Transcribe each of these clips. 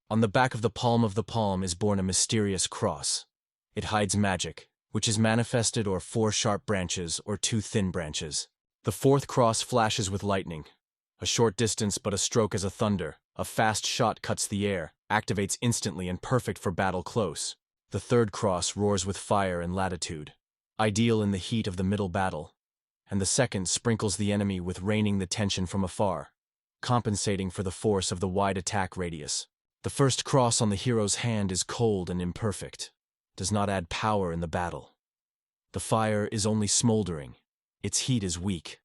On the back of the palm is born a mysterious cross. It hides magic, which is manifested or 4 sharp branches or 2 thin branches. The 4th cross flashes with lightning. A short distance but a stroke as a thunder. A fast shot cuts the air, activates instantly and perfect for battle close. The 3rd cross roars with fire and latitude, ideal in the heat of the middle battle. And the 2nd sprinkles the enemy with raining the tension from afar, compensating for the force of the wide attack radius. The 1st cross on the hero's hand is cold and imperfect, does not add power in the battle. The fire is only smoldering. Its heat is weak,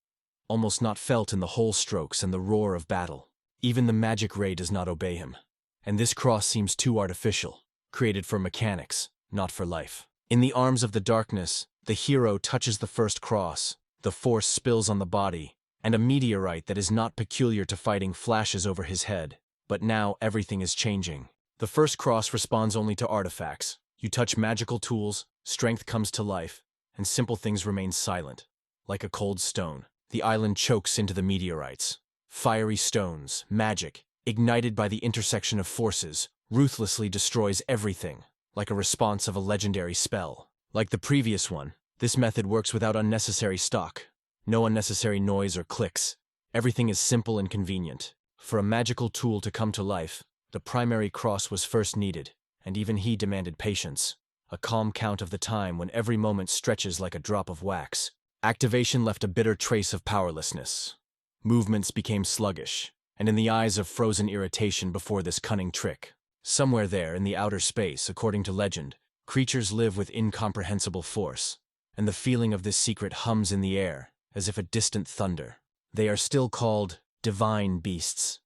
almost not felt in the whole strokes and the roar of battle. Even the magic ray does not obey him. And this cross seems too artificial, created for mechanics, not for life. In the arms of the darkness, the hero touches the 1st cross, the force spills on the body, and a meteorite that is not peculiar to fighting flashes over his head. But now everything is changing. The 1st cross responds only to artifacts. You touch magical tools, strength comes to life, and simple things remain silent. Like a cold stone, the island chokes into the meteorites. Fiery stones, magic, ignited by the intersection of forces, ruthlessly destroys everything, like a response of a legendary spell. Like the previous one, this method works without unnecessary stock. No unnecessary noise or clicks. Everything is simple and convenient. For a magical tool to come to life, the primary cross was first needed, and even he demanded patience. A calm count of the time when every moment stretches like a drop of wax. Activation left a bitter trace of powerlessness. Movements became sluggish, and in the eyes of frozen irritation before this cunning trick. Somewhere there, in the outer space, according to legend, creatures live with incomprehensible force, and the feeling of this secret hums in the air, as if a distant thunder. They are still called divine beasts.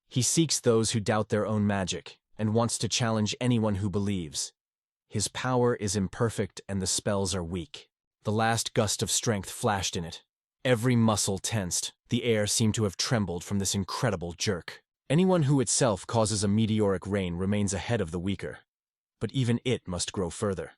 He seeks those who doubt their own magic, and wants to challenge anyone who believes. His power is imperfect and the spells are weak. The last gust of strength flashed in it. Every muscle tensed, the air seemed to have trembled from this incredible jerk. Anyone who itself causes a meteoric rain remains ahead of the weaker. But even it must grow further,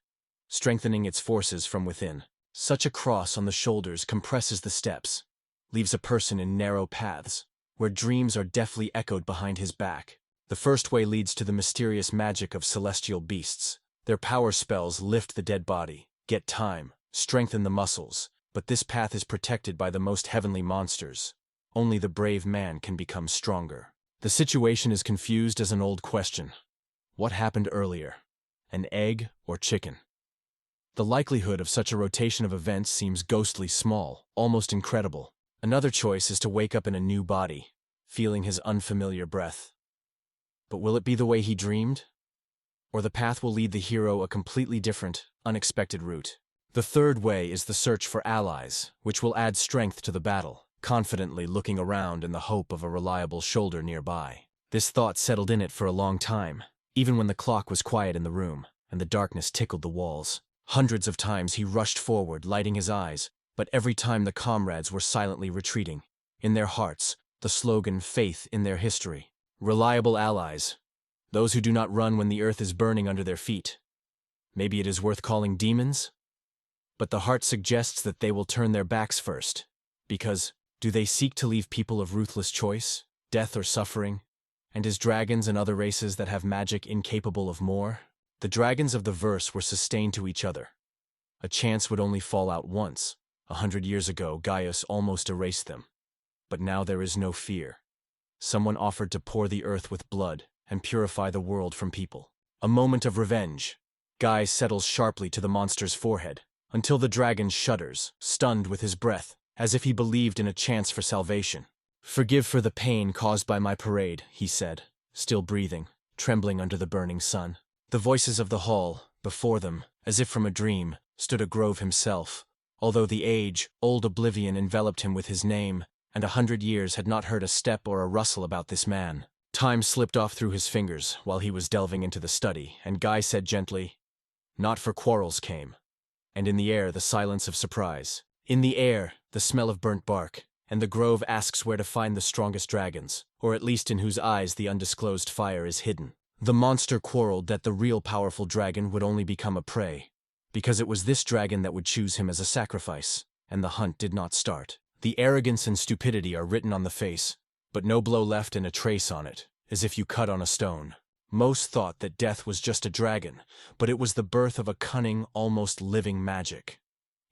strengthening its forces from within. Such a cross on the shoulders compresses the steps, leaves a person in narrow paths, where dreams are deftly echoed behind his back. The first way leads to the mysterious magic of celestial beasts. Their power spells lift the dead body, get time, strengthen the muscles, but this path is protected by the most heavenly monsters. Only the brave man can become stronger. The situation is confused as an old question. What happened earlier? An egg or chicken? The likelihood of such a rotation of events seems ghostly small, almost incredible. Another choice is to wake up in a new body, feeling his unfamiliar breath. But will it be the way he dreamed? Or the path will lead the hero a completely different, unexpected route? The third way is the search for allies, which will add strength to the battle, confidently looking around in the hope of a reliable shoulder nearby. This thought settled in it for a long time, even when the clock was quiet in the room, and the darkness tickled the walls. Hundreds of times he rushed forward, lighting his eyes, but every time the comrades were silently retreating. In their hearts, the slogan "Faith in their history." Reliable allies. Those who do not run when the earth is burning under their feet. Maybe it is worth calling demons? But the heart suggests that they will turn their backs first. Because, do they seek to leave people of ruthless choice, death or suffering? And is dragons and other races that have magic incapable of more? The dragons of the verse were sustained to each other. A chance would only fall out once. 100 years ago, Gaius almost erased them. But now there is no fear. Someone offered to pour the earth with blood and purify the world from people. A moment of revenge. Guy settles sharply to the monster's forehead, until the dragon shudders, stunned with his breath, as if he believed in a chance for salvation. "Forgive for the pain caused by my parade," he said, still breathing, trembling under the burning sun. The voices of the hall, before them, as if from a dream, stood a Grove himself, although the age-old oblivion enveloped him with his name, and 100 years had not heard a step or a rustle about this man. Time slipped off through his fingers while he was delving into the study, and Guy said gently, "Not for quarrels came." And in the air, the silence of surprise. In the air, the smell of burnt bark, and the Grove asks where to find the strongest dragons, or at least in whose eyes the undisclosed fire is hidden. The monster quarreled that the real powerful dragon would only become a prey, because it was this dragon that would choose him as a sacrifice, and the hunt did not start. The arrogance and stupidity are written on the face, but no blow left and a trace on it, as if you cut on a stone. Most thought that death was just a dragon, but it was the birth of a cunning, almost living magic.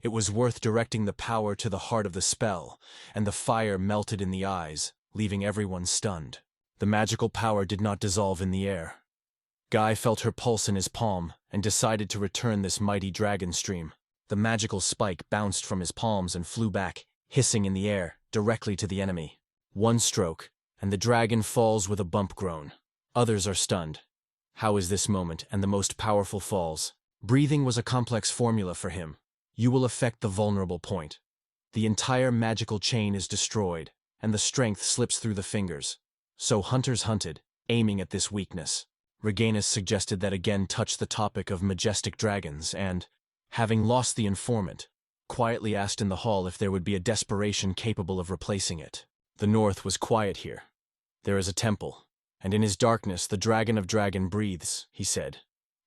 It was worth directing the power to the heart of the spell, and the fire melted in the eyes, leaving everyone stunned. The magical power did not dissolve in the air. Guy felt her pulse in his palm and decided to return this mighty dragon stream. The magical spike bounced from his palms and flew back, hissing in the air, directly to the enemy. One stroke, and the dragon falls with a bump groan. Others are stunned. How is this moment and the most powerful falls? Breathing was a complex formula for him. You will affect the vulnerable point. The entire magical chain is destroyed, and the strength slips through the fingers. So hunters hunted, aiming at this weakness. Reganus suggested that again touch the topic of majestic dragons and, having lost the informant, quietly asked in the hall if there would be a desperation capable of replacing it. The north was quiet here. There is a temple, and in his darkness the dragon of dragon breathes, he said.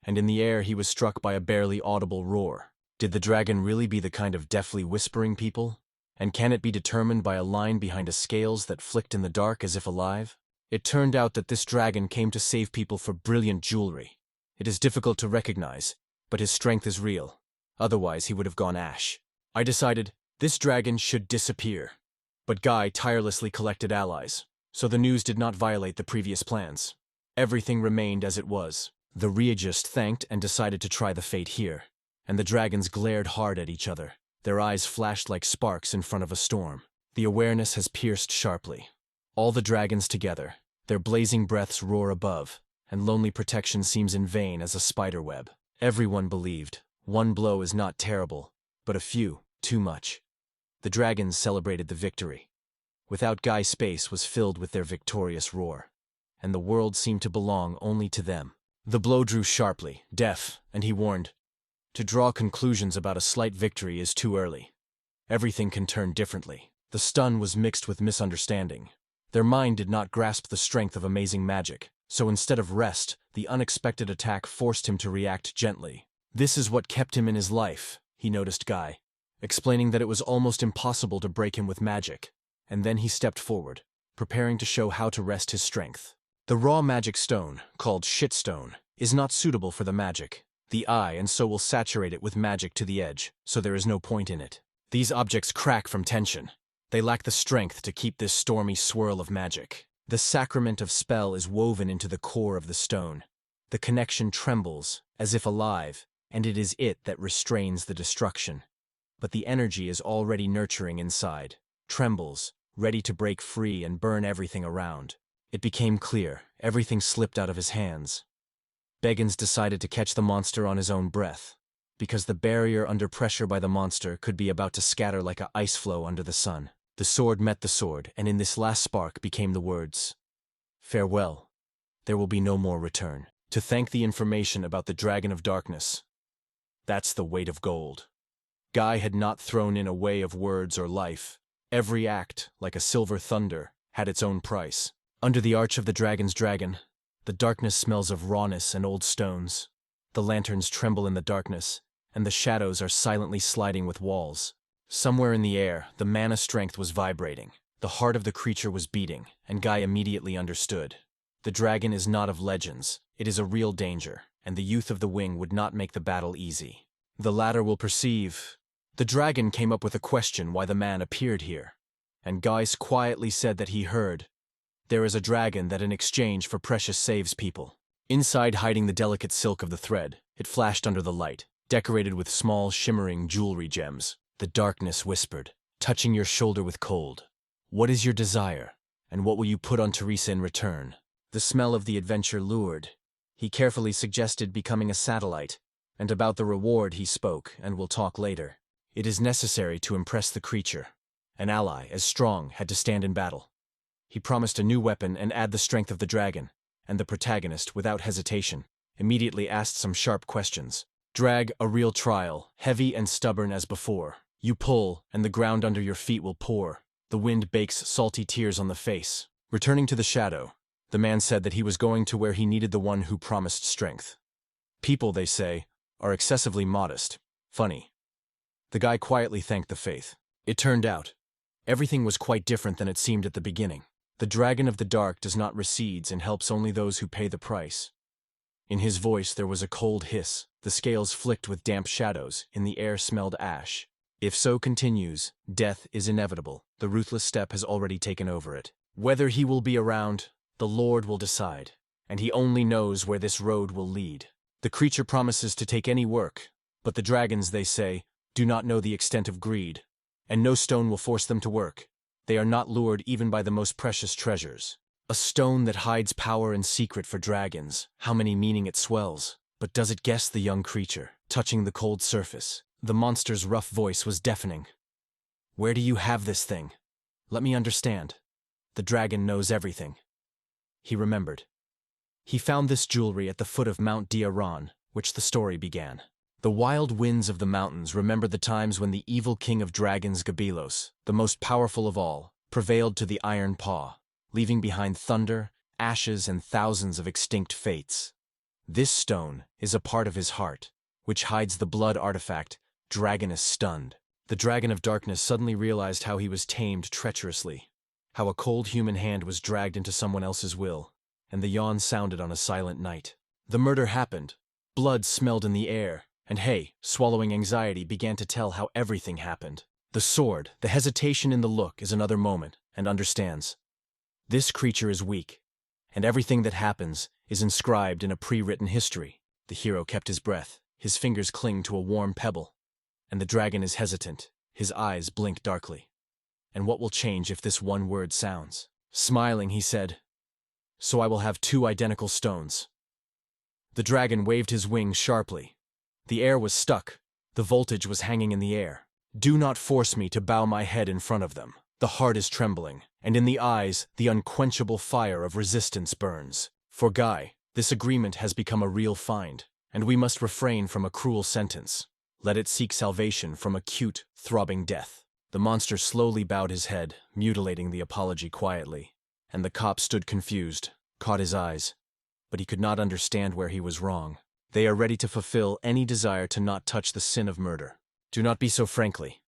And in the air he was struck by a barely audible roar. Did the dragon really be the kind of deftly whispering people? And can it be determined by a line behind a scales that flicked in the dark as if alive? It turned out that this dragon came to save people for brilliant jewelry. It is difficult to recognize, but his strength is real. Otherwise he would have gone ash. I decided, this dragon should disappear. But Guy tirelessly collected allies, so the news did not violate the previous plans. Everything remained as it was. The Reagist thanked and decided to try the fate here. And the dragons glared hard at each other. Their eyes flashed like sparks in front of a storm. The awareness has pierced sharply. All the dragons together, their blazing breaths roar above, and lonely protection seems in vain as a spider web. Everyone believed, one blow is not terrible, but a few, too much. The dragons celebrated the victory. Without Guy, space was filled with their victorious roar, and the world seemed to belong only to them. The blow drew sharply, deaf, and he warned, to draw conclusions about a slight victory is too early. Everything can turn differently. The stun was mixed with misunderstanding. Their mind did not grasp the strength of amazing magic, so instead of rest, the unexpected attack forced him to react gently. This is what kept him in his life, he noticed Guy, explaining that it was almost impossible to break him with magic, and then he stepped forward, preparing to show how to wrest his strength. The raw magic stone, called shitstone, is not suitable for the magic. The eye and so will saturate it with magic to the edge, so there is no point in it. These objects crack from tension. They lack the strength to keep this stormy swirl of magic. The sacrament of spell is woven into the core of the stone. The connection trembles, as if alive, and it is it that restrains the destruction. But the energy is already nurturing inside, trembles, ready to break free and burn everything around. It became clear, everything slipped out of his hands. Beggins decided to catch the monster on his own breath, because the barrier under pressure by the monster could be about to scatter like a ice flow under the sun. The sword met the sword, and in this last spark became the words, "Farewell. There will be no more return." To thank the information about the Dragon of Darkness. That's the weight of gold. Guy had not thrown in a way of words or life. Every act, like a silver thunder, had its own price. Under the arch of the dragon's dragon, the darkness smells of rawness and old stones. The lanterns tremble in the darkness, and the shadows are silently sliding with walls. Somewhere in the air, the mana strength was vibrating. The heart of the creature was beating, and Guy immediately understood. The dragon is not of legends, it is a real danger, and the youth of the wing would not make the battle easy. The latter will perceive. The dragon came up with a question why the man appeared here, and Guy quietly said that he heard. There is a dragon that in exchange for precious saves people. Inside, hiding the delicate silk of the thread, it flashed under the light, decorated with small, shimmering jewelry gems. The darkness whispered, touching your shoulder with cold. What is your desire, and what will you put on Teresa in return? The smell of the adventure lured. He carefully suggested becoming a satellite, and about the reward he spoke, and will talk later. It is necessary to impress the creature. An ally, as strong, had to stand in battle. He promised a new weapon and add the strength of the dragon, and the protagonist, without hesitation, immediately asked some sharp questions. Drag, a real trial, heavy and stubborn as before. You pull, and the ground under your feet will pour. The wind bakes salty tears on the face. Returning to the shadow, the man said that he was going to where he needed the one who promised strength. People, they say, are excessively modest. Funny. The guy quietly thanked the faith. It turned out, everything was quite different than it seemed at the beginning. The dragon of the dark does not recede and helps only those who pay the price. In his voice there was a cold hiss. The scales flicked with damp shadows. In the air smelled ash. If so continues, death is inevitable. The ruthless steppe has already taken over it. Whether he will be around, the Lord will decide. And he only knows where this road will lead. The creature promises to take any work, but the dragons, they say, do not know the extent of greed, and no stone will force them to work. They are not lured even by the most precious treasures. A stone that hides power and secret for dragons. How many meaning it swells. But does it guess the young creature, touching the cold surface? The monster's rough voice was deafening. Where do you have this thing? Let me understand. The dragon knows everything. He remembered. He found this jewelry at the foot of Mount Diaron, which the story began. The wild winds of the mountains remember the times when the evil king of dragons, Gabelos, the most powerful of all, prevailed to the iron paw, leaving behind thunder, ashes, and thousands of extinct fates. This stone is a part of his heart, which hides the blood artifact. Dragon is stunned. The dragon of darkness suddenly realized how he was tamed treacherously, how a cold human hand was dragged into someone else's will, and the yawn sounded on a silent night. The murder happened. Blood smelled in the air, and Hay, swallowing anxiety, began to tell how everything happened. The sword, the hesitation in the look, is another moment, and understands. This creature is weak, and everything that happens is inscribed in a pre-written history. The hero kept his breath. His fingers cling to a warm pebble. And the dragon is hesitant. His eyes blink darkly. And what will change if this one word sounds? Smiling, he said, "So I will have 2 identical stones." The dragon waved his wings sharply. The air was stuck. The voltage was hanging in the air. Do not force me to bow my head in front of them. The heart is trembling, and in the eyes the unquenchable fire of resistance burns. For Guy, this agreement has become a real find, and we must refrain from a cruel sentence. Let it seek salvation from acute, throbbing death. The monster slowly bowed his head, mutilating the apology quietly, and the cop stood confused, caught his eyes, but he could not understand where he was wrong. They are ready to fulfill any desire to not touch the sin of murder. Do not be so frankly.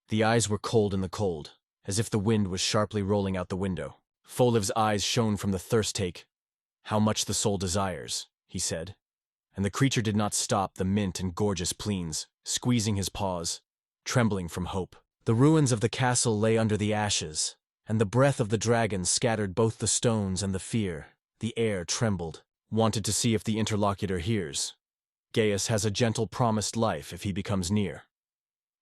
The eyes were cold in the cold, as if the wind was sharply rolling out the window. Foliv's eyes shone from the thirst take. How much the soul desires, he said. And the creature did not stop the mint and gorgeous pleens, squeezing his paws, trembling from hope. The ruins of the castle lay under the ashes, and the breath of the dragon scattered both the stones and the fear. The air trembled, wanted to see if the interlocutor hears. Gaius has a gentle promised life if he becomes near.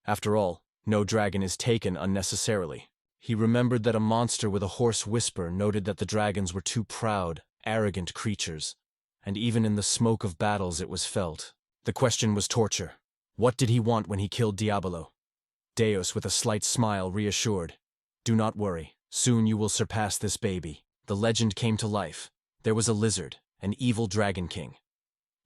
After all, no dragon is taken unnecessarily. He remembered that a monster with a hoarse whisper noted that the dragons were too proud, arrogant creatures, and even in the smoke of battles it was felt. The question was torture. What did he want when he killed Diabolo? Deus, with a slight smile, reassured. Do not worry. Soon you will surpass this baby. The legend came to life. There was a lizard, an evil dragon king.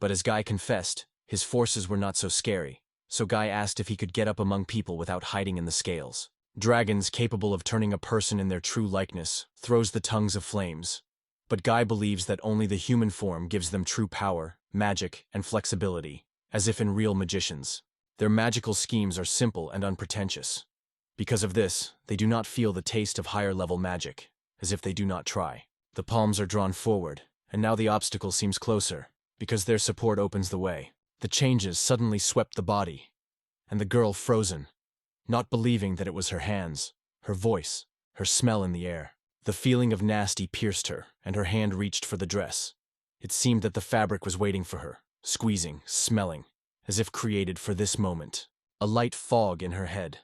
But as Guy confessed, his forces were not so scary, so Guy asked if he could get up among people without hiding in the scales. Dragons capable of turning a person in their true likeness throws the tongues of flames. But Guy believes that only the human form gives them true power, magic, and flexibility, as if in real magicians. Their magical schemes are simple and unpretentious. Because of this, they do not feel the taste of higher-level magic, as if they do not try. The palms are drawn forward, and now the obstacle seems closer, because their support opens the way. The changes suddenly swept the body, and the girl frozen, not believing that it was her hands, her voice, her smell in the air. The feeling of nasty pierced her, and her hand reached for the dress. It seemed that the fabric was waiting for her, squeezing, smelling, as if created for this moment. A light fog in her head,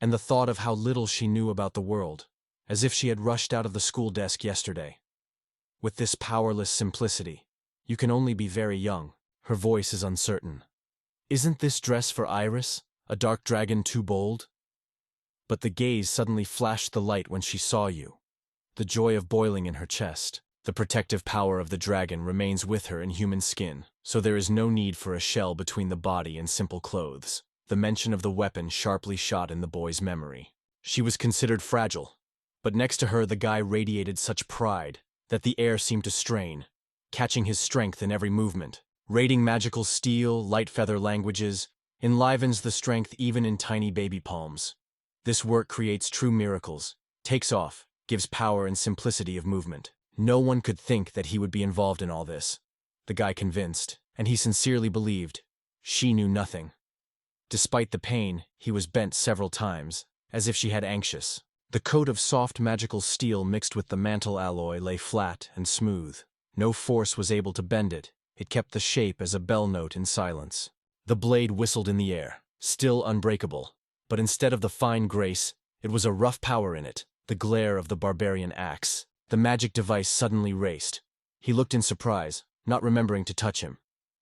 and the thought of how little she knew about the world, as if she had rushed out of the school desk yesterday. With this powerless simplicity, you can only be very young. Her voice is uncertain. Isn't this dress for Iris, a dark dragon too bold? But the gaze suddenly flashed the light when she saw you. The joy of boiling in her chest. The protective power of the dragon remains with her in human skin, so there is no need for a shell between the body and simple clothes. The mention of the weapon sharply shot in the boy's memory. She was considered fragile, but next to her the guy radiated such pride that the air seemed to strain, catching his strength in every movement. Raiding magical steel, light feather languages, enlivens the strength even in tiny baby palms. This work creates true miracles, takes off, gives power and simplicity of movement. No one could think that he would be involved in all this. the guy convinced, and he sincerely believed. She knew nothing. Despite the pain, he was bent several times, as if she had anxious. The coat of soft magical steel mixed with the mantle alloy lay flat and smooth. No force was able to bend it. It kept the shape as a bell note in silence. The blade whistled in the air, still unbreakable, but instead of the fine grace, it was a rough power in it, the glare of the barbarian axe. The magic device suddenly raced. He looked in surprise, not remembering to touch him.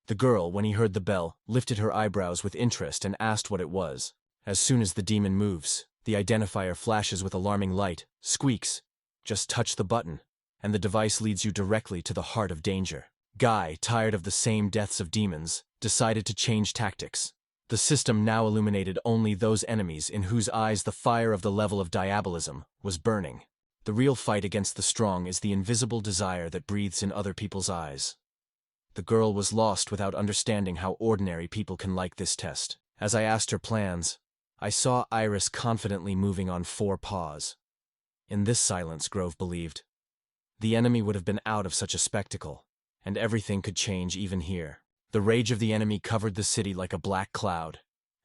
The girl, when he heard the bell, lifted her eyebrows with interest and asked what it was. As soon as the demon moves, the identifier flashes with alarming light, squeaks. Just touch the button, and the device leads you directly to the heart of danger. Guy, tired of the same deaths of demons, decided to change tactics. The system now illuminated only those enemies in whose eyes the fire of the level of diabolism was burning. The real fight against the strong is the invisible desire that breathes in other people's eyes. The girl was lost without understanding how ordinary people can like this test. As I asked her plans, I saw Iris confidently moving on 4 paws. In this silence, Grove believed, the enemy would have been out of such a spectacle, and everything could change even here. The rage of the enemy covered the city like a black cloud,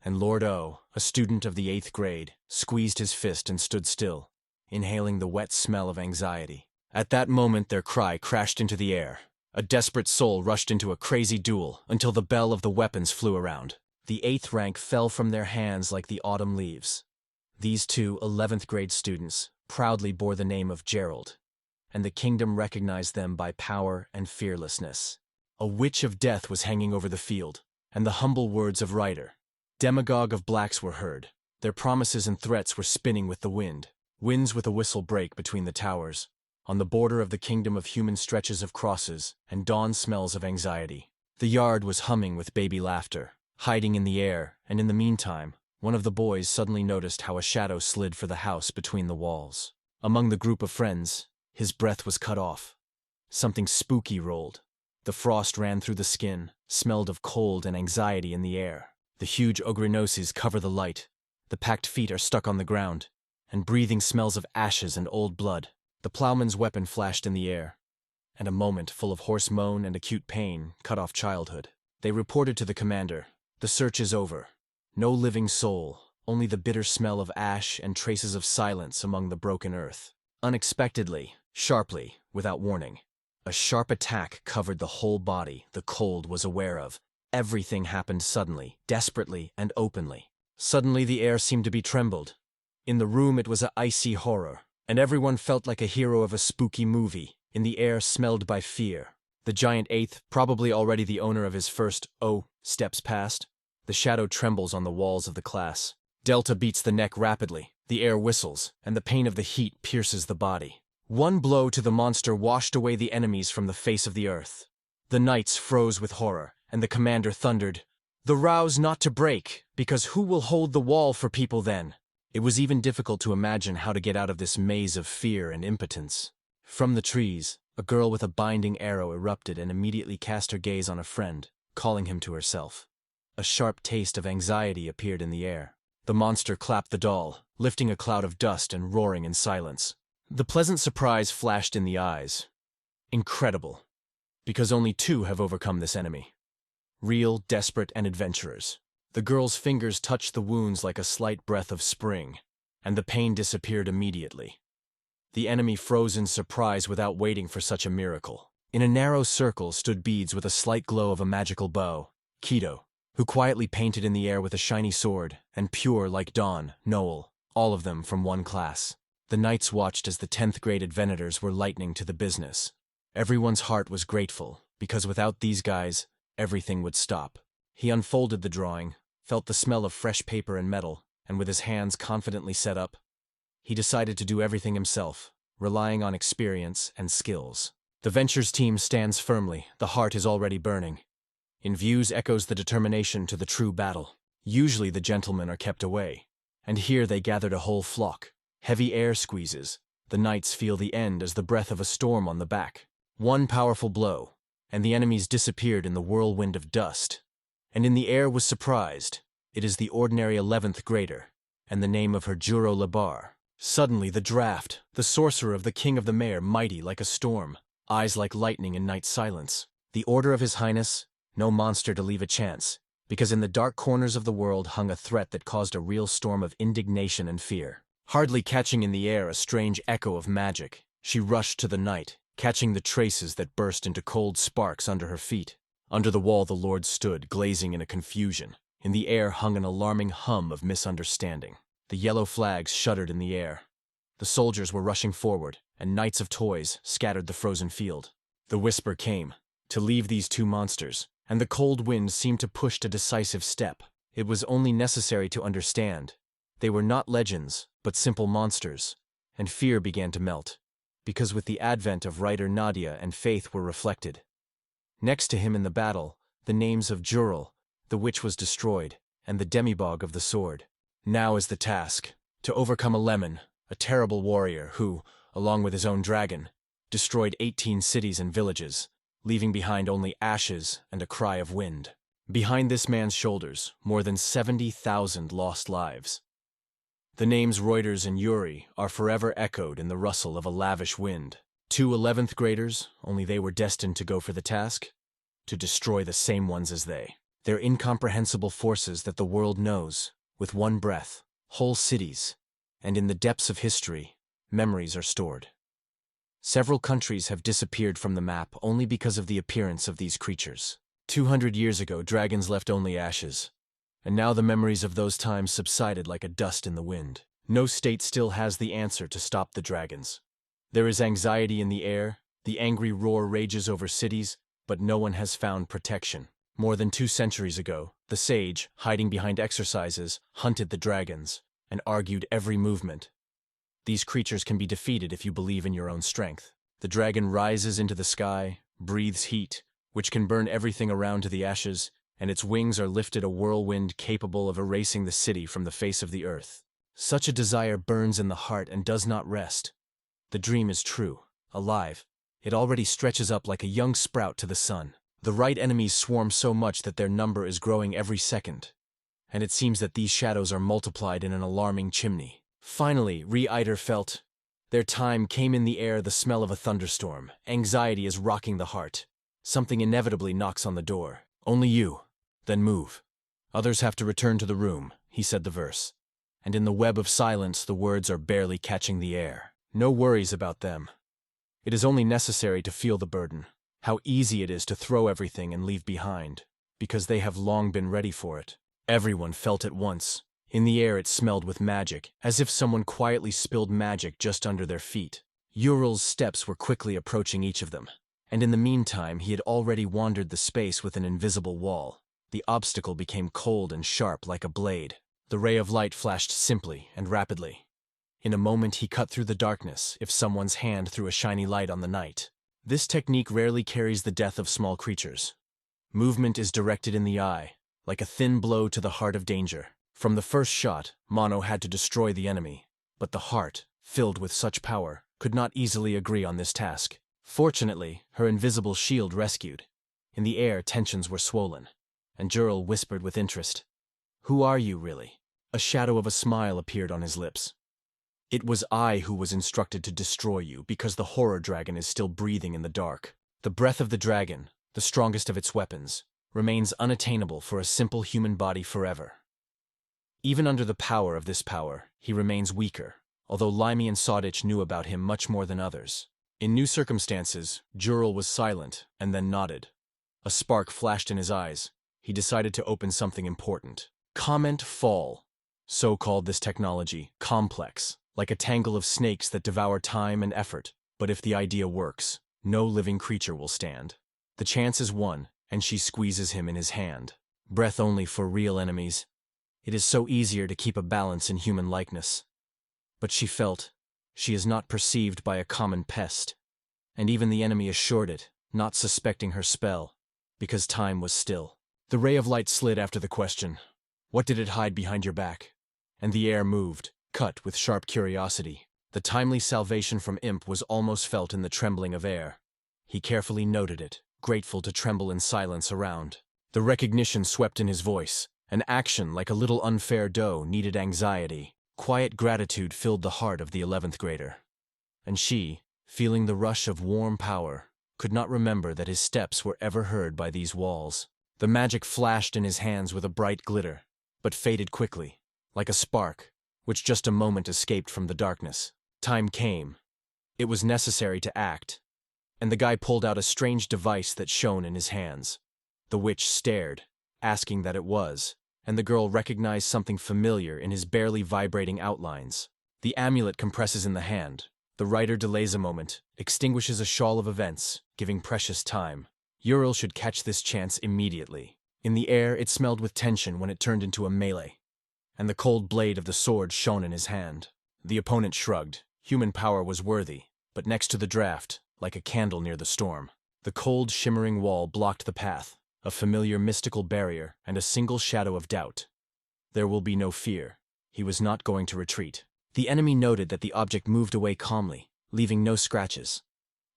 and Lord O, a student of the 8th grade, squeezed his fist and stood still, inhaling the wet smell of anxiety. At that moment their cry crashed into the air. A desperate soul rushed into a crazy duel until the bell of the weapons flew around. The 8th rank fell from their hands like the autumn leaves. These 2 11th grade students proudly bore the name of Gerald, and the kingdom recognized them by power and fearlessness. A witch of death was hanging over the field, and the humble words of Ryder, demagogue of blacks, were heard. Their promises and threats were spinning with the wind. Winds with a whistle break between the towers. On the border of the kingdom of human stretches of crosses and dawn smells of anxiety. The yard was humming with baby laughter, hiding in the air, and in the meantime, one of the boys suddenly noticed how a shadow slid for the house between the walls. Among the group of friends, his breath was cut off. Something spooky rolled. The frost ran through the skin, smelled of cold and anxiety in the air. The huge ogrenoses cover the light. The packed feet are stuck on the ground, and breathing smells of ashes and old blood. The plowman's weapon flashed in the air, and a moment full of hoarse moan and acute pain cut off childhood. They reported to the commander, "The search is over. No living soul, only the bitter smell of ash and traces of silence among the broken earth." Unexpectedly, sharply, without warning, a sharp attack covered the whole body the cold was aware of. Everything happened suddenly, desperately, and openly. Suddenly the air seemed to be trembled. In the room it was an icy horror, and everyone felt like a hero of a spooky movie. In the air smelled by fear. The giant 8th, probably already the owner of his first, steps past. The shadow trembles on the walls of the class. Delta beats the neck rapidly. The air whistles, and the pain of the heat pierces the body. One blow to the monster washed away the enemies from the face of the earth. The knights froze with horror, and the commander thundered, "The row's not to break, because who will hold the wall for people then?" It was even difficult to imagine how to get out of this maze of fear and impotence. From the trees, a girl with a binding arrow erupted and immediately cast her gaze on a friend, calling him to herself. A sharp taste of anxiety appeared in the air. The monster clapped the doll, lifting a cloud of dust and roaring in silence. The pleasant surprise flashed in the eyes. Incredible. Because only 2 have overcome this enemy. Real, desperate, and adventurers. The girl's fingers touched the wounds like a slight breath of spring, and the pain disappeared immediately. The enemy froze in surprise without waiting for such a miracle. In a narrow circle stood Beads with a slight glow of a magical bow, Keto, who quietly painted in the air with a shiny sword, and Pure like Dawn, Noel, all of them from one class. The knights watched as the 10th grade adventurers were lightning to the business. Everyone's heart was grateful, because without these guys, everything would stop. He unfolded the drawing, felt the smell of fresh paper and metal, and with his hands confidently set up, he decided to do everything himself, relying on experience and skills. The Ventures team stands firmly, the heart is already burning. In views echoes the determination to the true battle. Usually the gentlemen are kept away, and here they gathered a whole flock. Heavy air squeezes. The knights feel the end as the breath of a storm on the back. One powerful blow, and the enemies disappeared in the whirlwind of dust. And in the air was surprised. It is the ordinary 11th grader, and the name of her Juro Labar. Suddenly the draft, the sorcerer of the king of the mayor, mighty like a storm, eyes like lightning in night silence. The order of His Highness, no monster to leave a chance, because in the dark corners of the world hung a threat that caused a real storm of indignation and fear. Hardly catching in the air a strange echo of magic, she rushed to the night, catching the traces that burst into cold sparks under her feet. Under the wall the Lord stood, glazing in a confusion. In the air hung an alarming hum of misunderstanding. The yellow flags shuddered in the air. The soldiers were rushing forward, and knights of toys scattered the frozen field. The whisper came, to leave these two monsters, and the cold wind seemed to push a decisive step. It was only necessary to understand. They were not legends, but simple monsters, and fear began to melt, because with the advent of writer Nadia and faith were reflected. Next to him in the battle, the names of Jurel, the witch was destroyed, and the demibog of the sword. Now is the task, to overcome a lemon, a terrible warrior who, along with his own dragon, destroyed 18 cities and villages, leaving behind only ashes and a cry of wind. Behind this man's shoulders, more than 70,000 lost lives. The names Reuters and Yuri are forever echoed in the rustle of a lavish wind. 2 11th graders, only they were destined to go for the task, to destroy the same ones as they. They're incomprehensible forces that the world knows, with one breath, whole cities, and in the depths of history, memories are stored. Several countries have disappeared from the map only because of the appearance of these creatures. 200 years ago, dragons left only ashes, and now the memories of those times subsided like a dust in the wind. No state still has the answer to stop the dragons. There is anxiety in the air, the angry roar rages over cities, but no one has found protection. More than 2 centuries ago, the sage, hiding behind exercises, hunted the dragons, and argued every movement. These creatures can be defeated if you believe in your own strength. The dragon rises into the sky, breathes heat, which can burn everything around to the ashes, and its wings are lifted a whirlwind capable of erasing the city from the face of the earth. Such a desire burns in the heart and does not rest. The dream is true, alive. It already stretches up like a young sprout to the sun. The right enemies swarm so much that their number is growing every second, and it seems that these shadows are multiplied in an alarming chimney. Finally, Reiter felt. Their time came in the air, the smell of a thunderstorm. Anxiety is rocking the heart. Something inevitably knocks on the door. Only you. Then move. Others have to return to the room, he said the verse. And in the web of silence the words are barely catching the air. No worries about them. It is only necessary to feel the burden. How easy it is to throw everything and leave behind, because they have long been ready for it. Everyone felt it once. In the air it smelled with magic, as if someone quietly spilled magic just under their feet. Ural's steps were quickly approaching each of them, and in the meantime he had already wandered the space with an invisible wall. The obstacle became cold and sharp like a blade. The ray of light flashed simply and rapidly. In a moment he cut through the darkness, if someone's hand threw a shiny light on the night. This technique rarely carries the death of small creatures. Movement is directed in the eye, like a thin blow to the heart of danger. From the first shot, Mono had to destroy the enemy, but the heart, filled with such power, could not easily agree on this task. Fortunately, her invisible shield rescued. In the air, tensions were swollen, and Jurel whispered with interest, "Who are you, really?" A shadow of a smile appeared on his lips. "It was I who was instructed to destroy you because the horror dragon is still breathing in the dark. The breath of the dragon, the strongest of its weapons, remains unattainable for a simple human body forever. Even under the power of this power, he remains weaker, although Limey and Sawditch knew about him much more than others." In new circumstances, Jurel was silent and then nodded. A spark flashed in his eyes. He decided to open something important. Comment fall. So called this technology, complex, like a tangle of snakes that devour time and effort. But if the idea works, no living creature will stand. The chance is won, and she squeezes him in his hand. Breath only for real enemies. It is so easier to keep a balance in human likeness. But she felt, she is not perceived by a common pest. And even the enemy assured it, not suspecting her spell, because time was still. The ray of light slid after the question. What did it hide behind your back? And the air moved, cut with sharp curiosity. The timely salvation from Imp was almost felt in the trembling of air. He carefully noted it, grateful to tremble in silence around. The recognition swept in his voice. An action like a little unfair doe needed anxiety. Quiet gratitude filled the heart of the 11th grader. And she, feeling the rush of warm power, could not remember that his steps were ever heard by these walls. The magic flashed in his hands with a bright glitter, but faded quickly, like a spark, which just a moment escaped from the darkness. Time came. It was necessary to act, and the guy pulled out a strange device that shone in his hands. The witch stared, asking that it was, and the girl recognized something familiar in his barely vibrating outlines. The amulet compresses in the hand. The writer delays a moment, extinguishes a shawl of events, giving precious time. Ural should catch this chance immediately. In the air, it smelled with tension when it turned into a melee, and the cold blade of the sword shone in his hand. The opponent shrugged. Human power was worthy, but next to the draft, like a candle near the storm. The cold, shimmering wall blocked the path, a familiar mystical barrier and a single shadow of doubt. There will be no fear. He was not going to retreat. The enemy noted that the object moved away calmly, leaving no scratches,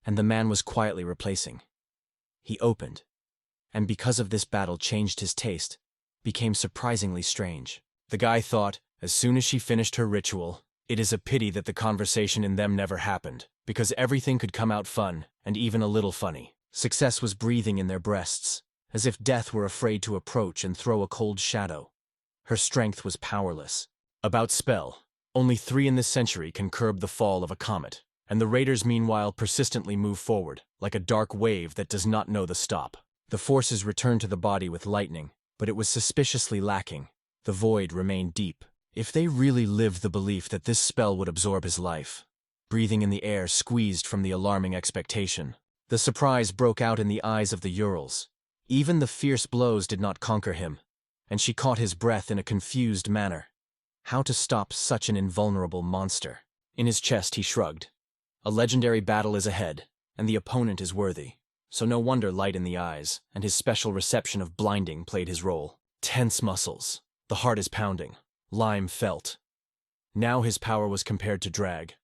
and the man was quietly replacing. He opened, and because of this battle changed his taste, became surprisingly strange. The guy thought, as soon as she finished her ritual, it is a pity that the conversation in them never happened, because everything could come out fun, and even a little funny. Success was breathing in their breasts, as if death were afraid to approach and throw a cold shadow. Her strength was powerless. About spell, only 3 in this century can curb the fall of a comet, and the raiders meanwhile persistently move forward, like a dark wave that does not know the stop. The forces returned to the body with lightning, but it was suspiciously lacking. The void remained deep. If they really lived the belief that this spell would absorb his life, breathing in the air squeezed from the alarming expectation. The surprise broke out in the eyes of the Urals. Even the fierce blows did not conquer him, and she caught his breath in a confused manner. How to stop such an invulnerable monster? In his chest he shrugged. A legendary battle is ahead, and the opponent is worthy. So no wonder light in the eyes, and his special reception of blinding played his role. Tense muscles. The heart is pounding. Lime felt. Now his power was compared to drag,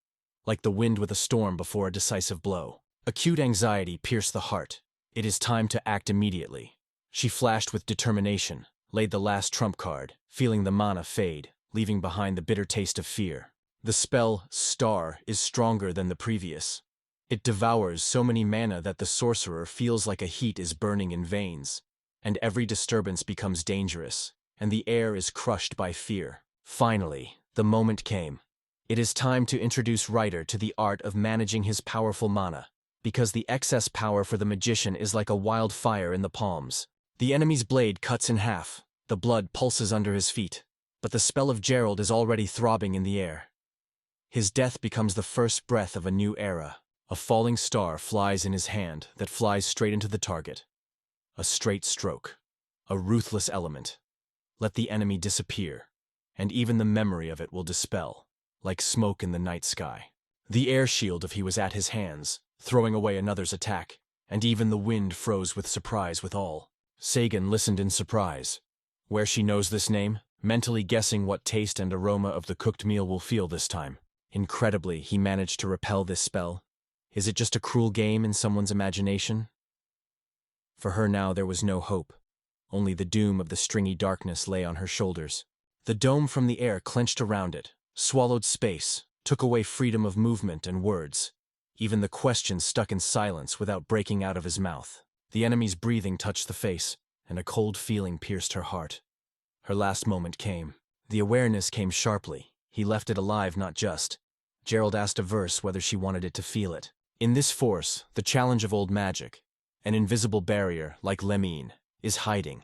like the wind with a storm before a decisive blow. Acute anxiety pierced the heart. It is time to act immediately. She flashed with determination, laid the last trump card, feeling the mana fade, leaving behind the bitter taste of fear. The spell, Star, is stronger than the previous. It devours so many mana that the sorcerer feels like a heat is burning in veins, and every disturbance becomes dangerous, and the air is crushed by fear. Finally, the moment came. It is time to introduce Writer to the art of managing his powerful mana, because the excess power for the magician is like a wildfire in the palms. The enemy's blade cuts in half, the blood pulses under his feet, but the spell of Gerald is already throbbing in the air. His death becomes the first breath of a new era. A falling star flies in his hand that flies straight into the target. A straight stroke. A ruthless element. Let the enemy disappear, and even the memory of it will dispel, like smoke in the night sky. The air shield if he was at his hands, throwing away another's attack, and even the wind froze with surprise with all. Sagan listened in surprise. Where she knows this name, mentally guessing what taste and aroma of the cooked meal will feel this time. Incredibly, he managed to repel this spell. Is it just a cruel game in someone's imagination? For her now there was no hope. Only the doom of the stringy darkness lay on her shoulders. The dome from the air clenched around it, swallowed space, took away freedom of movement and words. Even the questions stuck in silence without breaking out of his mouth. The enemy's breathing touched the face, and a cold feeling pierced her heart. Her last moment came. The awareness came sharply. He left it alive, not just. Gerald asked a verse whether she wanted it to feel it. In this force, the challenge of old magic, an invisible barrier, like Lemine, is hiding,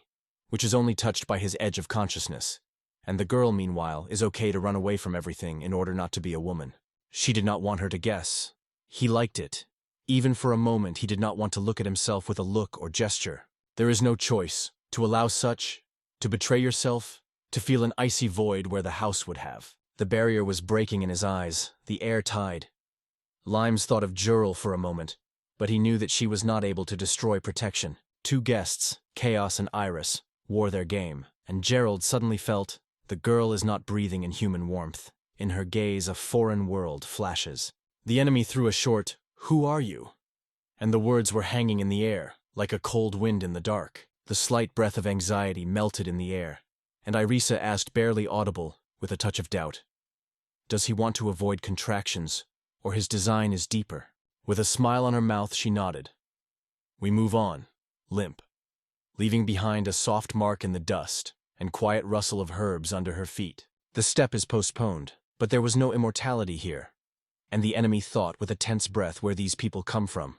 which is only touched by his edge of consciousness. And the girl, meanwhile, is okay to run away from everything in order not to be a woman. She did not want her to guess. He liked it. Even for a moment, he did not want to look at himself with a look or gesture. There is no choice. To allow such, to betray yourself, to feel an icy void where the house would have. The barrier was breaking in his eyes, the air tied. Limes thought of Jurel for a moment, but he knew that she was not able to destroy protection. 2 guests, Chaos and Iris, wore their game, and Gerald suddenly felt the girl is not breathing in human warmth. In her gaze, a foreign world flashes. The enemy threw a short, "Who are you?" And the words were hanging in the air, like a cold wind in the dark. The slight breath of anxiety melted in the air, and Irisa asked barely audible, with a touch of doubt, "Does he want to avoid contractions, or his design is deeper?" With a smile on her mouth, she nodded. We move on, limp, leaving behind a soft mark in the dust and quiet rustle of herbs under her feet. The step is postponed, but there was no immortality here, and the enemy thought with a tense breath where these people come from,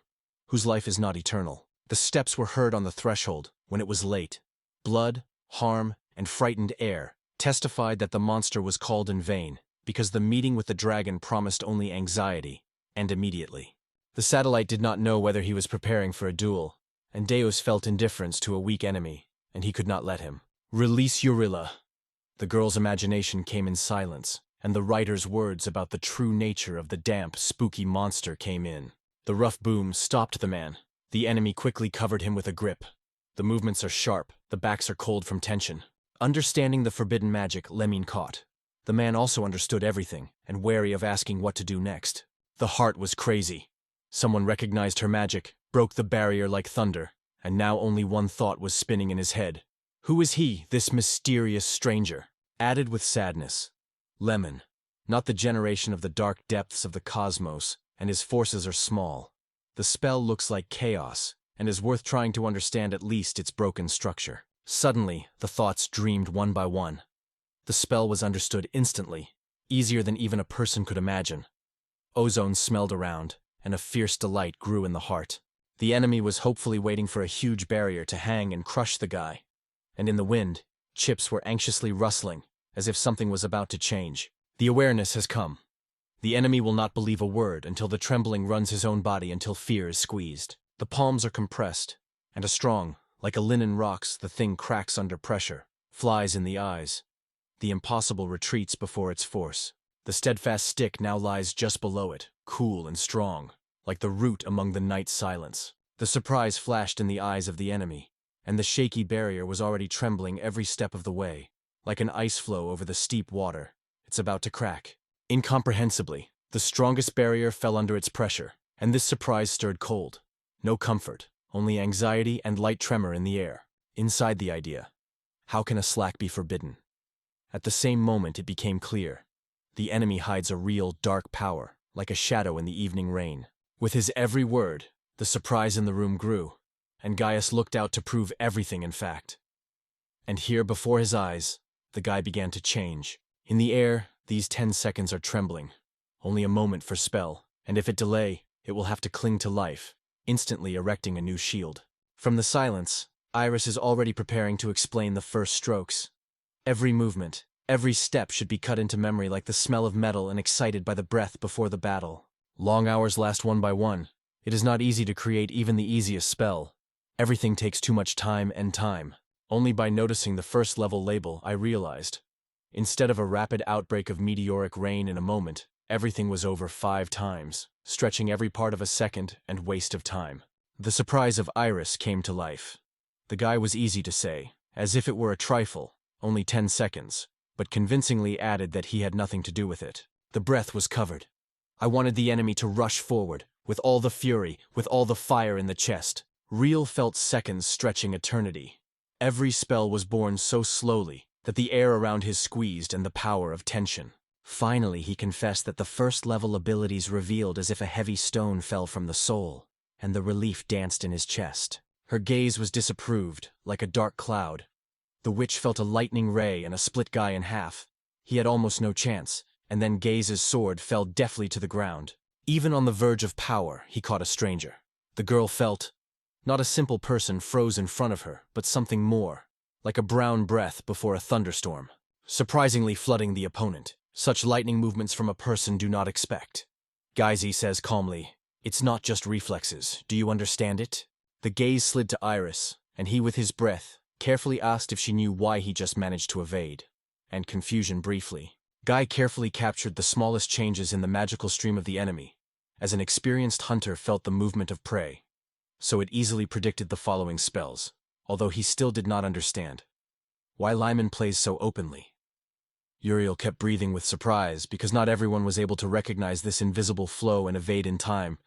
whose life is not eternal. The steps were heard on the threshold when it was late. Blood, harm, and frightened air testified that the monster was called in vain, because the meeting with the dragon promised only anxiety, and immediately. The satellite did not know whether he was preparing for a duel, and Deus felt indifference to a weak enemy, and he could not let him. Release Urilla. The girl's imagination came in silence, and the writer's words about the true nature of the damp, spooky monster came in. The rough boom stopped the man. The enemy quickly covered him with a grip. The movements are sharp, the backs are cold from tension. Understanding the forbidden magic, Lemmin caught. The man also understood everything, and wary of asking what to do next. The heart was crazy. Someone recognized her magic, broke the barrier like thunder, and now only one thought was spinning in his head. Who is he, this mysterious stranger? Added with sadness. Lemon. Not the generation of the dark depths of the cosmos, and his forces are small. The spell looks like chaos, and is worth trying to understand at least its broken structure. Suddenly, the thoughts dreamed one by one. The spell was understood instantly, easier than even a person could imagine. Ozone smelled around, and a fierce delight grew in the heart. The enemy was hopefully waiting for a huge barrier to hang and crush the guy. And in the wind, chips were anxiously rustling, as if something was about to change. The awareness has come. The enemy will not believe a word until the trembling runs his own body until fear is squeezed. The palms are compressed, and a strong, like a linen rocks, the thing cracks under pressure, flies in the eyes. The impossible retreats before its force. The steadfast stick now lies just below it, cool and strong, like the root among the night silence. The surprise flashed in the eyes of the enemy, and the shaky barrier was already trembling every step of the way, like an ice floe over the steep water. It's about to crack. Incomprehensibly, the strongest barrier fell under its pressure, and this surprise stirred cold. No comfort, only anxiety and light tremor in the air. Inside the idea, how can a slack be forbidden? At the same moment it became clear. The enemy hides a real dark power, like a shadow in the evening rain. With his every word, the surprise in the room grew, and Gaius looked out to prove everything in fact. And here before his eyes, the guy began to change. In the air, these 10 seconds are trembling. Only a moment for spell, and if it delay, it will have to cling to life, instantly erecting a new shield. From the silence, Iris is already preparing to explain the first strokes. Every movement, every step should be cut into memory like the smell of metal and excited by the breath before the battle. Long hours last one by one. It is not easy to create even the easiest spell. Everything takes too much time and time. Only by noticing the first level label, I realized. Instead of a rapid outbreak of meteoric rain in a moment, everything was over 5 times, stretching every part of a second and waste of time. The surprise of Iris came to life. The guy was easy to say, as if it were a trifle, only 10 seconds, but convincingly added that he had nothing to do with it. The breath was covered. I wanted the enemy to rush forward, with all the fury, with all the fire in the chest. Real felt seconds stretching eternity. Every spell was born so slowly that the air around his squeezed and the power of tension. Finally he confessed that the first level abilities revealed as if a heavy stone fell from the soul, and the relief danced in his chest. Her gaze was disapproved, like a dark cloud. The witch felt a lightning ray and a split guy in half. He had almost no chance, and then Gaze's sword fell deftly to the ground. Even on the verge of power, he caught a stranger. The girl felt, not a simple person froze in front of her, but something more, like a brown breath before a thunderstorm, surprisingly flooding the opponent. Such lightning movements from a person do not expect. Gaze says calmly, "It's not just reflexes, do you understand it?" The gaze slid to Iris, and he with his breath carefully asked if she knew why he just managed to evade. And confusion briefly. Guy carefully captured the smallest changes in the magical stream of the enemy, as an experienced hunter felt the movement of prey. So it easily predicted the following spells, although he still did not understand. Why Lyman plays so openly? Uriel kept breathing with surprise, because not everyone was able to recognize this invisible flow and evade in time,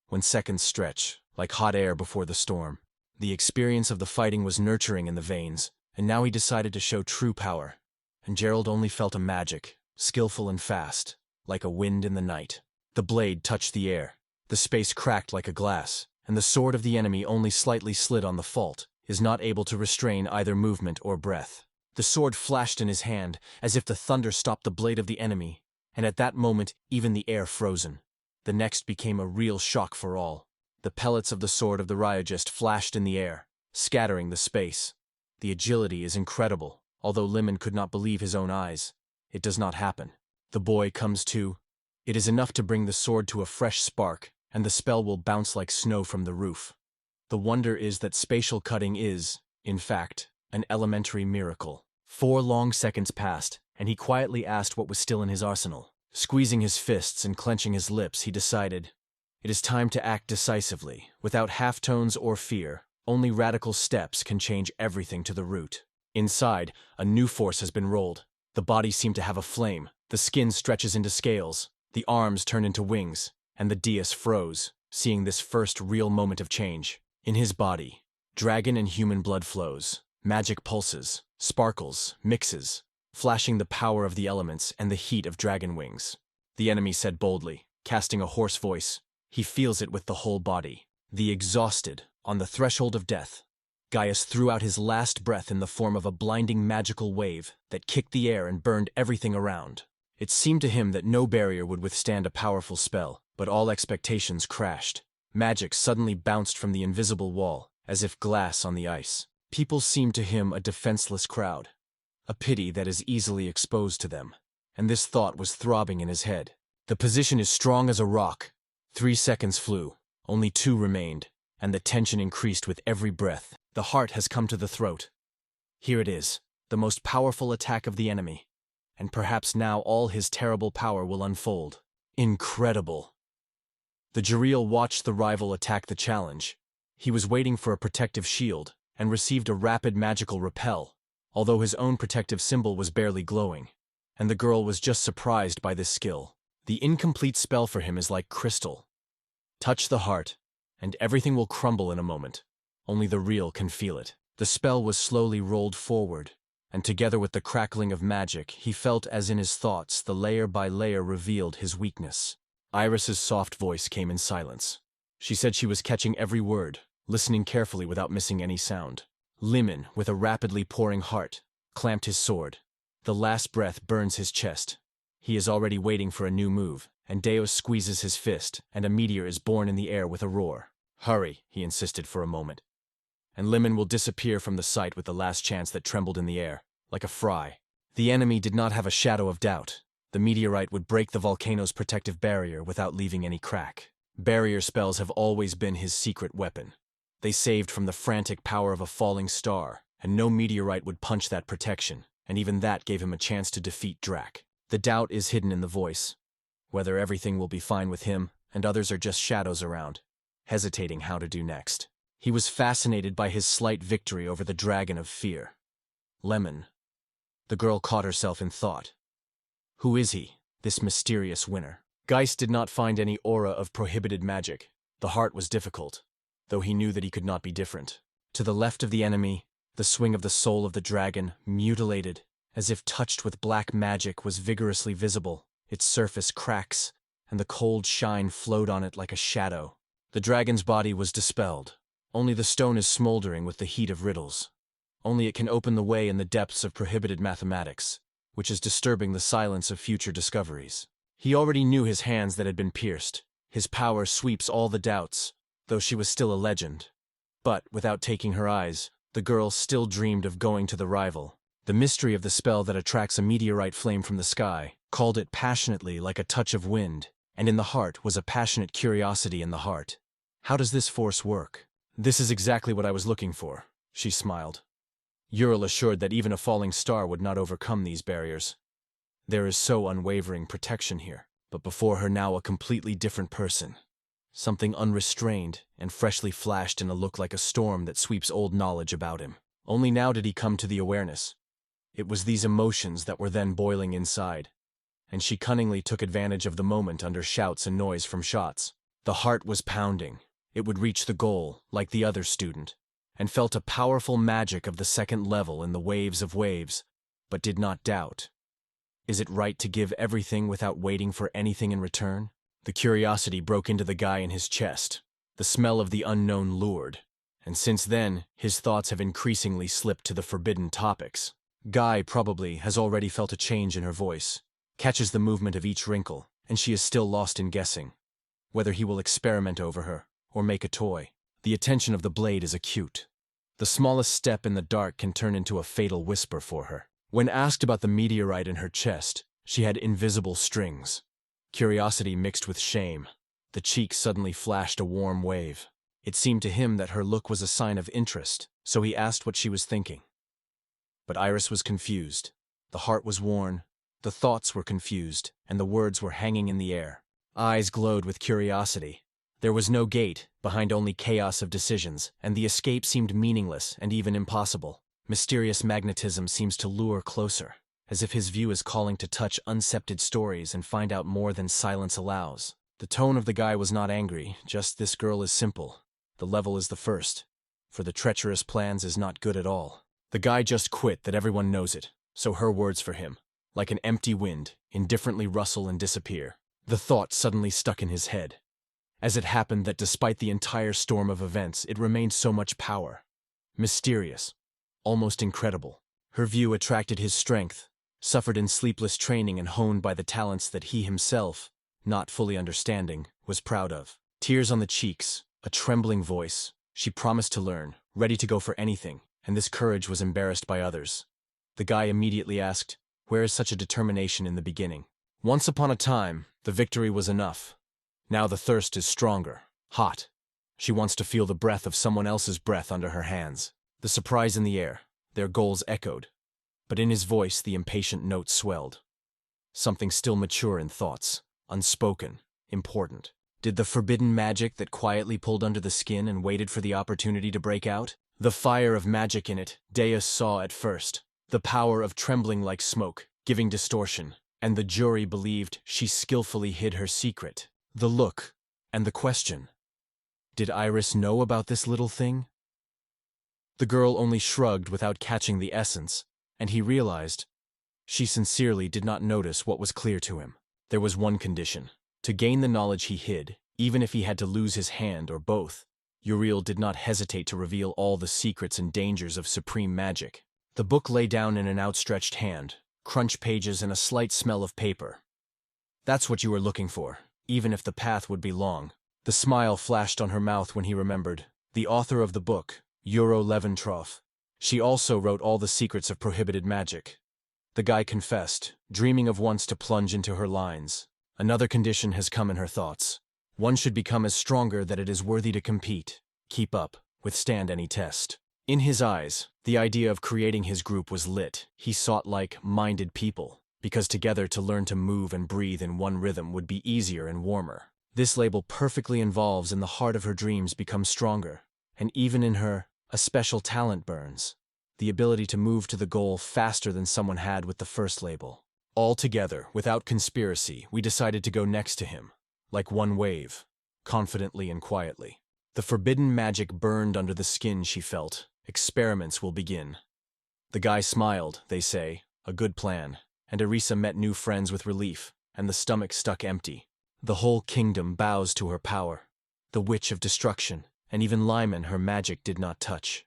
when seconds stretch, like hot air before the storm. The experience of the fighting was nurturing in the veins, and now he decided to show true power. And Gerald only felt a magic, skillful and fast, like a wind in the night. The blade touched the air. The space cracked like a glass, and the sword of the enemy only slightly slid on the fault, is not able to restrain either movement or breath. The sword flashed in his hand, as if the thunder stopped the blade of the enemy, and at that moment even the air frozen. The next became a real shock for all. The pellets of the sword of the Ryogist flashed in the air, scattering the space. The agility is incredible, although Lemon could not believe his own eyes. It does not happen. The boy comes to. It is enough to bring the sword to a fresh spark, and the spell will bounce like snow from the roof. The wonder is that spatial cutting is, in fact, an elementary miracle. 4 long seconds passed, and he quietly asked what was still in his arsenal. Squeezing his fists and clenching his lips, he decided, it is time to act decisively, without halftones or fear. Only radical steps can change everything to the root. Inside, a new force has been rolled. The body seemed to have a flame, the skin stretches into scales, the arms turn into wings, and the dais froze, seeing this first real moment of change. In his body, dragon and human blood flows, magic pulses, sparkles, mixes, flashing the power of the elements and the heat of dragon wings. The enemy said boldly, casting a hoarse voice. He feels it with the whole body. The exhausted, on the threshold of death. Gaius threw out his last breath in the form of a blinding magical wave that kicked the air and burned everything around. It seemed to him that no barrier would withstand a powerful spell, but all expectations crashed. Magic suddenly bounced from the invisible wall, as if glass on the ice. People seemed to him a defenseless crowd, a pity that is easily exposed to them. And this thought was throbbing in his head. The position is strong as a rock. 3 seconds flew, only 2 remained, and the tension increased with every breath. The heart has come to the throat. Here it is, the most powerful attack of the enemy. And perhaps now all his terrible power will unfold. Incredible. The Jariel watched the rival attack the challenge. He was waiting for a protective shield, and received a rapid magical repel, although his own protective symbol was barely glowing. And the girl was just surprised by this skill. The incomplete spell for him is like crystal. Touch the heart, and everything will crumble in a moment. Only the real can feel it. The spell was slowly rolled forward, and together with the crackling of magic, he felt as in his thoughts the layer by layer revealed his weakness. Iris's soft voice came in silence. She said she was catching every word, listening carefully without missing any sound. Lemon, with a rapidly pouring heart, clamped his sword. The last breath burns his chest. He is already waiting for a new move, and Deus squeezes his fist, and a meteor is born in the air with a roar. Hurry, he insisted for a moment. And Lemon will disappear from the sight with the last chance that trembled in the air, like a fry. The enemy did not have a shadow of doubt. The meteorite would break the volcano's protective barrier without leaving any crack. Barrier spells have always been his secret weapon. They saved from the frantic power of a falling star, and no meteorite would punch that protection, and even that gave him a chance to defeat Drac. The doubt is hidden in the voice, whether everything will be fine with him, and others are just shadows around, hesitating how to do next. He was fascinated by his slight victory over the dragon of fear. Lemon. The girl caught herself in thought. Who is he, this mysterious winner? Geist did not find any aura of prohibited magic. The heart was difficult, though he knew that he could not be different. To the left of the enemy, the swing of the soul of the dragon, mutilated, as if touched with black magic, was vigorously visible. Its surface cracks, and the cold shine flowed on it like a shadow. The dragon's body was dispelled. Only the stone is smoldering with the heat of riddles. Only it can open the way in the depths of prohibited mathematics, which is disturbing the silence of future discoveries. He already knew his hands that had been pierced. His power sweeps all the doubts, though she was still a legend. But, without taking her eyes, the girl still dreamed of going to the rival. The mystery of the spell that attracts a meteorite flame from the sky called it passionately like a touch of wind, and in the heart was a passionate curiosity in the heart. How does this force work? This is exactly what I was looking for, she smiled. Ural assured that even a falling star would not overcome these barriers. There is so unwavering protection here, but before her now a completely different person. Something unrestrained and freshly flashed in a look like a storm that sweeps old knowledge about him. Only now did he come to the awareness. It was these emotions that were then boiling inside, and she cunningly took advantage of the moment under shouts and noise from shots. The heart was pounding. It would reach the goal, like the other student, and felt a powerful magic of the second level in the waves of waves, but did not doubt. Is it right to give everything without waiting for anything in return? The curiosity broke into the guy in his chest. The smell of the unknown lured, and since then, his thoughts have increasingly slipped to the forbidden topics. Guy probably has already felt a change in her voice, catches the movement of each wrinkle, and she is still lost in guessing whether he will experiment over her or make a toy. The attention of the blade is acute. The smallest step in the dark can turn into a fatal whisper for her. When asked about the meteorite in her chest, she had invisible strings. Curiosity mixed with shame. The cheek suddenly flashed a warm wave. It seemed to him that her look was a sign of interest, so he asked what she was thinking. But Iris was confused. The heart was worn, the thoughts were confused, and the words were hanging in the air. Eyes glowed with curiosity. There was no gate, behind only chaos of decisions, and the escape seemed meaningless and even impossible. Mysterious magnetism seems to lure closer, as if his view is calling to touch unsepted stories and find out more than silence allows. The tone of the guy was not angry, just this girl is simple. The level is the first. For the treacherous plans is not good at all. The guy just quit that everyone knows it, so her words for him, like an empty wind, indifferently rustle and disappear. The thought suddenly stuck in his head. As it happened that despite the entire storm of events, it remained so much power. Mysterious. Almost incredible. Her view attracted his strength, suffered in sleepless training and honed by the talents that he himself, not fully understanding, was proud of. Tears on the cheeks, a trembling voice. She promised to learn, ready to go for anything, and this courage was embarrassed by others. The guy immediately asked, "Where is such a determination in the beginning?" Once upon a time, the victory was enough. Now the thirst is stronger, hot. She wants to feel the breath of someone else's breath under her hands. The surprise in the air, their goals echoed. But in his voice the impatient note swelled. Something still mature in thoughts, unspoken, important. Did the forbidden magic that quietly pulled under the skin and waited for the opportunity to break out? The fire of magic in it, Deus saw at first. The power of trembling like smoke, giving distortion. And the jury believed she skillfully hid her secret. The look, and the question. Did Iris know about this little thing? The girl only shrugged without catching the essence, and he realized she sincerely did not notice what was clear to him. There was one condition: to gain the knowledge he hid, even if he had to lose his hand or both. Uriel did not hesitate to reveal all the secrets and dangers of supreme magic. The book lay down in an outstretched hand, crunch pages and a slight smell of paper. That's what you were looking for, even if the path would be long. The smile flashed on her mouth when he remembered. The author of the book, Euro Leventroff. She also wrote all the secrets of prohibited magic. The guy confessed, dreaming of once to plunge into her lines. Another condition has come in her thoughts. One should become as stronger that it is worthy to compete, keep up, withstand any test. In his eyes, the idea of creating his group was lit. He sought like-minded people, because together to learn to move and breathe in one rhythm would be easier and warmer. This label perfectly involves in the heart of her dreams become stronger, and even in her, a special talent burns. The ability to move to the goal faster than someone had with the first label. All together, without conspiracy, we decided to go next to him, like one wave, confidently and quietly. The forbidden magic burned under the skin she felt. Experiments will begin. The guy smiled, they say, a good plan, and Arisa met new friends with relief, and the stomach stuck empty. The whole kingdom bows to her power, the witch of destruction, and even Lyman her magic did not touch.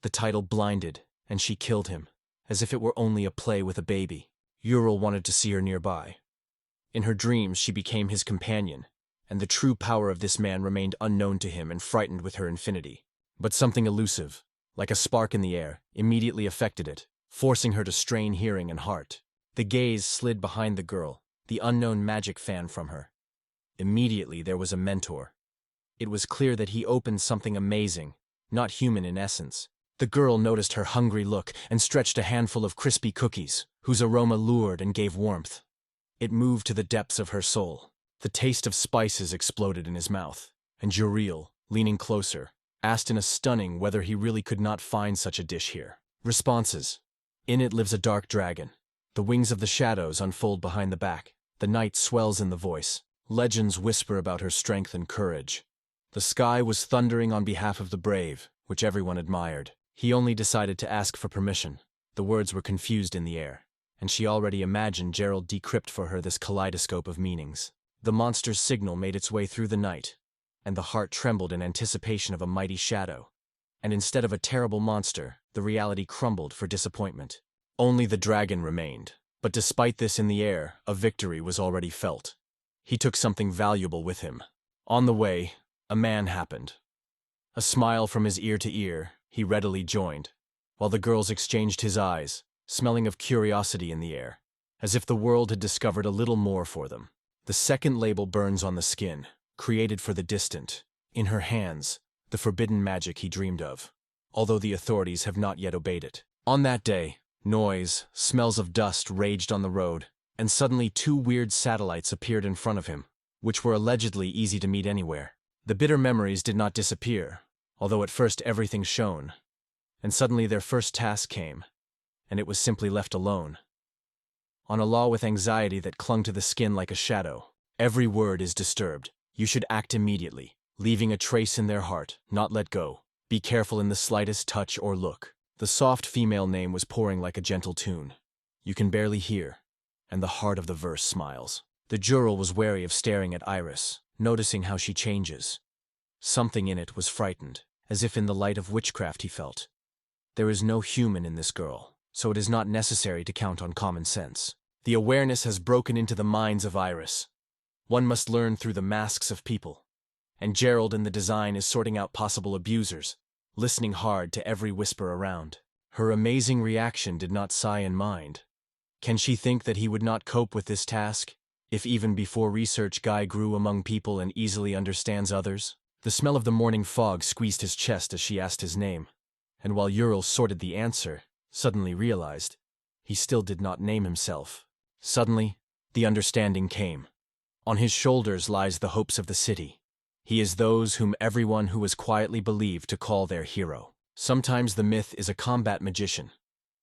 The title blinded, and she killed him, as if it were only a play with a baby. Ural wanted to see her nearby. In her dreams she became his companion, and the true power of this man remained unknown to him and frightened with her infinity. But something elusive, like a spark in the air, immediately affected it, forcing her to strain hearing and heart. The gaze slid behind the girl, the unknown magic fan from her. Immediately there was a mentor. It was clear that he opened something amazing, not human in essence. The girl noticed her hungry look and stretched a handful of crispy cookies, whose aroma lured and gave warmth. It moved to the depths of her soul. The taste of spices exploded in his mouth, and Juriel, leaning closer, asked in a stunning whether he really could not find such a dish here. Responses. In it lives a dark dragon. The wings of the shadows unfold behind the back. The night swells in the voice. Legends whisper about her strength and courage. The sky was thundering on behalf of the brave, which everyone admired. He only decided to ask for permission. The words were confused in the air, and she already imagined Gerald decrypt for her this kaleidoscope of meanings. The monster's signal made its way through the night, and the heart trembled in anticipation of a mighty shadow. And instead of a terrible monster, the reality crumbled for disappointment. Only the dragon remained. But despite this in the air, a victory was already felt. He took something valuable with him. On the way, a man happened. A smile from his ear to ear, he readily joined, while the girls exchanged his eyes, smelling of curiosity in the air, as if the world had discovered a little more for them. The second label burns on the skin, created for the distant. In her hands, the forbidden magic he dreamed of, although the authorities have not yet obeyed it. On that day, noise, smells of dust raged on the road, and suddenly 2 weird satellites appeared in front of him, which were allegedly easy to meet anywhere. The bitter memories did not disappear, although at first everything shone, and suddenly their first task came, and it was simply left alone. On a law with anxiety that clung to the skin like a shadow. Every word is disturbed. You should act immediately, leaving a trace in their heart, not let go. Be careful in the slightest touch or look. The soft female name was pouring like a gentle tune. You can barely hear, and the heart of the verse smiles. The juror was wary of staring at Iris, noticing how she changes. Something in it was frightened, as if in the light of witchcraft he felt. There is no human in this girl, so it is not necessary to count on common sense. The awareness has broken into the minds of Iris. One must learn through the masks of people. And Gerald in the design is sorting out possible abusers, listening hard to every whisper around. Her amazing reaction did not sigh in mind. Can she think that he would not cope with this task, if even before research Guy grew among people and easily understands others? The smell of the morning fog squeezed his chest as she asked his name, and while Ural sorted the answer, suddenly realized he still did not name himself. Suddenly, the understanding came. On his shoulders lies the hopes of the city. He is those whom everyone who has quietly believed to call their hero. Sometimes the myth is a combat magician,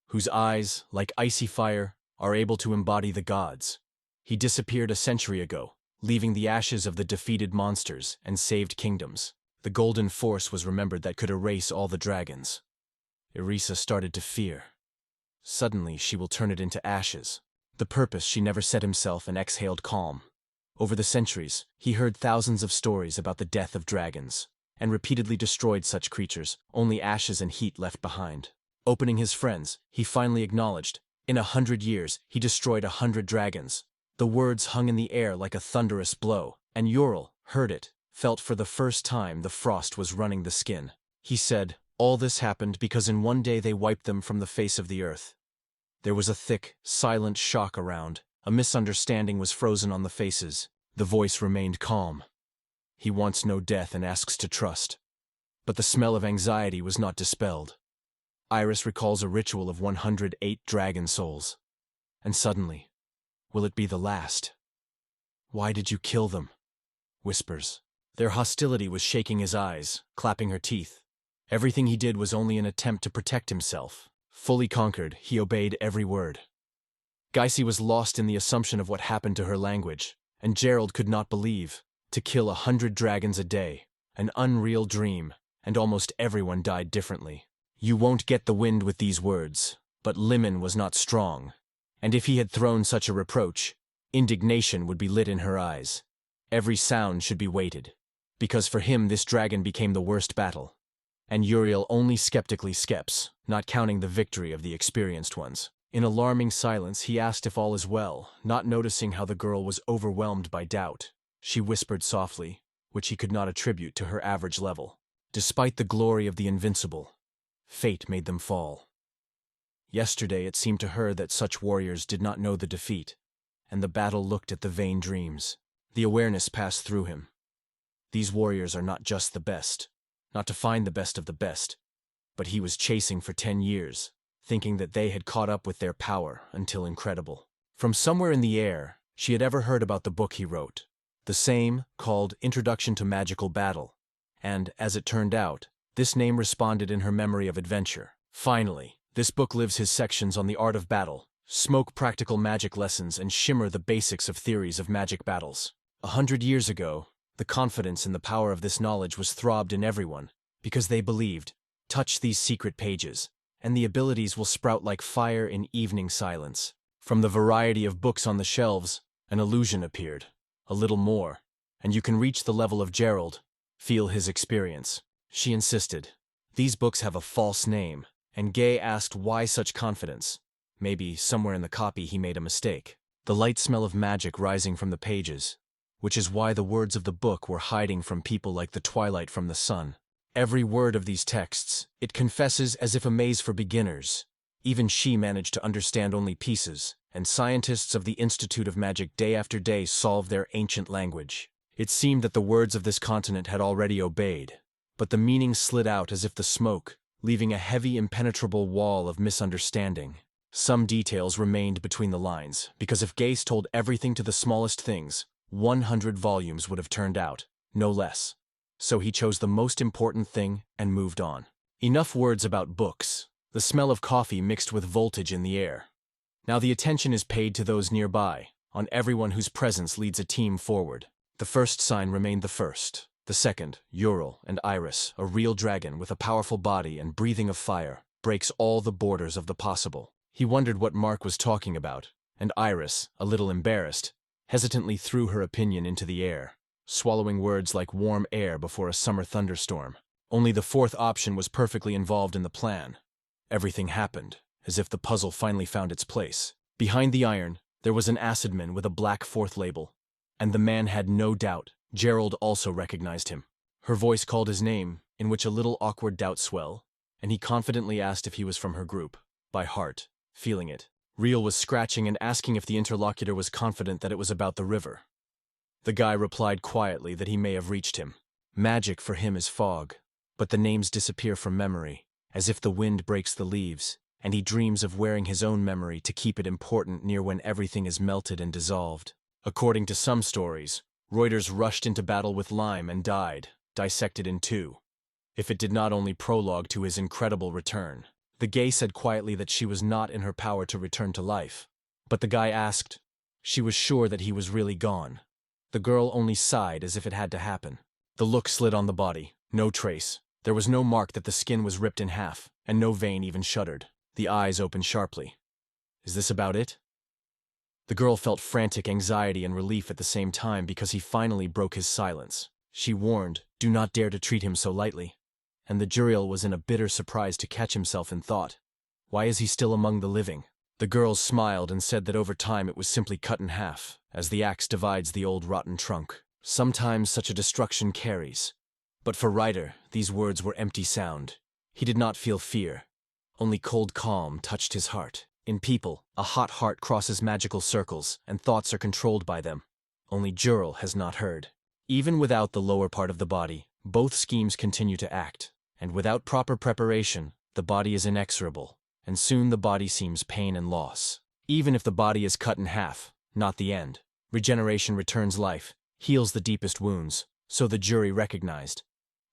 whose eyes, like icy fire, are able to embody the gods. He disappeared a century ago, leaving the ashes of the defeated monsters and saved kingdoms. The golden force was remembered that could erase all the dragons. Irisa started to fear. Suddenly she will turn it into ashes. The purpose she never set himself and exhaled calm. Over the centuries, he heard thousands of stories about the death of dragons, and repeatedly destroyed such creatures, only ashes and heat left behind. Opening his friends, he finally acknowledged, in 100 years, he destroyed 100 dragons. The words hung in the air like a thunderous blow, and Ural heard it, felt for the first time the frost was running the skin. He said, all this happened because in one day they wiped them from the face of the earth. There was a thick, silent shock around. A misunderstanding was frozen on the faces. The voice remained calm. He wants no death and asks to trust. But the smell of anxiety was not dispelled. Iris recalls a ritual of 108 dragon souls. And suddenly, will it be the last? Why did you kill them? Whispers. Their hostility was shaking his eyes, clapping her teeth. Everything he did was only an attempt to protect himself. Fully conquered, he obeyed every word. Geisy was lost in the assumption of what happened to her language, and Gerald could not believe. To kill 100 dragons a day, an unreal dream, and almost everyone died differently. You won't get the wind with these words, but Limon was not strong, and if he had thrown such a reproach, indignation would be lit in her eyes. Every sound should be weighted, because for him this dragon became the worst battle, and Uriel only skeptically skeps, not counting the victory of the experienced ones. In alarming silence, he asked if all is well, not noticing how the girl was overwhelmed by doubt. She whispered softly, which he could not attribute to her average level. Despite the glory of the invincible, fate made them fall. Yesterday it seemed to her that such warriors did not know the defeat, and the battle looked at the vain dreams. The awareness passed through him. These warriors are not just the best, not to find the best of the best, but he was chasing for 10 years, thinking that they had caught up with their power until incredible. From somewhere in the air, she had ever heard about the book he wrote, the same called Introduction to Magical Battle, and, as it turned out, this name responded in her memory of adventure. Finally, this book lives his sections on the art of battle, smoke practical magic lessons and shimmer the basics of theories of magic battles. 100 years ago, the confidence in the power of this knowledge was throbbed in everyone, because they believed, touch these secret pages, and the abilities will sprout like fire in evening silence. From the variety of books on the shelves, an illusion appeared. A little more, and you can reach the level of Gerald, Feel his experience. She insisted. These books have a false name, and Gay asked why such confidence. Maybe somewhere in the copy he made a mistake. The light smell of magic rising from the pages, which is why the words of the book were hiding from people like the twilight from the sun. Every word of these texts, it confesses as if a maze for beginners. Even she managed to understand only pieces, and scientists of the Institute of Magic day after day solved their ancient language. It seemed that the words of this continent had already obeyed, but the meaning slid out as if the smoke, leaving a heavy, impenetrable wall of misunderstanding. Some details remained between the lines, because if Gase told everything to the smallest things, 100 volumes would have turned out, no less. So he chose the most important thing and moved on. Enough words about books. The smell of coffee mixed with voltage in the air. Now the attention is paid to those nearby, on everyone whose presence leads a team forward. The first sign remained the first. The second, Ural and Iris, a real dragon with a powerful body and breathing of fire, breaks all the borders of the possible. He wondered what Mark was talking about, and Iris, a little embarrassed, hesitantly threw her opinion into the air, swallowing words like warm air before a summer thunderstorm. Only the fourth option was perfectly involved in the plan. Everything happened, as if the puzzle finally found its place. Behind the iron, there was an acidman with a black fourth label, and the man had no doubt. Gerald also recognized him. Her voice called his name, in which a little awkward doubt swelled, and he confidently asked if he was from her group, by heart, feeling it. Real was scratching and asking if the interlocutor was confident that it was about the river. The guy replied quietly that he may have reached him. Magic for him is fog, but the names disappear from memory, as if the wind breaks the leaves, and he dreams of wearing his own memory to keep it important near when everything is melted and dissolved. According to some stories, Reuters rushed into battle with Lyme and died, dissected in two. If it did not only prologue to his incredible return. The Gay said quietly that she was not in her power to return to life. But the guy asked. She was sure that he was really gone. The girl only sighed as if it had to happen. The look slid on the body, no trace. There was no mark that the skin was ripped in half, and no vein even shuddered. The eyes opened sharply. Is this about it? The girl felt frantic anxiety and relief at the same time because he finally broke his silence. She warned, do not dare to treat him so lightly. And the Juriel was in a bitter surprise to catch himself in thought. Why is he still among the living? The girls smiled and said that over time it was simply cut in half, as the axe divides the old rotten trunk. Sometimes such a destruction carries. But for Ryder, these words were empty sound. He did not feel fear. Only cold calm touched his heart. In people, a hot heart crosses magical circles, and thoughts are controlled by them. Only Jurel has not heard. Even without the lower part of the body, both schemes continue to act, and without proper preparation, the body is inexorable, and soon the body seems pain and loss. Even if the body is cut in half, not the end. Regeneration returns life, heals the deepest wounds, so the jury recognized.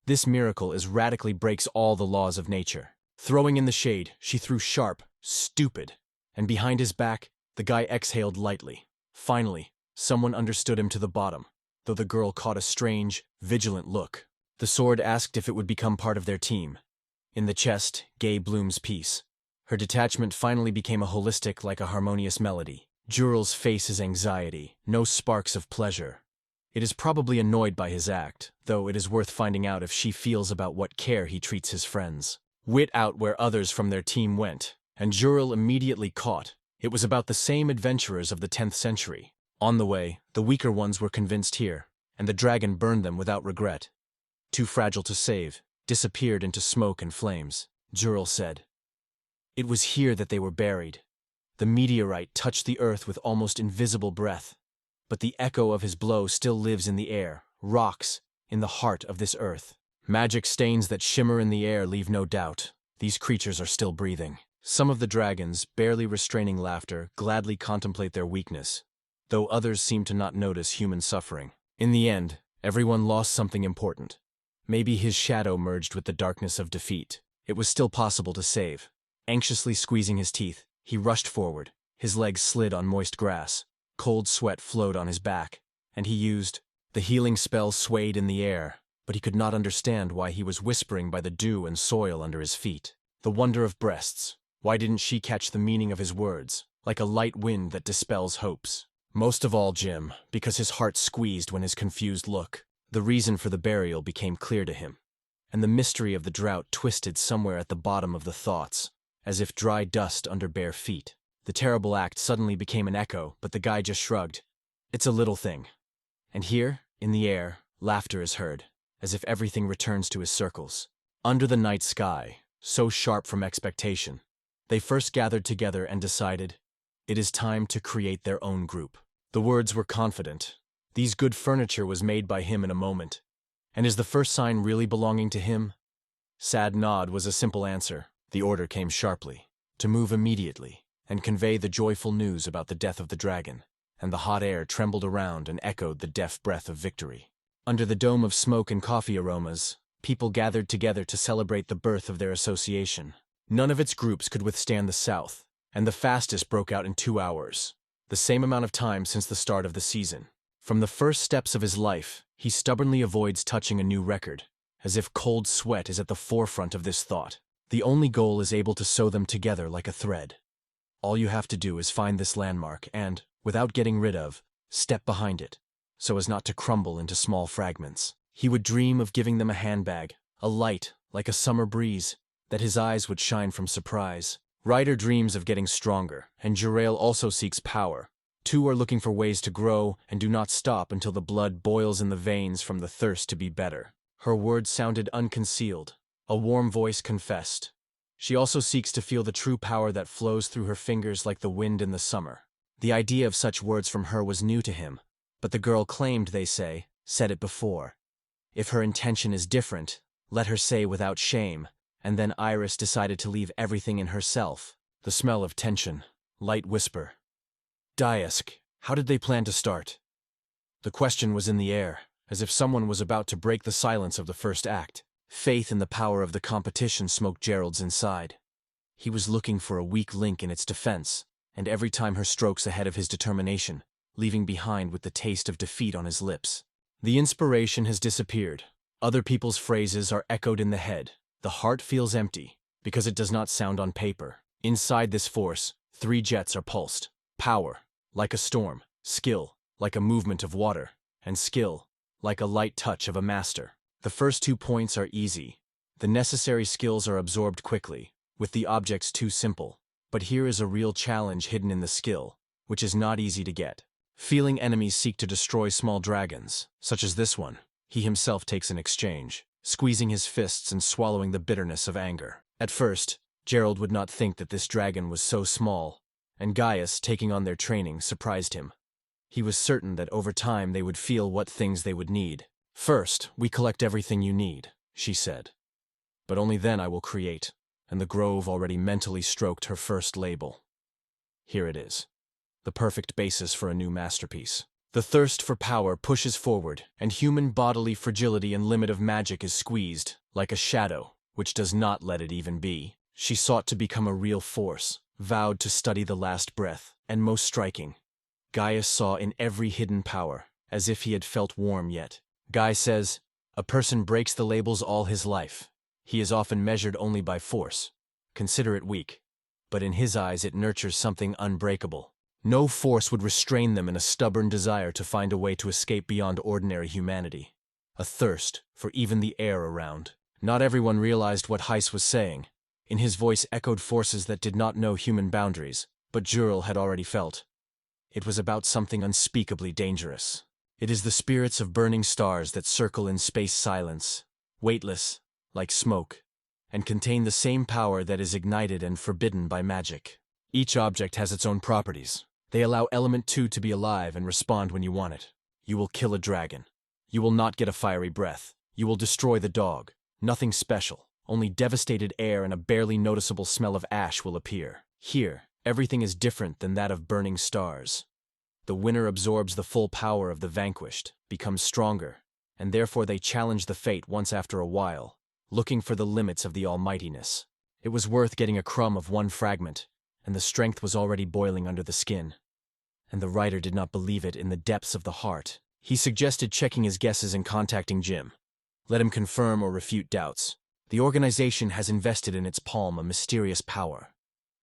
This miracle radically breaks all the laws of nature. Throwing in the shade, she threw sharp, stupid, and behind his back, the guy exhaled lightly. Finally, someone understood him to the bottom, though the girl caught a strange, vigilant look. The sword asked if it would become part of their team. In the chest, Gay Bloom's piece. Her detachment finally became a holistic like a harmonious melody. Jurel's face is anxiety, no sparks of pleasure. It is probably annoyed by his act, though it is worth finding out if she feels about what care he treats his friends. Wit out where others from their team went, and Jurel immediately caught. It was about the same adventurers of the 10th century. On the way, the weaker ones were convinced here, and the dragon burned them without regret. Too fragile to save, disappeared into smoke and flames, Jurel said. It was here that they were buried. The meteorite touched the earth with almost invisible breath, but the echo of his blow still lives in the air, rocks, in the heart of this earth. Magic stains that shimmer in the air leave no doubt. These creatures are still breathing. Some of the dragons, barely restraining laughter, gladly contemplate their weakness, though others seem to not notice human suffering. In the end, everyone lost something important. Maybe his shadow merged with the darkness of defeat. It was still possible to save. Anxiously squeezing his teeth, he rushed forward. His legs slid on moist grass. Cold sweat flowed on his back, and he used. The healing spell swayed in the air, but he could not understand why he was whispering by the dew and soil under his feet. The wonder of breasts. Why didn't she catch the meaning of his words, like a light wind that dispels hopes? Most of all Jim, because his heart squeezed when his confused look. The reason for the burial became clear to him, and the mystery of the drought twisted somewhere at the bottom of the thoughts, as if dry dust under bare feet. The terrible act suddenly became an echo, but the guy just shrugged. It's a little thing. And here, in the air, laughter is heard, as if everything returns to his circles. Under the night sky, so sharp from expectation, they first gathered together and decided, it is time to create their own group. The words were confident. These good furniture was made by him in a moment. And is the first sign really belonging to him? Sad nod was a simple answer. The order came sharply, to move immediately, and convey the joyful news about the death of the dragon, and the hot air trembled around and echoed the deaf breath of victory. Under the dome of smoke and coffee aromas, people gathered together to celebrate the birth of their association. None of its groups could withstand the South, and the fastest broke out in 2 hours, the same amount of time since the start of the season. From the first steps of his life, he stubbornly avoids touching a new record, as if cold sweat is at the forefront of this thought. The only goal is able to sew them together like a thread. All you have to do is find this landmark and, without getting rid of, step behind it, so as not to crumble into small fragments. He would dream of giving them a handbag, a light, like a summer breeze, that his eyes would shine from surprise. Ryder dreams of getting stronger, and Jurail also seeks power. Two are looking for ways to grow and do not stop until the blood boils in the veins from the thirst to be better. Her words sounded unconcealed. A warm voice confessed. She also seeks to feel the true power that flows through her fingers like the wind in the summer. The idea of such words from her was new to him, but the girl claimed, they say, said it before. If her intention is different, let her say without shame, and then Iris decided to leave everything in herself. The smell of tension, light whisper. Diask, how did they plan to start? The question was in the air, as if someone was about to break the silence of the first act. Faith in the power of the competition smoked Gerald's inside. He was looking for a weak link in its defense, and every time her strokes ahead of his determination, leaving behind with the taste of defeat on his lips. The inspiration has disappeared. Other people's phrases are echoed in the head. The heart feels empty, because it does not sound on paper. Inside this force, 3 jets are pulsed. Power, like a storm. Skill, like a movement of water. And skill, like a light touch of a master. The first 2 points are easy. The necessary skills are absorbed quickly, with the objects too simple. But here is a real challenge hidden in the skill, which is not easy to get. Feeling enemies seek to destroy small dragons, such as this one, he himself takes an exchange, squeezing his fists and swallowing the bitterness of anger. At first, Gerald would not think that this dragon was so small, and Gaius, taking on their training, surprised him. He was certain that over time they would feel what things they would need. First, we collect everything you need, she said. But only then I will create, and the Grove already mentally stroked her first label. Here it is. The perfect basis for a new masterpiece. The thirst for power pushes forward, and human bodily fragility and limit of magic is squeezed, like a shadow, which does not let it even be. She sought to become a real force, vowed to study the last breath, and most striking, Gaius saw in every hidden power, as if he had felt warm yet. Guy says, a person breaks the labels all his life. He is often measured only by force. Consider it weak. But in his eyes it nurtures something unbreakable. No force would restrain them in a stubborn desire to find a way to escape beyond ordinary humanity. A thirst for even the air around. Not everyone realized what Heiss was saying. In his voice echoed forces that did not know human boundaries, but Juril had already felt. It was about something unspeakably dangerous. It is the spirits of burning stars that circle in space silence, weightless, like smoke, and contain the same power that is ignited and forbidden by magic. Each object has its own properties. They allow Element 2 to be alive and respond when you want it. You will kill a dragon. You will not get a fiery breath. You will destroy the dog. Nothing special. Only devastated air and a barely noticeable smell of ash will appear. Here, everything is different than that of burning stars. The winner absorbs the full power of the vanquished, becomes stronger, and therefore they challenge the fate once after a while, looking for the limits of the almightiness. It was worth getting a crumb of one fragment, and the strength was already boiling under the skin. And the writer did not believe it in the depths of the heart. He suggested checking his guesses and contacting Jim. Let him confirm or refute doubts. The organization has invested in its palm a mysterious power,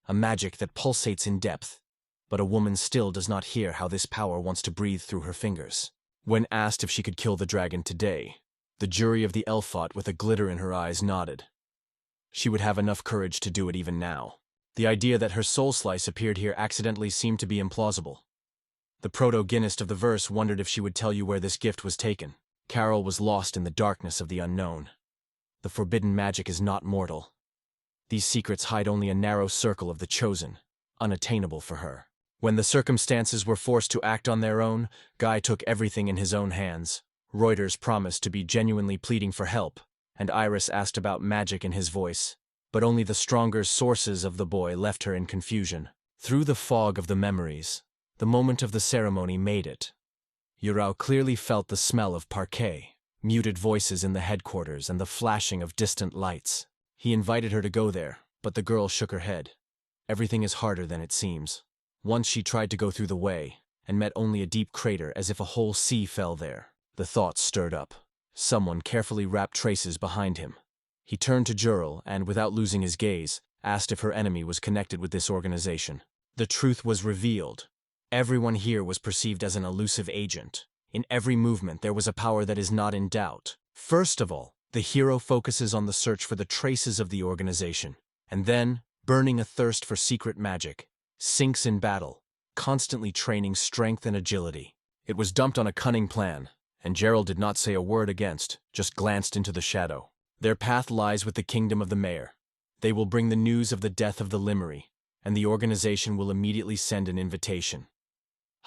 a magic that pulsates in depth, but a woman still does not hear how this power wants to breathe through her fingers. When asked if she could kill the dragon today, the jury of the Elfot with a glitter in her eyes nodded. She would have enough courage to do it even now. The idea that her soul slice appeared here accidentally seemed to be implausible. The protagonist of the verse wondered if she would tell you where this gift was taken. Carol was lost in the darkness of the unknown. The forbidden magic is not mortal. These secrets hide only a narrow circle of the chosen, unattainable for her. When the circumstances were forced to act on their own, Guy took everything in his own hands. Reuters promised to be genuinely pleading for help, and Iris asked about magic in his voice. But only the stronger sources of the boy left her in confusion. Through the fog of the memories, the moment of the ceremony made it. Yurao clearly felt the smell of parquet, muted voices in the headquarters, and the flashing of distant lights. He invited her to go there, but the girl shook her head. Everything is harder than it seems. Once she tried to go through the way, and met only a deep crater as if a whole sea fell there. The thought stirred up. Someone carefully wrapped traces behind him. He turned to Jurel and, without losing his gaze, asked if her enemy was connected with this organization. The truth was revealed. Everyone here was perceived as an elusive agent. In every movement there was a power that is not in doubt. First of all, the hero focuses on the search for the traces of the organization, and then, burning a thirst for secret magic, sinks in battle, constantly training strength and agility. It was dumped on a cunning plan, and Gerald did not say a word against, just glanced into the shadow. Their path lies with the kingdom of the mayor. They will bring the news of the death of the Limmery, and the organization will immediately send an invitation.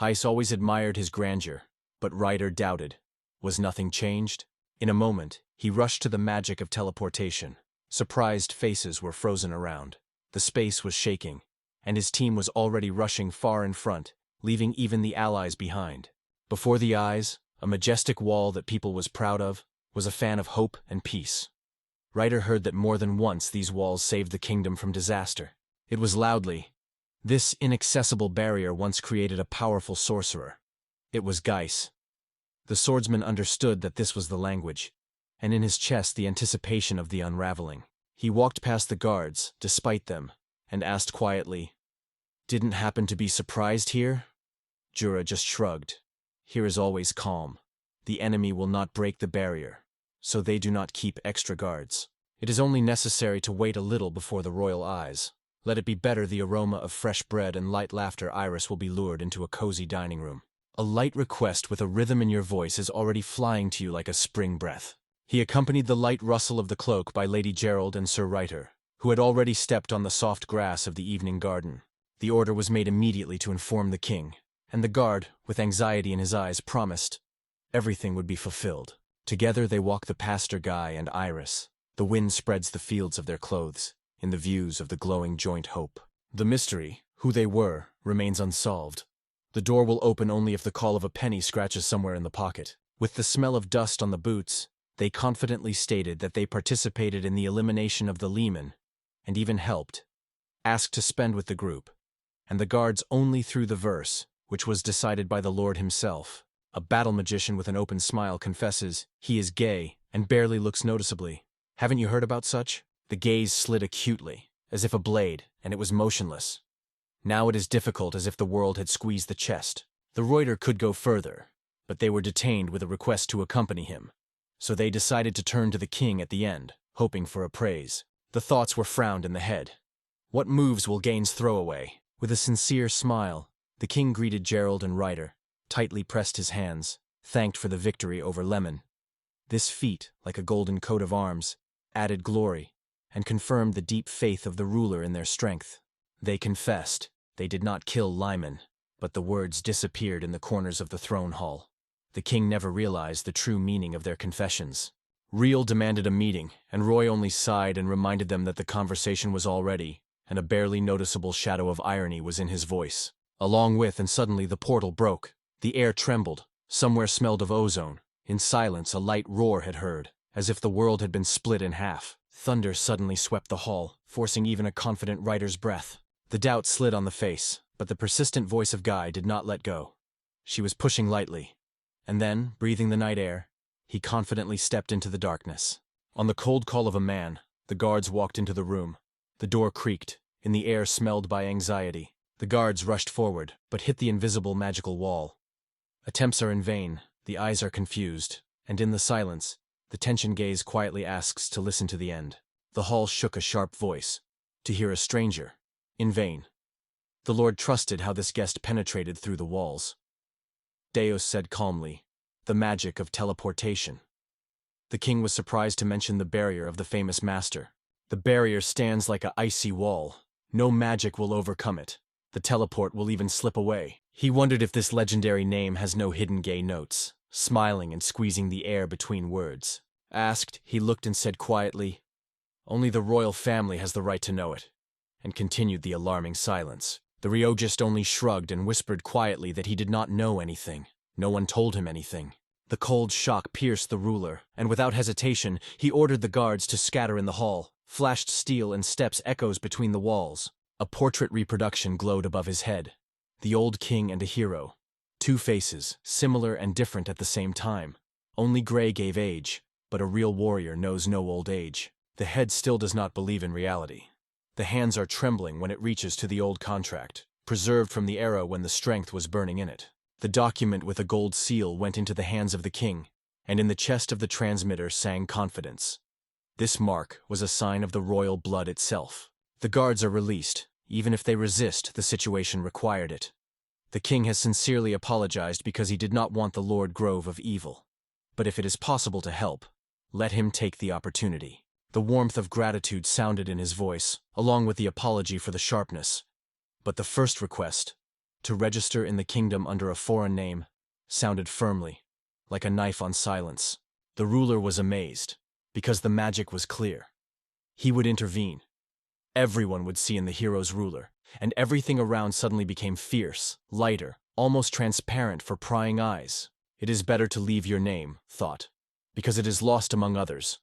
Heiss always admired his grandeur, but Ryder doubted. Was nothing changed? In a moment, he rushed to the magic of teleportation. Surprised faces were frozen around. The space was shaking, and his team was already rushing far in front, leaving even the allies behind. Before the eyes, a majestic wall that people was proud of, was a fan of hope and peace. Ryder heard that more than once these walls saved the kingdom from disaster. It was loudly. This inaccessible barrier once created a powerful sorcerer. It was Geiss. The swordsman understood that this was the language, and in his chest the anticipation of the unraveling. He walked past the guards, despite them, and asked quietly, "Didn't happen to be surprised here?" Jura just shrugged. Here is always calm. The enemy will not break the barrier, so they do not keep extra guards. It is only necessary to wait a little before the royal eyes. Let it be better the aroma of fresh bread and light laughter. Iris will be lured into a cozy dining room. A light request with a rhythm in your voice is already flying to you like a spring breath. He accompanied the light rustle of the cloak by Lady Gerald and Sir Ryder, who had already stepped on the soft grass of the evening garden. The order was made immediately to inform the king, and the guard, with anxiety in his eyes, promised everything would be fulfilled. Together they walk the pastor Guy and Iris. The wind spreads the fields of their clothes, in the views of the glowing joint hope. The mystery, who they were, remains unsolved. The door will open only if the call of a penny scratches somewhere in the pocket. With the smell of dust on the boots, they confidently stated that they participated in the elimination of the Lehman, and even helped, asked to spend with the group, and the guards only through the verse, which was decided by the Lord himself. A battle magician with an open smile confesses he is gay and barely looks noticeably. Haven't you heard about such? The gaze slid acutely, as if a blade, and it was motionless. Now it is difficult, as if the world had squeezed the chest. The Reuter could go further, but they were detained with a request to accompany him. So they decided to turn to the king at the end, hoping for a praise. The thoughts were frowned in the head. What moves will Gaines throw away? With a sincere smile, the king greeted Gerald and Ryder, tightly pressed his hands, thanked for the victory over Lemon. This feat, like a golden coat of arms, added glory, and confirmed the deep faith of the ruler in their strength. They confessed. They did not kill Lyman, but the words disappeared in the corners of the throne hall. The king never realized the true meaning of their confessions. Reel demanded a meeting, and Roy only sighed and reminded them that the conversation was all ready, and a barely noticeable shadow of irony was in his voice. Along with, and suddenly the portal broke. The air trembled. Somewhere smelled of ozone. In silence, a light roar had heard, as if the world had been split in half. Thunder suddenly swept the hall, forcing even a confident Ryder's breath. The doubt slid on the face, but the persistent voice of Guy did not let go. She was pushing lightly. And then, breathing the night air, he confidently stepped into the darkness. On the cold call of a man, the guards walked into the room. The door creaked, in the air smelled by anxiety. The guards rushed forward, but hit the invisible magical wall. Attempts are in vain. The eyes are confused, and in the silence, the tension gaze quietly asks to listen to the end. The hall shook a sharp voice. To hear a stranger. In vain. The Lord trusted how this guest penetrated through the walls. Deus said calmly, the magic of teleportation. The king was surprised to mention the barrier of the famous master. The barrier stands like an icy wall. No magic will overcome it. The teleport will even slip away. He wondered if this legendary name has no hidden gay notes, smiling and squeezing the air between words. Asked, he looked and said quietly, only the royal family has the right to know it, and continued the alarming silence. The Ryogist only shrugged and whispered quietly that he did not know anything. No one told him anything. The cold shock pierced the ruler, and without hesitation, he ordered the guards to scatter in the hall. Flashed steel and steps echoes between the walls. A portrait reproduction glowed above his head. The old king and a hero. Two faces, similar and different at the same time. Only gray gave age, but a real warrior knows no old age. The head still does not believe in reality. The hands are trembling when it reaches to the old contract, preserved from the era when the strength was burning in it. The document with a gold seal went into the hands of the king, and in the chest of the transmitter sang confidence. This mark was a sign of the royal blood itself. The guards are released. Even if they resist, the situation required it. The king has sincerely apologized because he did not want the Lord Grove of evil. But if it is possible to help, let him take the opportunity. The warmth of gratitude sounded in his voice, along with the apology for the sharpness. But the first request, to register in the kingdom under a foreign name, sounded firmly, like a knife on silence. The ruler was amazed, because the magic was clear. He would intervene. Everyone would see in the hero's ruler, and everything around suddenly became fierce, lighter, almost transparent for prying eyes. It is better to leave your name, thought, because it is lost among others.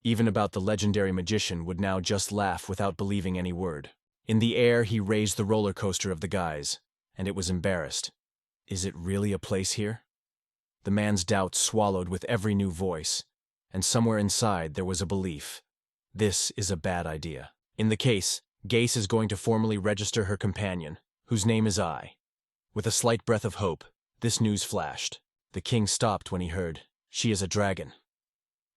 Even about the legendary magician would now just laugh without believing any word. In the air he raised the roller coaster of the guise, and it was embarrassed. Is it really a place here? The man's doubt swallowed with every new voice, and somewhere inside there was a belief. This is a bad idea. In the case, Gase is going to formally register her companion, whose name is I. With a slight breath of hope, this news flashed. The king stopped when he heard, she is a dragon.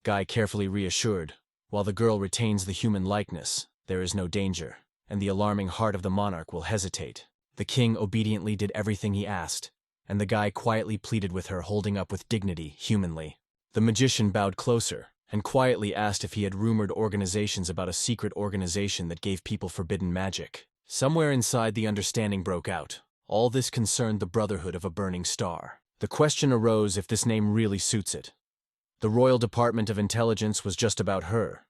Guy carefully reassured, while the girl retains the human likeness, there is no danger, and the alarming heart of the monarch will hesitate. The king obediently did everything he asked, and the guy quietly pleaded with her, holding up with dignity, humanly. The magician bowed closer, and quietly asked if he had rumored organizations about a secret organization that gave people forbidden magic. Somewhere inside the understanding broke out. All this concerned the Brotherhood of a Burning Star. The question arose if this name really suits it. The Royal Department of Intelligence was just about her.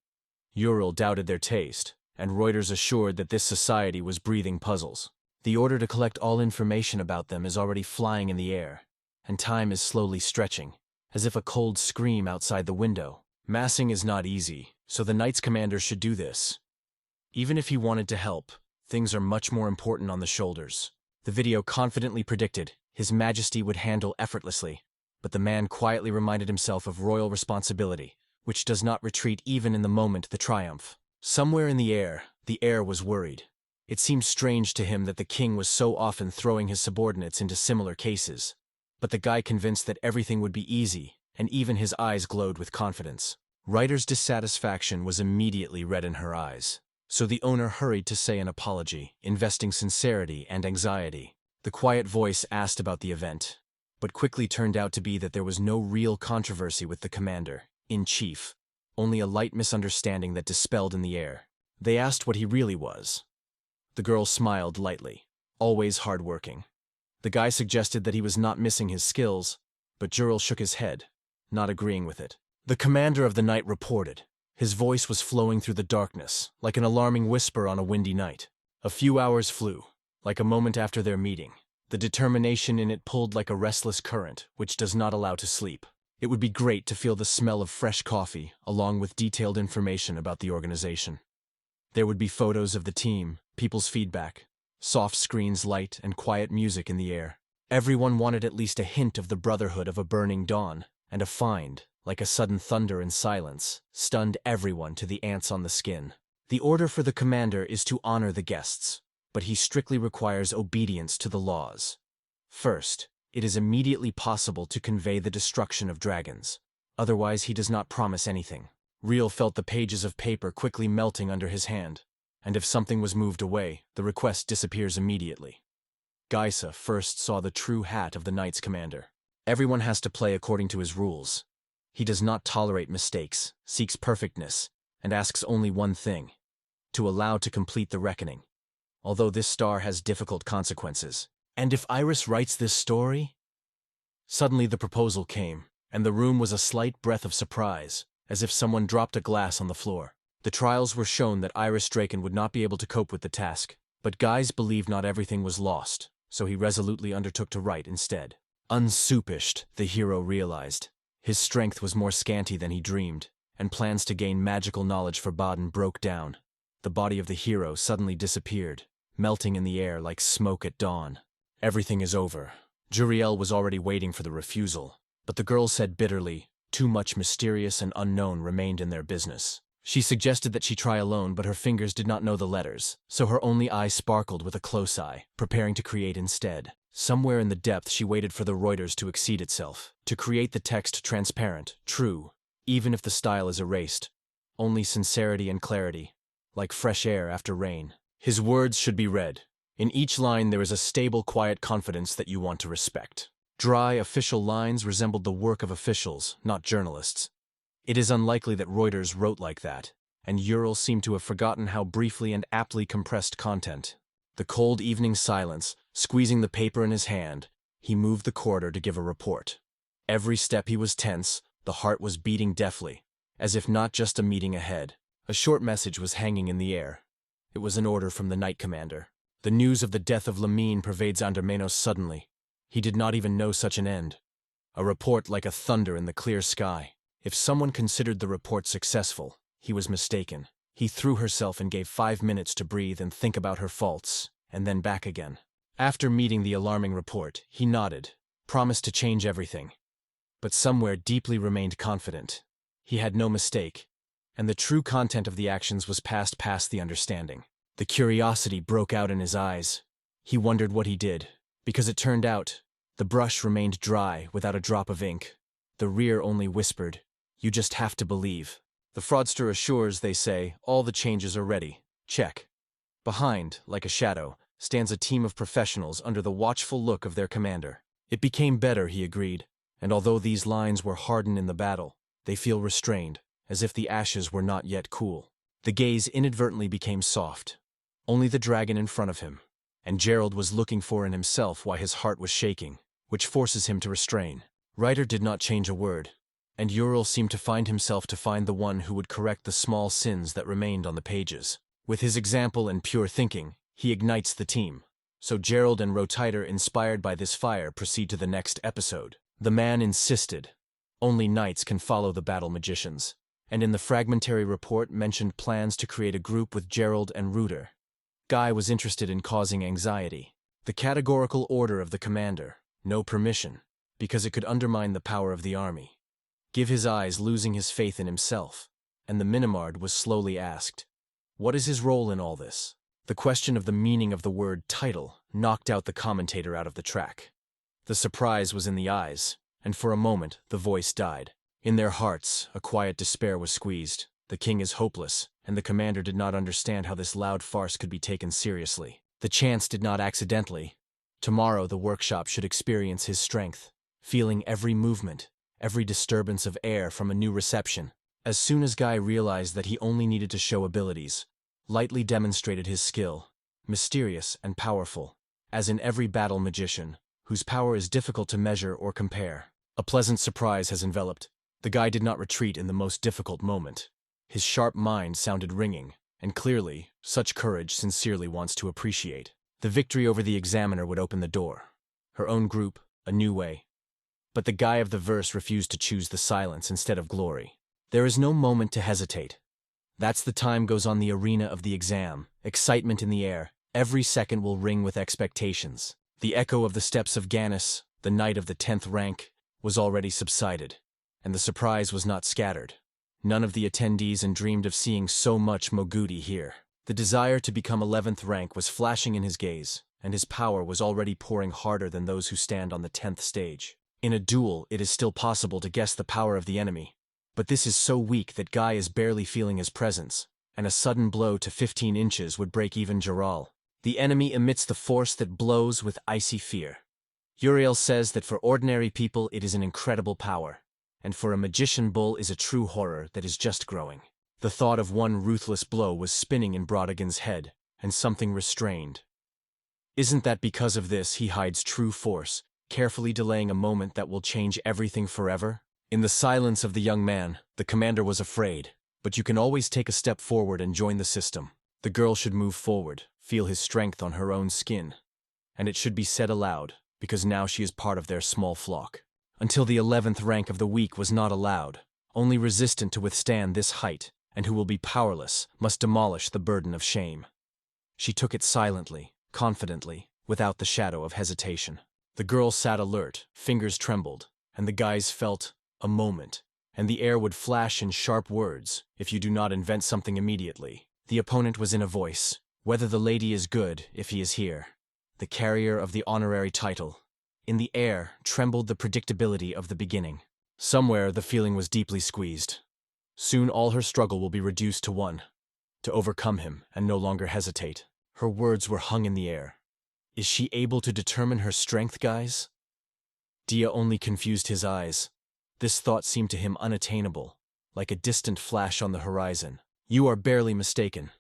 Ural doubted their taste, and Reuters assured that this society was breathing puzzles. The order to collect all information about them is already flying in the air, and time is slowly stretching, as if a cold scream outside the window. Massing is not easy, so the Knights Commander should do this. Even if he wanted to help, things are much more important on the shoulders. The video confidently predicted His Majesty would handle effortlessly, but the man quietly reminded himself of royal responsibility, which does not retreat even in the moment of the triumph. Somewhere in the air was worried. It seemed strange to him that the king was so often throwing his subordinates into similar cases. But the guy convinced that everything would be easy, and even his eyes glowed with confidence. Ryder's dissatisfaction was immediately read in her eyes, so the owner hurried to say an apology, investing sincerity and anxiety. The quiet voice asked about the event, but quickly turned out to be that there was no real controversy with the commander-in-chief, only a light misunderstanding that dispelled in the air. They asked what he really was. The girl smiled lightly, always hard-working. The guy suggested that he was not missing his skills, but Jural shook his head, not agreeing with it. The commander of the night reported. His voice was flowing through the darkness, like an alarming whisper on a windy night. A few hours flew, like a moment after their meeting. The determination in it pulled like a restless current, which does not allow to sleep. It would be great to feel the smell of fresh coffee, along with detailed information about the organization. There would be photos of the team, people's feedback, soft screens, light, and quiet music in the air. Everyone wanted at least a hint of the Brotherhood of a Burning Dawn, and a find, like a sudden thunder in silence, stunned everyone to the ants on the skin. The order for the commander is to honor the guests, but he strictly requires obedience to the laws. First, it is immediately possible to convey the destruction of dragons. Otherwise, he does not promise anything. Real felt the pages of paper quickly melting under his hand, and if something was moved away, the request disappears immediately. Geisa first saw the true hat of the Knights Commander. Everyone has to play according to his rules. He does not tolerate mistakes, seeks perfectness, and asks only one thing: to allow to complete the reckoning. Although this star has difficult consequences. And if Iris writes this story? Suddenly the proposal came, and the room was a slight breath of surprise, as if someone dropped a glass on the floor. The trials were shown that Iris Draken would not be able to cope with the task, but Guise believed not everything was lost, so he resolutely undertook to write instead. Unsupished, the hero realized. His strength was more scanty than he dreamed, and plans to gain magical knowledge for Baden broke down. The body of the hero suddenly disappeared, melting in the air like smoke at dawn. Everything is over. Juriel was already waiting for the refusal, but the girl said bitterly, too much mysterious and unknown remained in their business. She suggested that she try alone, but her fingers did not know the letters, so her only eye sparkled with a close eye, preparing to create instead. Somewhere in the depth she waited for the Reuters to exceed itself, to create the text transparent, true, even if the style is erased. Only sincerity and clarity, like fresh air after rain. His words should be read. In each line there is a stable, quiet confidence that you want to respect. Dry, official lines resembled the work of officials, not journalists. It is unlikely that Reuters wrote like that, and Ural seemed to have forgotten how briefly and aptly compressed content. The cold evening silence, squeezing the paper in his hand, he moved the corridor to give a report. Every step he was tense, the heart was beating deftly, as if not just a meeting ahead. A short message was hanging in the air. It was an order from the Knight Commander. The news of the death of Lamine pervades Andermenos suddenly. He did not even know such an end. A report like a thunder in the clear sky. If someone considered the report successful, he was mistaken. He threw herself and gave 5 minutes to breathe and think about her faults, and then back again. After meeting the alarming report, he nodded, promised to change everything. But somewhere deeply remained confident. He had no mistake, and the true content of the actions was past the understanding. The curiosity broke out in his eyes. He wondered what he did, because it turned out, the brush remained dry without a drop of ink. The rear only whispered, "You just have to believe." The fraudster assures, they say, all the changes are ready. Check. Behind, like a shadow, stands a team of professionals under the watchful look of their commander. It became better, he agreed, and although these lines were hardened in the battle, they feel restrained, as if the ashes were not yet cool. The gaze inadvertently became soft. Only the dragon in front of him, and Gerald was looking for in himself why his heart was shaking, which forces him to restrain. Ryder did not change a word, and Ural seemed to find himself to find the one who would correct the small sins that remained on the pages. With his example and pure thinking, he ignites the team. So Gerald and Rotiter, inspired by this fire, proceed to the next episode. The man insisted. Only knights can follow the battle magicians, and in the fragmentary report mentioned plans to create a group with Gerald and Rooter. Guy was interested in causing anxiety. The categorical order of the commander, no permission, because it could undermine the power of the army. Give his eyes, losing his faith in himself, and the Minimard was slowly asked, what is his role in all this? The question of the meaning of the word title knocked out the commentator out of the track. The surprise was in the eyes, and for a moment the voice died. In their hearts, a quiet despair was squeezed. The king is hopeless, and the commander did not understand how this loud farce could be taken seriously. The chance did not accidentally. Tomorrow the workshop should experience his strength, feeling every movement, every disturbance of air from a new reception. As soon as Guy realized that he only needed to show abilities, lightly demonstrated his skill, mysterious and powerful, as in every battle magician, whose power is difficult to measure or compare. A pleasant surprise has enveloped. The Guy did not retreat in the most difficult moment. His sharp mind sounded ringing, and clearly, such courage sincerely wants to appreciate. The victory over the examiner would open the door. Her own group, a new way. But the Guy of the verse refused to choose the silence instead of glory. There is no moment to hesitate. That's the time goes on the arena of the exam, excitement in the air. Every second will ring with expectations. The echo of the steps of Gannis, the knight of the 10th rank, was already subsided, and the surprise was not scattered. None of the attendees dreamed of seeing so much Mogudi here. The desire to become 11th rank was flashing in his gaze. and his power was already pouring harder than those who stand on the 10th stage. In a duel, it is still possible to guess the power of the enemy, but this is so weak that Guy is barely feeling his presence, and a sudden blow to 15 inches would break even Jaral. The enemy emits the force that blows with icy fear. Uriel says that for ordinary people it is an incredible power, and for a magician bull is a true horror that is just growing. The thought of one ruthless blow was spinning in Brodigan's head, and something restrained. Isn't that because of this he hides true force, carefully delaying a moment that will change everything forever? In the silence of the young man, the commander was afraid, but you can always take a step forward and join the system. The girl should move forward, feel his strength on her own skin, and it should be said aloud, because now she is part of their small flock. Until the 11th rank of the weak was not allowed, only resistant to withstand this height, and who will be powerless, must demolish the burden of shame. She took it silently, confidently, without the shadow of hesitation. The girl sat alert, fingers trembled, and the guys felt a moment, and the air would flash in sharp words if you do not invent something immediately. The opponent was in a voice. Whether the lady is good if he is here. The carrier of the honorary title. In the air trembled the predictability of the beginning. Somewhere the feeling was deeply squeezed. Soon all her struggle will be reduced to one. To overcome him and no longer hesitate. Her words were hung in the air. Is she able to determine her strength, guys? Dia only confused his eyes. This thought seemed to him unattainable, like a distant flash on the horizon. You are barely mistaken.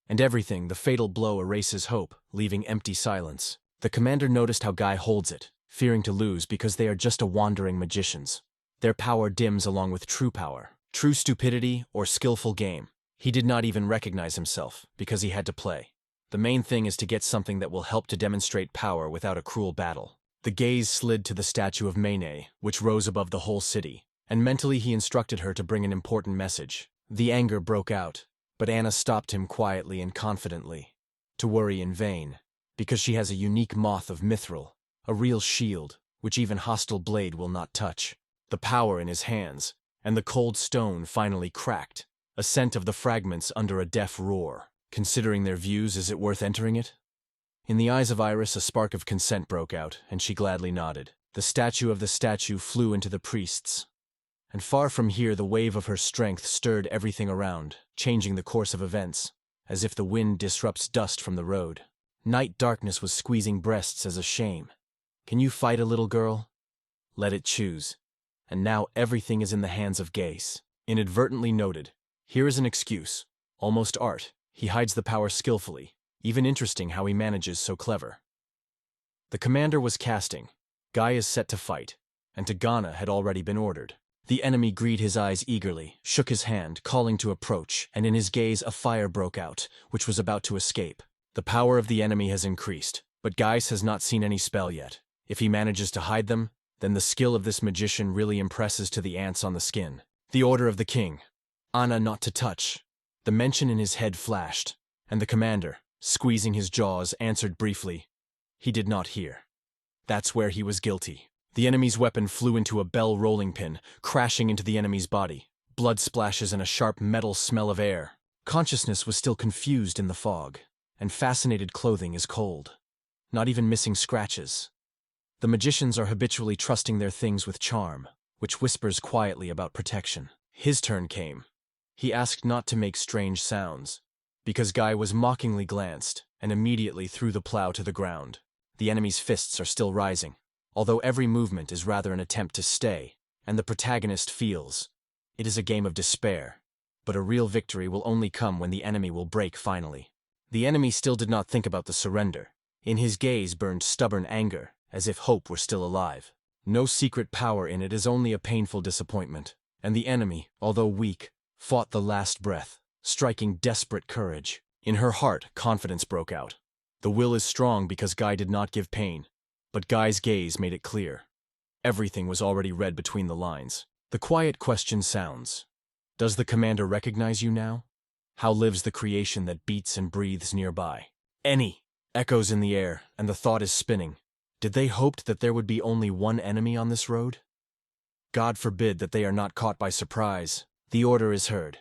And everything, the fatal blow erases hope, leaving empty silence. The commander noticed how Guy holds it, fearing to lose because they are just a wandering magicians. Their power dims along with true power, true stupidity or skillful game. He did not even recognize himself, because he had to play. The main thing is to get something that will help to demonstrate power without a cruel battle. The gaze slid to the statue of Mene, which rose above the whole city, and mentally he instructed her to bring an important message. The anger broke out. But Anna stopped him quietly and confidently. To worry in vain, because she has a unique moth of mithril, a real shield, which even hostile blade will not touch. The power in his hands, and the cold stone finally cracked, a scent of the fragments under a deaf roar. Considering their views, is it worth entering it? In the eyes of Iris a spark of consent broke out, and she gladly nodded. The statue of the statue flew into the priests. And far from here the wave of her strength stirred everything around, changing the course of events, as if the wind disrupts dust from the road. Night darkness was squeezing breasts as a shame. Can you fight a little girl? Let it choose. And now everything is in the hands of Gase. Inadvertently noted. Here is an excuse. Almost art. He hides the power skillfully. Even interesting how he manages so clever. The commander was casting. Guy is set to fight, and Tagana had already been ordered. The enemy greeted his eyes eagerly, shook his hand, calling to approach, and in his gaze a fire broke out, which was about to escape. The power of the enemy has increased, but Gaius has not seen any spell yet. If he manages to hide them, then the skill of this magician really impresses to the ants on the skin. The order of the king. Anna not to touch. The mention in his head flashed, and the commander, squeezing his jaws, answered briefly. He did not hear. That's where he was guilty. The enemy's weapon flew into a bell rolling pin, crashing into the enemy's body. Blood splashes and a sharp metal smell of air. Consciousness was still confused in the fog, and fascinated clothing is cold. Not even missing scratches. The magicians are habitually trusting their things with charm, which whispers quietly about protection. His turn came. He asked not to make strange sounds, because Guy was mockingly glanced, and immediately threw the plow to the ground. The enemy's fists are still rising, although every movement is rather an attempt to stay, and the protagonist feels. It is a game of despair, but a real victory will only come when the enemy will break finally. The enemy still did not think about the surrender. In his gaze burned stubborn anger, as if hope were still alive. No secret power in it is only a painful disappointment, and the enemy, although weak, fought the last breath, striking desperate courage. In her heart, confidence broke out. The will is strong because Guy did not give pain, but Guy's gaze made it clear. Everything was already read between the lines. The quiet question sounds. Does the commander recognize you now? How lives the creation that beats and breathes nearby? Any! Echoes in the air, and the thought is spinning. Did they hoped that there would be only one enemy on this road? God forbid that they are not caught by surprise. The order is heard.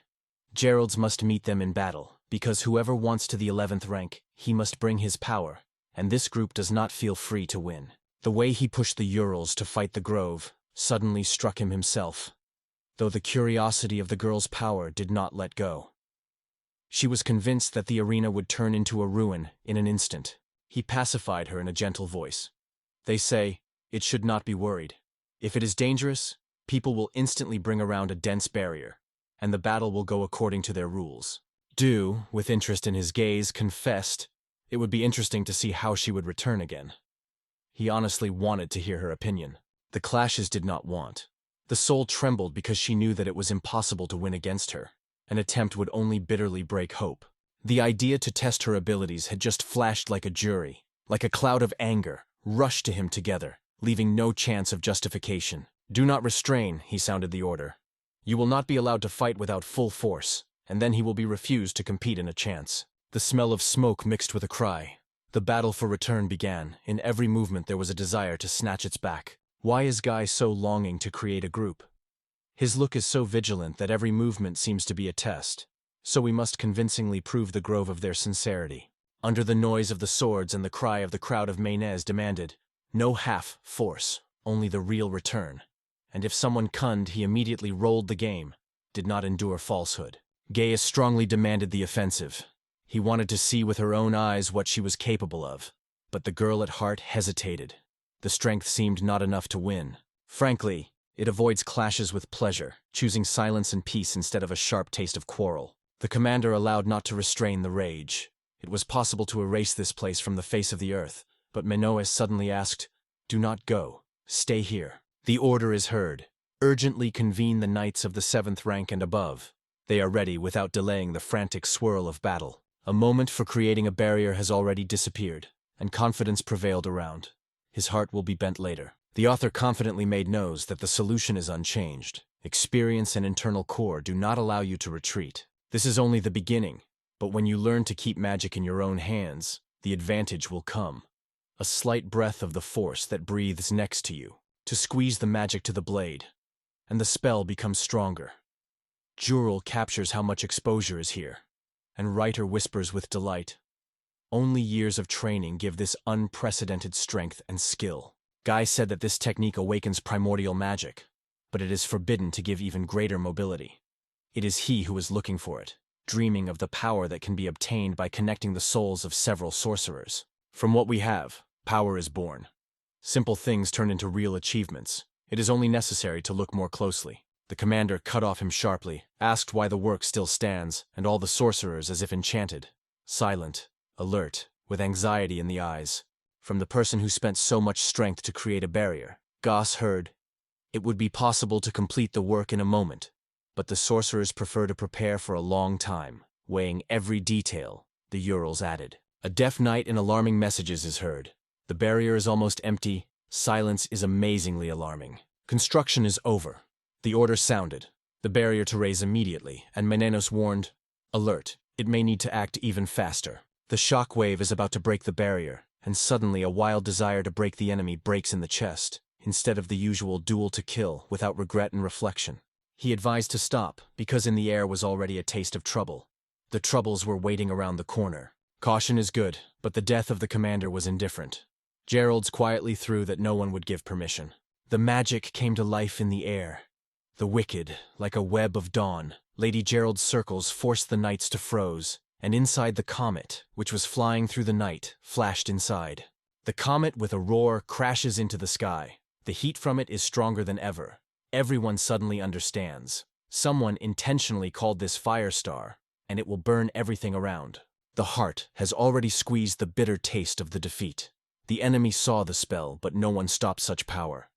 Gerald's must meet them in battle, because whoever wants to the 11th rank, he must bring his power, and this group does not feel free to win. The way he pushed the Urals to fight the Grove suddenly struck him himself, though the curiosity of the girl's power did not let go. She was convinced that the arena would turn into a ruin in an instant. He pacified her in a gentle voice. They say, it should not be worried. If it is dangerous, people will instantly bring around a dense barrier, and the battle will go according to their rules. Du, with interest in his gaze, confessed it would be interesting to see how she would return again. He honestly wanted to hear her opinion. The clashes did not want. The soul trembled because she knew that it was impossible to win against her. An attempt would only bitterly break hope. The idea to test her abilities had just flashed like a jury, like a cloud of anger, rushed to him together, leaving no chance of justification. Do not restrain, he sounded the order. You will not be allowed to fight without full force, and then he will be refused to compete in a chance. The smell of smoke mixed with a cry. The battle for return began. In every movement there was a desire to snatch its back. Why is Guy so longing to create a group? His look is so vigilant that every movement seems to be a test. So we must convincingly prove the Grove of their sincerity. Under the noise of the swords and the cry of the crowd of Mayonnaise demanded, no half force, only the real return. And if someone cunned, he immediately rolled the game, did not endure falsehood. Gaius strongly demanded the offensive. He wanted to see with her own eyes what she was capable of. But the girl at heart hesitated. The strength seemed not enough to win. Frankly, it avoids clashes with pleasure, choosing silence and peace instead of a sharp taste of quarrel. The commander allowed not to restrain the rage. It was possible to erase this place from the face of the earth, but Menoes suddenly asked, do not go. Stay here. The order is heard. Urgently convene the knights of the 7th rank and above. They are ready without delaying the frantic swirl of battle. A moment for creating a barrier has already disappeared, and confidence prevailed around. His heart will be bent later. The author confidently made knows that the solution is unchanged. Experience and internal core do not allow you to retreat. This is only the beginning, but when you learn to keep magic in your own hands, the advantage will come. A slight breath of the force that breathes next to you, to squeeze the magic to the blade, and the spell becomes stronger. Jural captures how much exposure is here, and writer whispers with delight. Only years of training give this unprecedented strength and skill. Guy said that this technique awakens primordial magic, but it is forbidden to give even greater mobility. It is he who is looking for it, dreaming of the power that can be obtained by connecting the souls of several sorcerers. From what we have, power is born. Simple things turn into real achievements. It is only necessary to look more closely. The commander cut off him sharply, asked why the work still stands, and all the sorcerers, as if enchanted, silent, alert, with anxiety in the eyes. From the person who spent so much strength to create a barrier, Goss heard, it would be possible to complete the work in a moment, but the sorcerers prefer to prepare for a long time, weighing every detail, the Urals added. A deaf knight in alarming messages is heard. The barrier is almost empty. Silence is amazingly alarming. Construction is over. The order sounded. The barrier to raise immediately, and Menelaus warned, alert, it may need to act even faster. The shock wave is about to break the barrier, and suddenly a wild desire to break the enemy breaks in the chest, instead of the usual duel to kill without regret and reflection. He advised to stop, because in the air was already a taste of trouble. The troubles were waiting around the corner. Caution is good, but the death of the commander was indifferent. Gerald's quietly threw that no one would give permission. The magic came to life in the air. The wicked, like a web of dawn, Lady Gerald's circles forced the knights to froze, and inside the comet, which was flying through the night, flashed inside. The comet with a roar crashes into the sky. The heat from it is stronger than ever. Everyone suddenly understands. Someone intentionally called this Firestar, and it will burn everything around. The heart has already squeezed the bitter taste of the defeat. The enemy saw the spell, but no one stopped such power.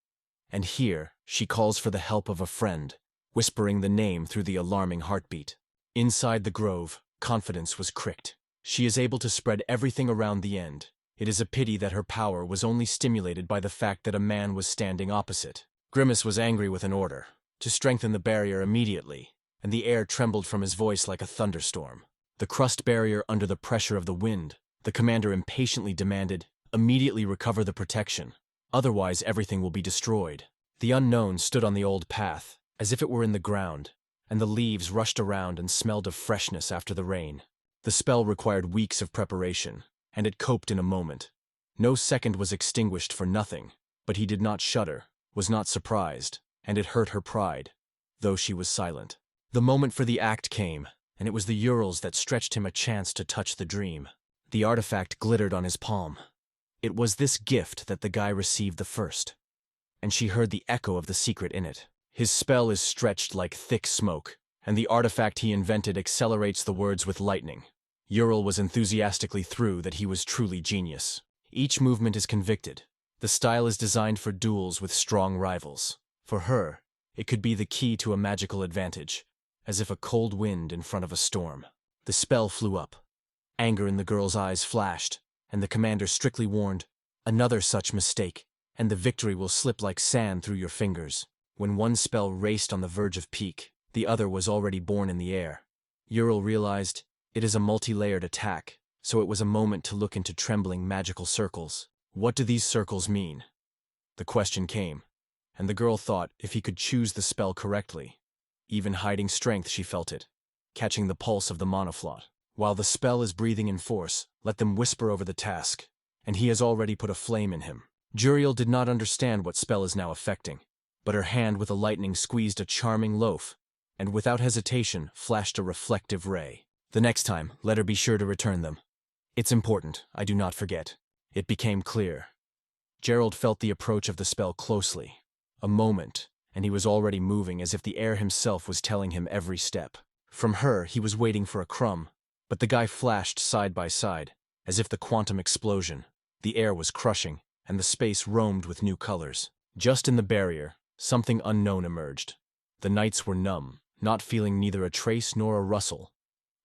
And here, she calls for the help of a friend, whispering the name through the alarming heartbeat. Inside the grove, confidence was cricked. She is able to spread everything around the end. It is a pity that her power was only stimulated by the fact that a man was standing opposite. Grimace was angry with an order, to strengthen the barrier immediately, and the air trembled from his voice like a thunderstorm. The crust barrier under the pressure of the wind, the commander impatiently demanded, immediately recover the protection. Otherwise everything will be destroyed. The unknown stood on the old path, as if it were in the ground, and the leaves rushed around and smelled of freshness after the rain. The spell required weeks of preparation, and it coped in a moment. No second was extinguished for nothing, but he did not shudder, was not surprised, and it hurt her pride, though she was silent. The moment for the act came, and it was the Urals that stretched him a chance to touch the dream. The artifact glittered on his palm. It was this gift that the guy received the first, and she heard the echo of the secret in it. His spell is stretched like thick smoke, and the artifact he invented accelerates the words with lightning. Ural was enthusiastically through that he was truly genius. Each movement is convicted. The style is designed for duels with strong rivals. For her, it could be the key to a magical advantage, as if a cold wind in front of a storm. The spell flew up. Anger in the girl's eyes flashed, and the commander strictly warned, "Another such mistake, and the victory will slip like sand through your fingers." When one spell raced on the verge of peak, the other was already born in the air. Ural realized, it is a multi-layered attack, so it was a moment to look into trembling magical circles. What do these circles mean? The question came, and the girl thought if he could choose the spell correctly. Even hiding strength, she felt it, catching the pulse of the monoflot. While the spell is breathing in force, let them whisper over the task, and he has already put a flame in him. Juriel did not understand what spell is now affecting, but her hand with a lightning squeezed a charming loaf, and without hesitation flashed a reflective ray. The next time, let her be sure to return them. It's important, I do not forget. It became clear. Gerald felt the approach of the spell closely. A moment, and he was already moving as if the air himself was telling him every step. From her, he was waiting for a crumb, but the guy flashed side by side, as if the quantum explosion. The air was crushing, and the space roamed with new colors. Just in the barrier, something unknown emerged. The knights were numb, not feeling neither a trace nor a rustle.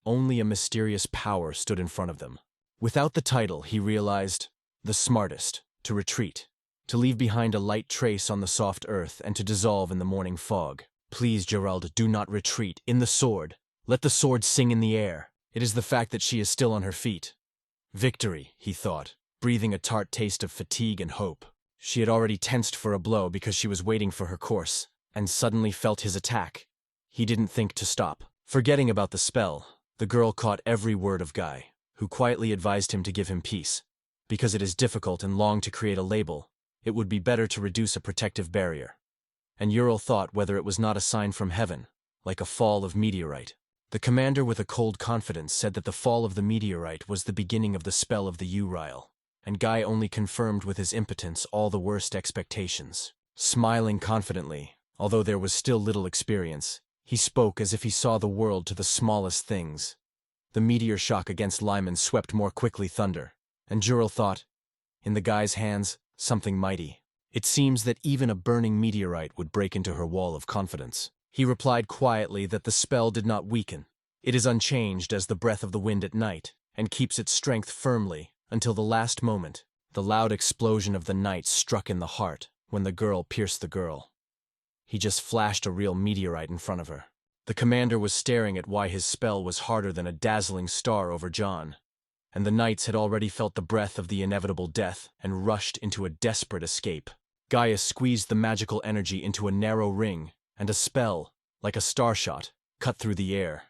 Only a mysterious power stood in front of them. Without the title, he realized, the smartest, to retreat, to leave behind a light trace on the soft earth and to dissolve in the morning fog. Please, Gerald, do not retreat. In the sword. Let the sword sing in the air. It is the fact that she is still on her feet. Victory, he thought, breathing a tart taste of fatigue and hope. She had already tensed for a blow because she was waiting for her course, and suddenly felt his attack. He didn't think to stop. Forgetting about the spell, the girl caught every word of Guy, who quietly advised him to give him peace. Because it is difficult and long to create a label, it would be better to reduce a protective barrier. And Ural thought whether it was not a sign from heaven, like a fall of meteorite. The commander with a cold confidence said that the fall of the meteorite was the beginning of the spell of the Urile, and Guy only confirmed with his impotence all the worst expectations. Smiling confidently, although there was still little experience, he spoke as if he saw the world to the smallest things. The meteor shock against Lyman swept more quickly thunder, and Juril thought, in the guy's hands, something mighty. It seems that even a burning meteorite would break into her wall of confidence. He replied quietly that the spell did not weaken. It is unchanged as the breath of the wind at night, and keeps its strength firmly until the last moment. The loud explosion of the night struck in the heart when the girl pierced the girl. He just flashed a real meteorite in front of her. The commander was staring at why his spell was harder than a dazzling star over John, and the knights had already felt the breath of the inevitable death and rushed into a desperate escape. Gaius squeezed the magical energy into a narrow ring, and a spell, like a starshot, cut through the air.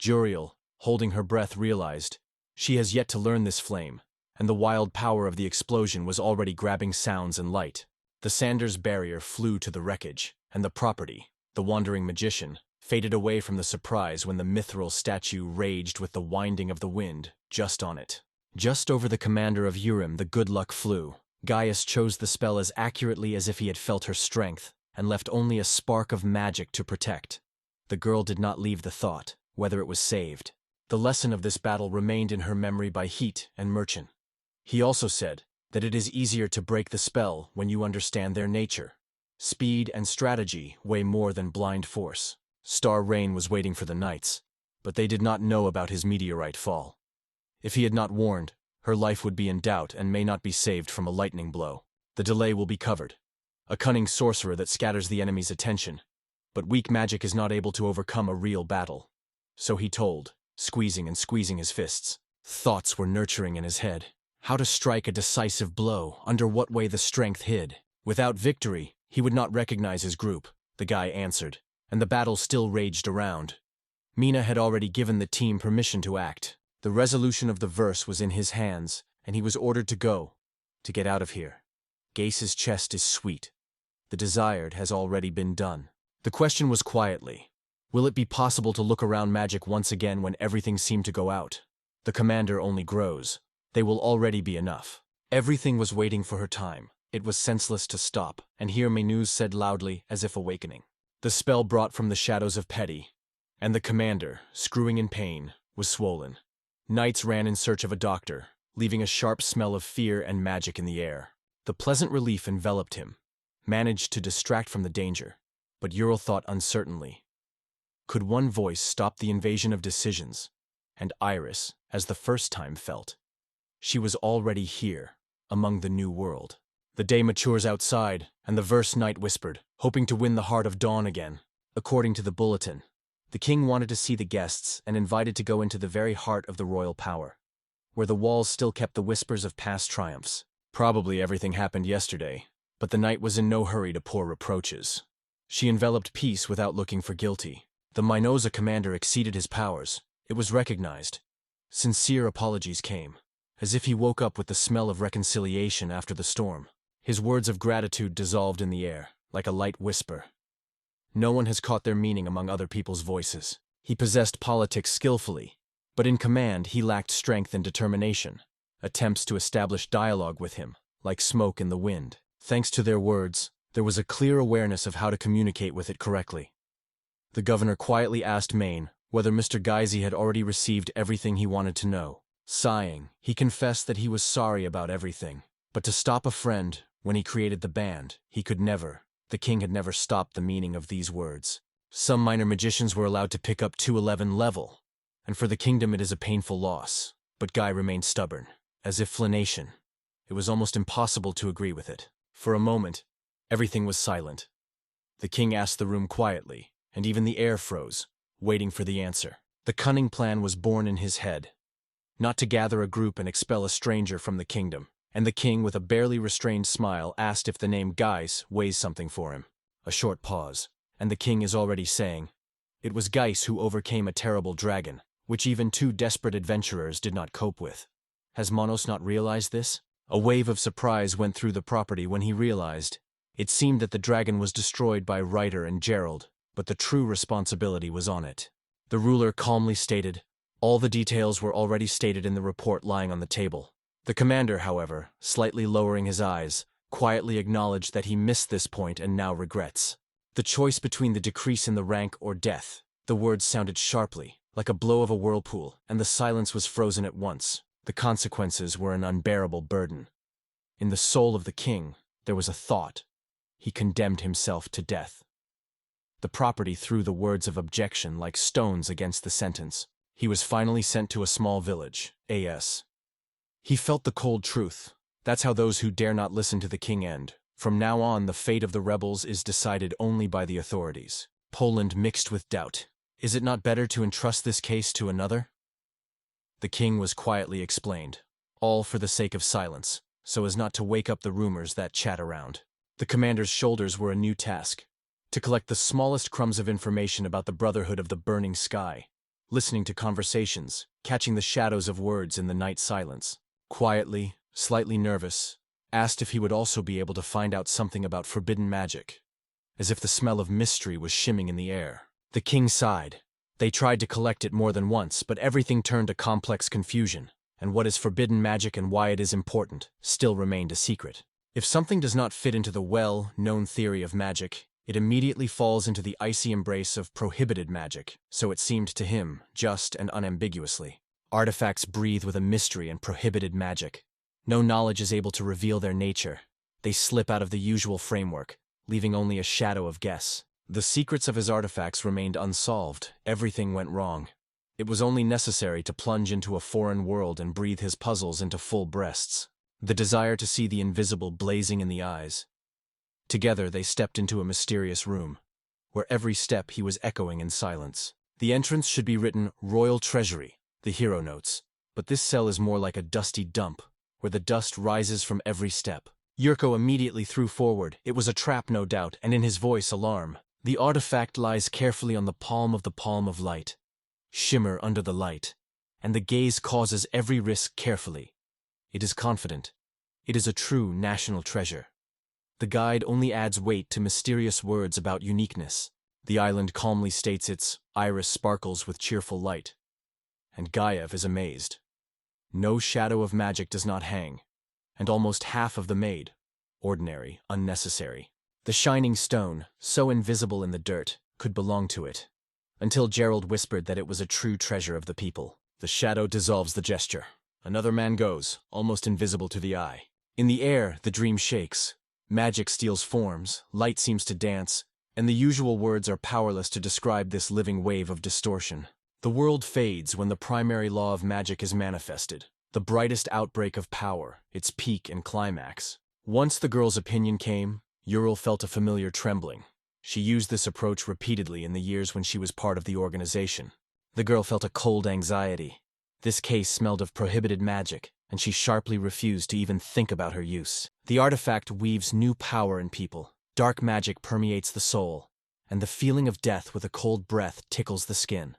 Juriel, holding her breath, realized she has yet to learn this flame, and the wild power of the explosion was already grabbing sounds and light. The Sanders barrier flew to the wreckage, and the property, the wandering magician, faded away from the surprise when the mithril statue raged with the winding of the wind just on it. Just over the commander of Urim the good luck flew. Gaius chose the spell as accurately as if he had felt her strength, and left only a spark of magic to protect. The girl did not leave the thought, whether it was saved. The lesson of this battle remained in her memory by Heat and Merchant. He also said that it is easier to break the spell when you understand their nature. Speed and strategy weigh more than blind force. Star Rain was waiting for the knights, but they did not know about his meteorite fall. If he had not warned, her life would be in doubt and may not be saved from a lightning blow. The delay will be covered. A cunning sorcerer that scatters the enemy's attention, but weak magic is not able to overcome a real battle. So he told, squeezing and squeezing his fists. Thoughts were nurturing in his head. How to strike a decisive blow, under what way the strength hid. Without victory, he would not recognize his group, the guy answered, and the battle still raged around. Mina had already given the team permission to act. The resolution of the verse was in his hands, and he was ordered to go. To get out of here. Gase's chest is sweet. The desired has already been done. The question was quietly, will it be possible to look around magic once again when everything seemed to go out? The commander only grows. They will already be enough. Everything was waiting for her time. It was senseless to stop, and here Menuz said loudly, as if awakening. The spell brought from the shadows of Petty, and the commander, screwing in pain, was swollen. Knights ran in search of a doctor, leaving a sharp smell of fear and magic in the air. The pleasant relief enveloped him, managed to distract from the danger, but Ural thought uncertainly. Could one voice stop the invasion of decisions? And Iris, as the first time, felt. She was already here, among the new world. The day matures outside, and the verse knight whispered, hoping to win the heart of dawn again. According to the bulletin, the king wanted to see the guests and invited to go into the very heart of the royal power, where the walls still kept the whispers of past triumphs. Probably everything happened yesterday, but the knight was in no hurry to pour reproaches. She enveloped peace without looking for guilty. The Minoza commander exceeded his powers. It was recognized. Sincere apologies came, as if he woke up with the smell of reconciliation after the storm. His words of gratitude dissolved in the air, like a light whisper. No one has caught their meaning among other people's voices. He possessed politics skillfully, but in command he lacked strength and determination. Attempts to establish dialogue with him, like smoke in the wind. Thanks to their words, there was a clear awareness of how to communicate with it correctly. The governor quietly asked Maine whether Mr. Geisy had already received everything he wanted to know. Sighing, he confessed that he was sorry about everything, but to stop a friend when he created the band, he could never. The king had never stopped the meaning of these words. Some minor magicians were allowed to pick up 211 level, and for the kingdom it is a painful loss. But Guy remained stubborn, as if flination. It was almost impossible to agree with it. For a moment, everything was silent. The king asked the room quietly, and even the air froze, waiting for the answer. The cunning plan was born in his head, not to gather a group and expel a stranger from the kingdom. And the king, with a barely restrained smile, asked if the name Geis weighs something for him. A short pause, and the king is already saying, it was Geis who overcame a terrible dragon, which even two desperate adventurers did not cope with. Has Monos not realized this? A wave of surprise went through the property when he realized. It seemed that the dragon was destroyed by Ryder and Gerald, but the true responsibility was on it. The ruler calmly stated, all the details were already stated in the report lying on the table. The commander, however, slightly lowering his eyes, quietly acknowledged that he missed this point and now regrets. The choice between the decrease in the rank or death. The words sounded sharply, like a blow of a whirlpool, and the silence was frozen at once. The consequences were an unbearable burden. In the soul of the king, there was a thought. He condemned himself to death. The property threw the words of objection like stones against the sentence. He was finally sent to a small village, A.S. He felt the cold truth. That's how those who dare not listen to the king end. From now on, the fate of the rebels is decided only by the authorities. Poland mixed with doubt. Is it not better to entrust this case to another? The king was quietly explained, all for the sake of silence, so as not to wake up the rumors that chat around. The commander's shoulders were a new task, to collect the smallest crumbs of information about the Brotherhood of the Burning Sky, listening to conversations, catching the shadows of words in the night silence. Quietly, slightly nervous, asked if he would also be able to find out something about forbidden magic, as if the smell of mystery was shimming in the air. The king sighed. They tried to collect it more than once, but everything turned to complex confusion, and what is forbidden magic and why it is important still remained a secret. If something does not fit into the well-known theory of magic, it immediately falls into the icy embrace of prohibited magic, so it seemed to him, just and unambiguously. Artifacts breathe with a mystery and prohibited magic. No knowledge is able to reveal their nature. They slip out of the usual framework, leaving only a shadow of guess. The secrets of his artifacts remained unsolved. Everything went wrong. It was only necessary to plunge into a foreign world and breathe his puzzles into full breasts. The desire to see the invisible blazing in the eyes. Together they stepped into a mysterious room, where every step he was echoing in silence. The entrance should be written Royal Treasury, the hero notes, but this cell is more like a dusty dump, where the dust rises from every step. Yurko immediately threw forward. It was a trap, no doubt, and in his voice alarm. The artifact lies carefully on the palm of light. Shimmer under the light, and the gaze causes every risk carefully. It is confident. It is a true national treasure. The guide only adds weight to mysterious words about uniqueness. The island calmly states its iris sparkles with cheerful light. And Gaev is amazed. No shadow of magic does not hang, and almost half of the made, ordinary, unnecessary. The shining stone, so invisible in the dirt, could belong to it. Until Gerald whispered that it was a true treasure of the people. The shadow dissolves the gesture. Another man goes, almost invisible to the eye. In the air, the dream shakes. Magic steals forms, light seems to dance, and the usual words are powerless to describe this living wave of distortion. The world fades when the primary law of magic is manifested, the brightest outbreak of power, its peak and climax. Once the girl's opinion came, Ural felt a familiar trembling. She used this approach repeatedly in the years when she was part of the organization. The girl felt a cold anxiety. This case smelled of prohibited magic, and she sharply refused to even think about her use. The artifact weaves new power in people. Dark magic permeates the soul, and the feeling of death with a cold breath tickles the skin.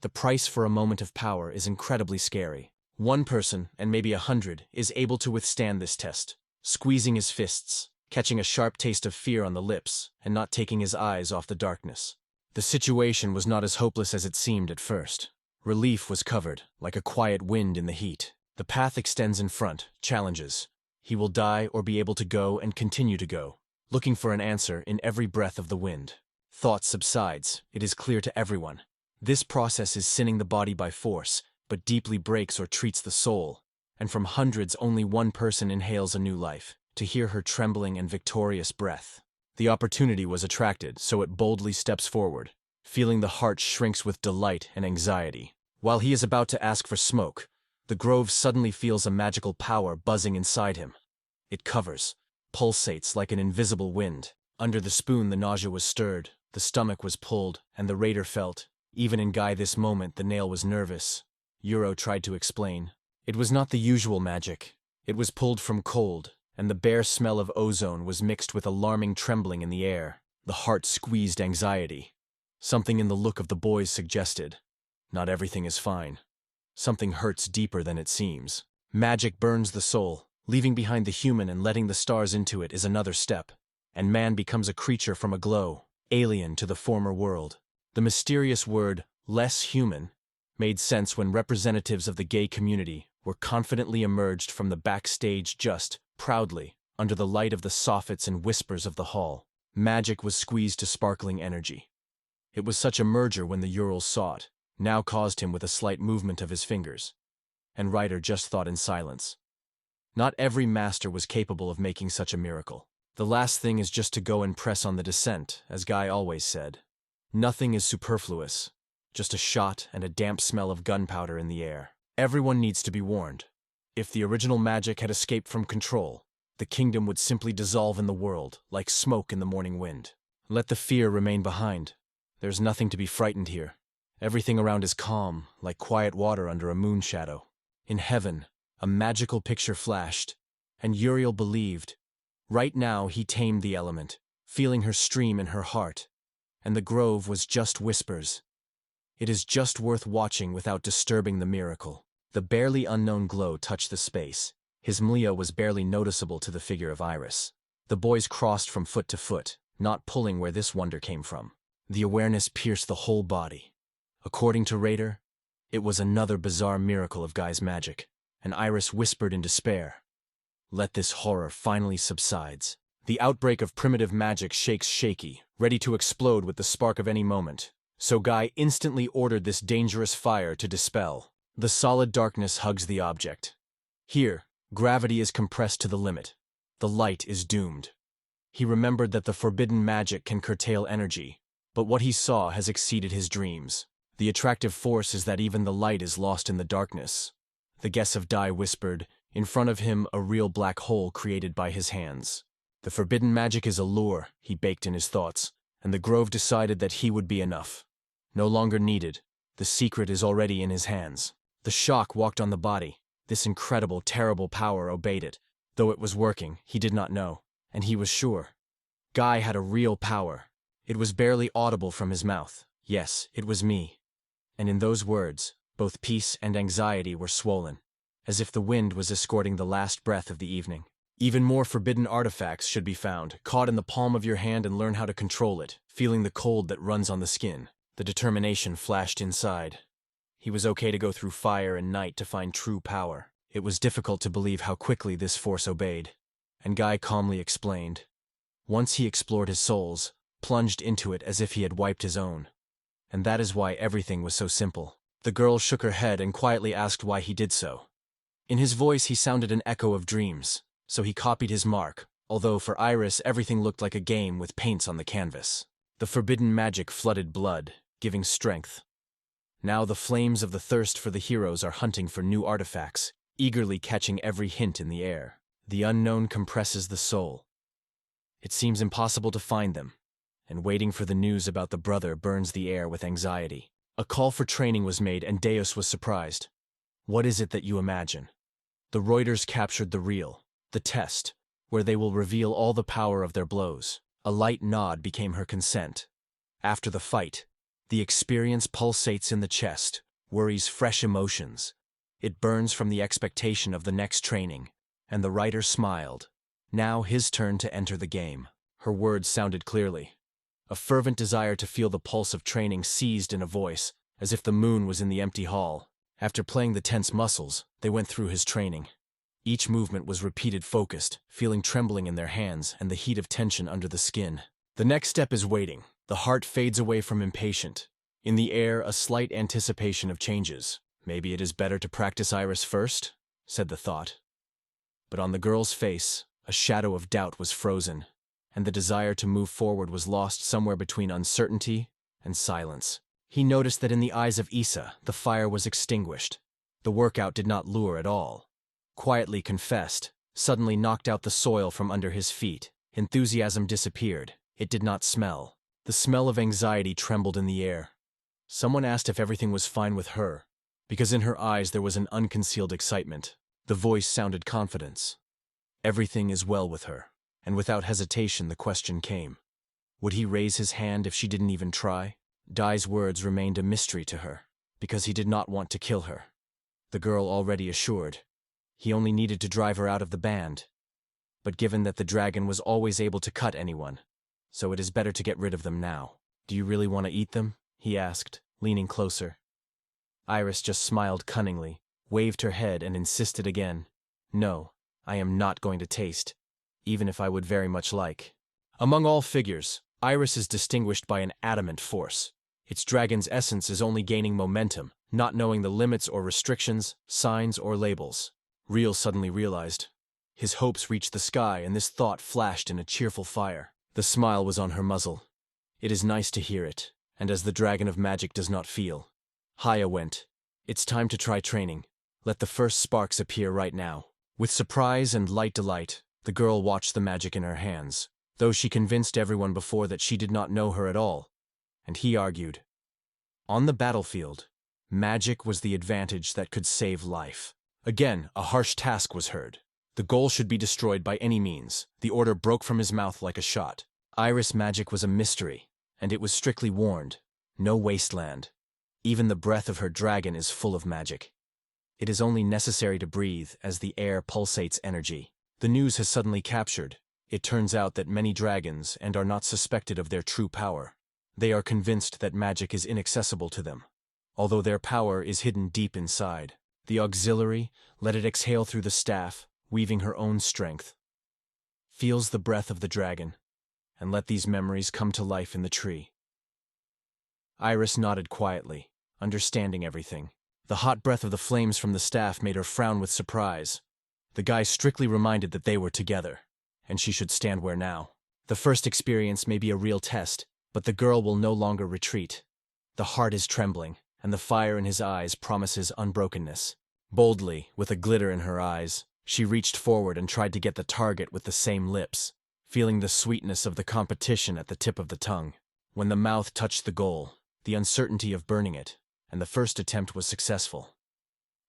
The price for a moment of power is incredibly scary. One person, and maybe 100, is able to withstand this test, squeezing his fists, catching a sharp taste of fear on the lips, and not taking his eyes off the darkness. The situation was not as hopeless as it seemed at first. Relief was covered, like a quiet wind in the heat. The path extends in front, challenges. He will die or be able to go and continue to go, looking for an answer in every breath of the wind. Thought subsides, it is clear to everyone. This process is sinning the body by force, but deeply breaks or treats the soul, and from hundreds only one person inhales a new life, to hear her trembling and victorious breath. The opportunity was attracted, so it boldly steps forward, feeling the heart shrinks with delight and anxiety. While he is about to ask for smoke, the grove suddenly feels a magical power buzzing inside him. It covers, pulsates like an invisible wind. Under the spoon the nausea was stirred, the stomach was pulled, and the raider felt. Even in Guy this moment the nail was nervous. Euro tried to explain. It was not the usual magic. It was pulled from cold, and the bare smell of ozone was mixed with alarming trembling in the air. The heart squeezed anxiety. Something in the look of the boys suggested. Not everything is fine. Something hurts deeper than it seems. Magic burns the soul. Leaving behind the human and letting the stars into it is another step. And man becomes a creature from a glow, alien to the former world. The mysterious word, less human, made sense when representatives of the gay community were confidently emerged from the backstage just, proudly, under the light of the soffits and whispers of the hall. Magic was squeezed to sparkling energy. It was such a merger when the Urals saw it, now caused him with a slight movement of his fingers. And Ryder just thought in silence. Not every master was capable of making such a miracle. The last thing is just to go and press on the descent, as Guy always said. Nothing is superfluous, just a shot and a damp smell of gunpowder in the air. Everyone needs to be warned. If the original magic had escaped from control, the kingdom would simply dissolve in the world, like smoke in the morning wind. Let the fear remain behind. There's nothing to be frightened here. Everything around is calm, like quiet water under a moon shadow. In heaven, a magical picture flashed, and Uriel believed. Right now he tamed the element, feeling her stream in her heart, and the grove was just whispers. It is just worth watching without disturbing the miracle. The barely unknown glow touched the space. His mlia was barely noticeable to the figure of Iris. The boys crossed from foot to foot, not pulling where this wonder came from. The awareness pierced the whole body. According to Raider, it was another bizarre miracle of Guy's magic, and Iris whispered in despair. Let this horror finally subsides. The outbreak of primitive magic shakes shaky, ready to explode with the spark of any moment. So Guy instantly ordered this dangerous fire to dispel. The solid darkness hugs the object. Here, gravity is compressed to the limit. The light is doomed. He remembered that the forbidden magic can curtail energy, but what he saw has exceeded his dreams. The attractive force is that even the light is lost in the darkness. The guess of Dai whispered, in front of him a real black hole created by his hands. The forbidden magic is a lure, he baked in his thoughts, and the grove decided that he would be enough. No longer needed. The secret is already in his hands. The shock walked on the body. This incredible, terrible power obeyed it. Though it was working, he did not know, and he was sure. Guy had a real power. It was barely audible from his mouth. Yes, it was me. And in those words, both peace and anxiety were swollen, as if the wind was escorting the last breath of the evening. Even more forbidden artifacts should be found, caught in the palm of your hand, and learn how to control it, feeling the cold that runs on the skin. The determination flashed inside. He was okay to go through fire and night to find true power. It was difficult to believe how quickly this force obeyed. And Guy calmly explained. Once he explored his souls, plunged into it as if he had wiped his own. And that is why everything was so simple. The girl shook her head and quietly asked why he did so. In his voice he sounded an echo of dreams, so he copied his mark, although for Iris everything looked like a game with paints on the canvas. The forbidden magic flooded blood, giving strength. Now the flames of the thirst for the heroes are hunting for new artifacts, eagerly catching every hint in the air. The unknown compresses the soul. It seems impossible to find them, and waiting for the news about the brother burns the air with anxiety. A call for training was made and Deus was surprised. What is it that you imagine? The Reuters captured the real, the test, where they will reveal all the power of their blows. A light nod became her consent. After the fight, the experience pulsates in the chest, worries fresh emotions. It burns from the expectation of the next training, and the writer smiled. Now his turn to enter the game. Her words sounded clearly. A fervent desire to feel the pulse of training seized in a voice, as if the moon was in the empty hall. After playing the tense muscles, they went through his training. Each movement was repeated focused, feeling trembling in their hands and the heat of tension under the skin. The next step is waiting. The heart fades away from impatient. In the air, a slight anticipation of changes. Maybe it is better to practice Iris first, said the thought. But on the girl's face, a shadow of doubt was frozen, and the desire to move forward was lost somewhere between uncertainty and silence. He noticed that in the eyes of Issa, the fire was extinguished. The workout did not lure at all. Quietly confessed, suddenly knocked out the soil from under his feet. Enthusiasm disappeared. It did not smell. The smell of anxiety trembled in the air. Someone asked if everything was fine with her, because in her eyes there was an unconcealed excitement. The voice sounded confidence. Everything is well with her. And without hesitation the question came. Would he raise his hand if she didn't even try? Dai's words remained a mystery to her, because he did not want to kill her. The girl already assured. He only needed to drive her out of the band. But given that the dragon was always able to cut anyone, so it is better to get rid of them now. Do you really want to eat them? He asked, leaning closer. Iris just smiled cunningly, waved her head and insisted again. No, I am not going to taste, even if I would very much like. Among all figures, Iris is distinguished by an adamant force. Its dragon's essence is only gaining momentum, not knowing the limits or restrictions, signs or labels. Real suddenly realized. His hopes reached the sky, and this thought flashed in a cheerful fire. The smile was on her muzzle. It is nice to hear it, and as the dragon of magic does not feel. Haya went. It's time to try training. Let the first sparks appear right now. With surprise and light delight, the girl watched the magic in her hands, though she convinced everyone before that she did not know her at all. And he argued. On the battlefield, magic was the advantage that could save life. Again, a harsh task was heard. The goal should be destroyed by any means. The order broke from his mouth like a shot. Iris magic was a mystery, and it was strictly warned. No wasteland. Even the breath of her dragon is full of magic. It is only necessary to breathe as the air pulsates energy. The news has suddenly captured. It turns out that many dragons and are not suspected of their true power. They are convinced that magic is inaccessible to them, although their power is hidden deep inside. The auxiliary, let it exhale through the staff, weaving her own strength. Feels the breath of the dragon, and let these memories come to life in the tree. Iris nodded quietly, understanding everything. The hot breath of the flames from the staff made her frown with surprise. The guy strictly reminded that they were together, and she should stand where now. The first experience may be a real test, but the girl will no longer retreat. The heart is trembling, and the fire in his eyes promises unbrokenness. Boldly, with a glitter in her eyes, she reached forward and tried to get the target with the same lips, feeling the sweetness of the competition at the tip of the tongue. When the mouth touched the goal, the uncertainty of burning it, and the first attempt was successful.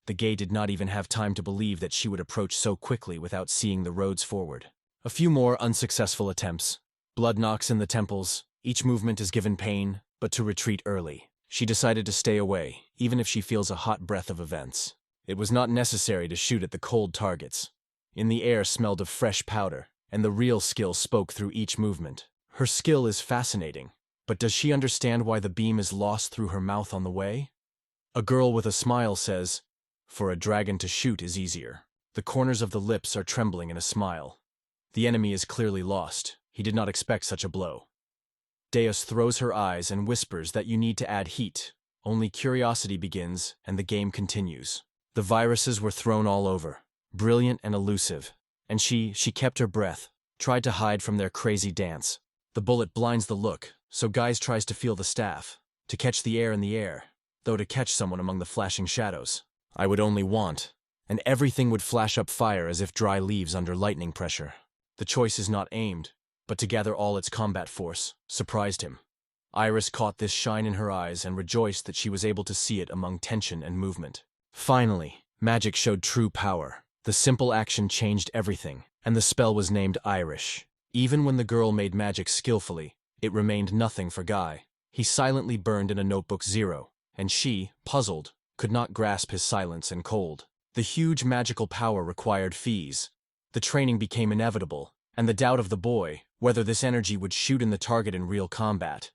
The gay did not even have time to believe that she would approach so quickly without seeing the roads forward. A few more unsuccessful attempts. Blood knocks in the temples. Each movement is given pain, but to retreat early. She decided to stay away, even if she feels a hot breath of events. It was not necessary to shoot at the cold targets. In the air smelled of fresh powder, and the real skill spoke through each movement. Her skill is fascinating, but does she understand why the beam is lost through her mouth on the way? A girl with a smile says, "For a dragon to shoot is easier." The corners of the lips are trembling in a smile. The enemy is clearly lost. He did not expect such a blow. Deus throws her eyes and whispers that you need to add heat. Only curiosity begins, and the game continues. The viruses were thrown all over, brilliant and elusive, and she kept her breath, tried to hide from their crazy dance. The bullet blinds the look, so Guise tries to feel the staff, to catch the air in the air, though to catch someone among the flashing shadows. I would only want, and everything would flash up fire as if dry leaves under lightning pressure. The choice is not aimed, but to gather all its combat force, surprised him. Iris caught this shine in her eyes and rejoiced that she was able to see it among tension and movement. Finally, magic showed true power. The simple action changed everything, and the spell was named Irish. Even when the girl made magic skillfully, it remained nothing for Guy. He silently burned in a notebook 0, and she, puzzled, could not grasp his silence and cold. The huge magical power required fees. The training became inevitable, and the doubt of the boy, whether this energy would shoot in the target in real combat.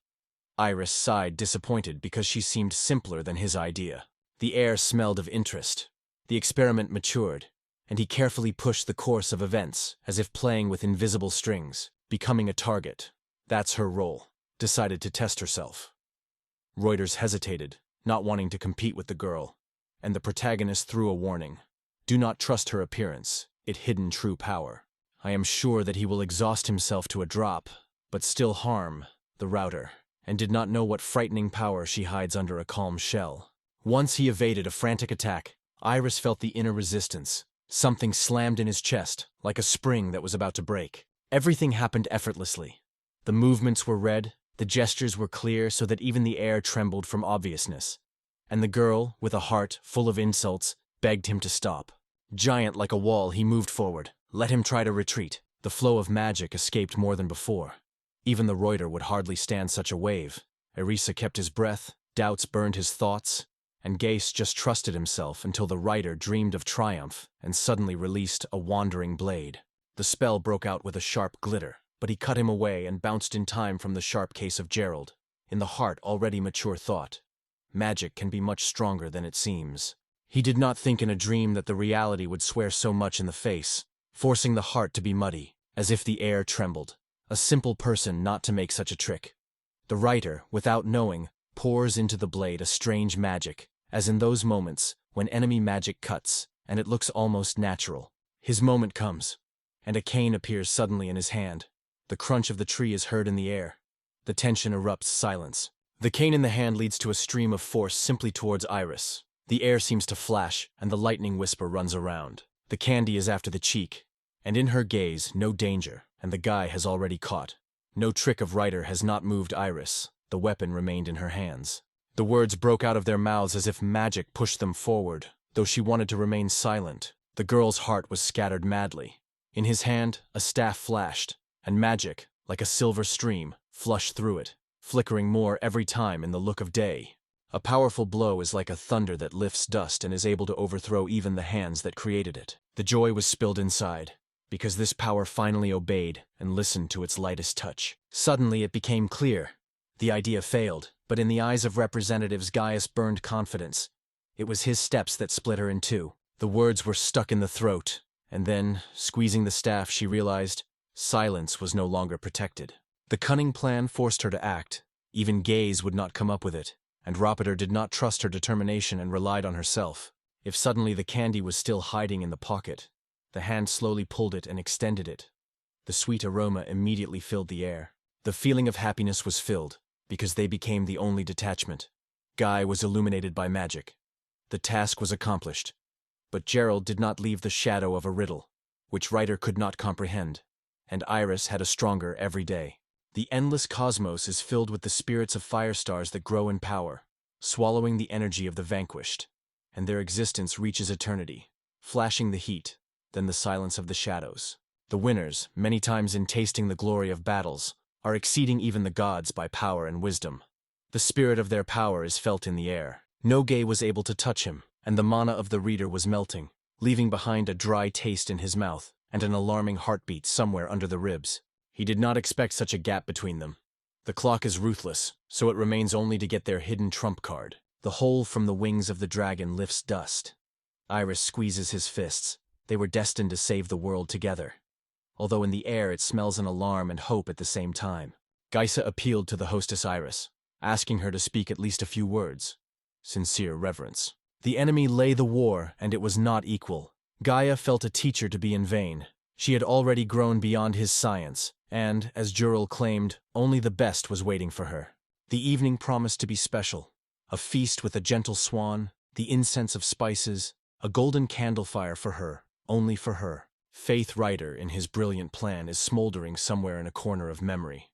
Iris sighed, disappointed because she seemed simpler than his idea. The air smelled of interest. The experiment matured, and he carefully pushed the course of events, as if playing with invisible strings, becoming a target. That's her role. Decided to test herself. Reuters hesitated, not wanting to compete with the girl, and the protagonist threw a warning. Do not trust her appearance. It hidden true power. I am sure that he will exhaust himself to a drop, but still harm the router, and did not know what frightening power she hides under a calm shell. Once he evaded a frantic attack, Iris felt the inner resistance. Something slammed in his chest, like a spring that was about to break. Everything happened effortlessly. The movements were read, the gestures were clear so that even the air trembled from obviousness. And the girl, with a heart full of insults, begged him to stop. Giant like a wall, he moved forward. Let him try to retreat. The flow of magic escaped more than before. Even the Reuter would hardly stand such a wave. Erisa kept his breath, doubts burned his thoughts, and Gase just trusted himself until the writer dreamed of triumph and suddenly released a wandering blade. The spell broke out with a sharp glitter, but he cut him away and bounced in time from the sharp case of Gerald. In the heart already mature thought. Magic can be much stronger than it seems. He did not think in a dream that the reality would swear so much in the face, forcing the heart to be muddy, as if the air trembled. A simple person not to make such a trick. The writer, without knowing, pours into the blade a strange magic, as in those moments when enemy magic cuts, and it looks almost natural. His moment comes, and a cane appears suddenly in his hand. The crunch of the tree is heard in the air. The tension erupts silence. The cane in the hand leads to a stream of force simply towards Iris. The air seems to flash, and the lightning whisper runs around. The candy is after the cheek, and in her gaze, no danger, and the guy has already caught. No trick of writer has not moved Iris. The weapon remained in her hands. The words broke out of their mouths as if magic pushed them forward, though she wanted to remain silent. The girl's heart was scattered madly. In his hand, a staff flashed, and magic, like a silver stream, flushed through it, flickering more every time in the look of day. A powerful blow is like a thunder that lifts dust and is able to overthrow even the hands that created it. The joy was spilled inside, because this power finally obeyed and listened to its lightest touch. Suddenly it became clear. The idea failed, but in the eyes of representatives Gaius burned confidence. It was his steps that split her in two. The words were stuck in the throat, and then, squeezing the staff, she realized silence was no longer protected. The cunning plan forced her to act. Even Gaze would not come up with it, and Ropeter did not trust her determination and relied on herself. If suddenly the candy was still hiding in the pocket, the hand slowly pulled it and extended it. The sweet aroma immediately filled the air. The feeling of happiness was filled, because they became the only detachment. Guy was illuminated by magic. The task was accomplished. But Gerald did not leave the shadow of a riddle, which writer could not comprehend, and Iris had a stronger every day. The endless cosmos is filled with the spirits of fire stars that grow in power, swallowing the energy of the vanquished, and their existence reaches eternity, flashing the heat, then the silence of the shadows. The winners, many times in tasting the glory of battles, are exceeding even the gods by power and wisdom. The spirit of their power is felt in the air. No Gay was able to touch him, and the mana of the reader was melting. leaving behind a dry taste in his mouth and an alarming heartbeat somewhere under the ribs. He did not expect such a gap between them. The clock is ruthless, so it remains only to get their hidden trump card. The hole from the wings of the dragon lifts dust. Iris squeezes his fists. They were destined to save the world together. Although in the air it smells an alarm and hope at the same time. Geisa appealed to the hostess Iris, asking her to speak at least a few words. Sincere reverence. The enemy lay the war, and it was not equal. Gaia felt a teacher to be in vain. She had already grown beyond his science, and, as Juril claimed, only the best was waiting for her. The evening promised to be special. A feast with a gentle swan, the incense of spices, a golden candle fire for her, only for her. Faith Rider, in his brilliant plan, is smoldering somewhere in a corner of memory.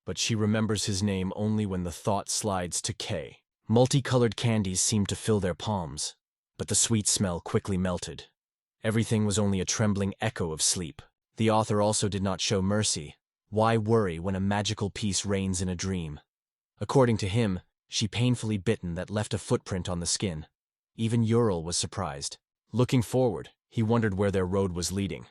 But she remembers his name only when the thought slides to K. Multicolored candies seemed to fill their palms, but the sweet smell quickly melted. Everything was only a trembling echo of sleep. The author also did not show mercy. Why worry when a magical peace reigns in a dream? According to him, she painfully bitten that left a footprint on the skin. Even Juril was surprised. Looking forward, he wondered where their road was leading.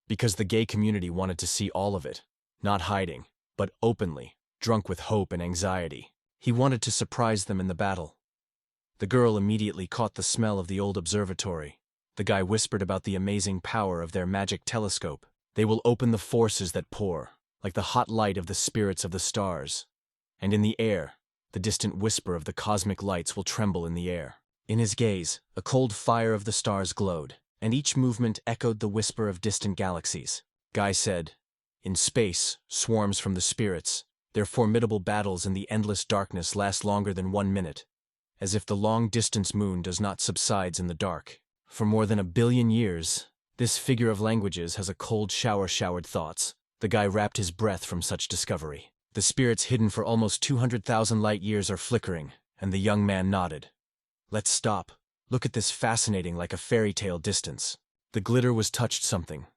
Because the gay community wanted to see all of it, not hiding, but openly, drunk with hope and anxiety. He wanted to surprise them in the battle. The girl immediately caught the smell of the old observatory. The guy whispered about the amazing power of their magic telescope. They will open the forces that pour, like the hot light of the spirits of the stars. And in the air, the distant whisper of the cosmic lights will tremble in the air. In his gaze, a cold fire of the stars glowed, and each movement echoed the whisper of distant galaxies. Guy said, "In space, swarms from the spirits. Their formidable battles in the endless darkness last longer than 1 minute, as if the long-distance moon does not subside in the dark. For more than 1 billion years, this figure of languages has a cold shower showered thoughts." The guy wrapped his breath from such discovery. The spirits hidden for almost 200,000 light years are flickering, and the young man nodded. "Let's stop. Look at this fascinating like a fairy tale distance." The glitter was touched something.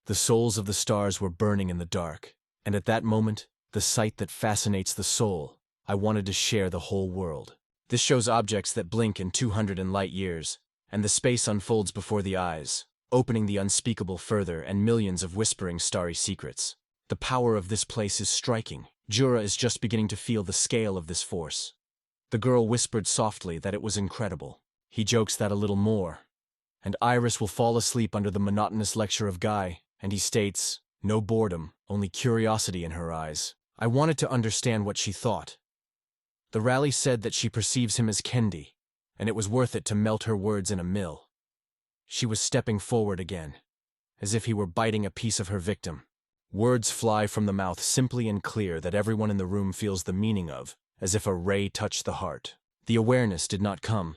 The souls of the stars were burning in the dark, and at that moment, the sight that fascinates the soul, I wanted to share the whole world. This shows objects that blink in 200 light years, and the space unfolds before the eyes, opening the unspeakable further and millions of whispering starry secrets. The power of this place is striking. Jura is just beginning to feel the scale of this force. The girl whispered softly that it was incredible. He jokes that a little more. And Iris will fall asleep under the monotonous lecture of Guy, and he states, no boredom, only curiosity in her eyes. I wanted to understand what she thought. The rally said that she perceives him as Kendi, and it was worth it to melt her words in a mill. She was stepping forward again, as if he were biting a piece of her victim. Words fly from the mouth simply and clear that everyone in the room feels the meaning of, as if a ray touched the heart. The awareness did not come.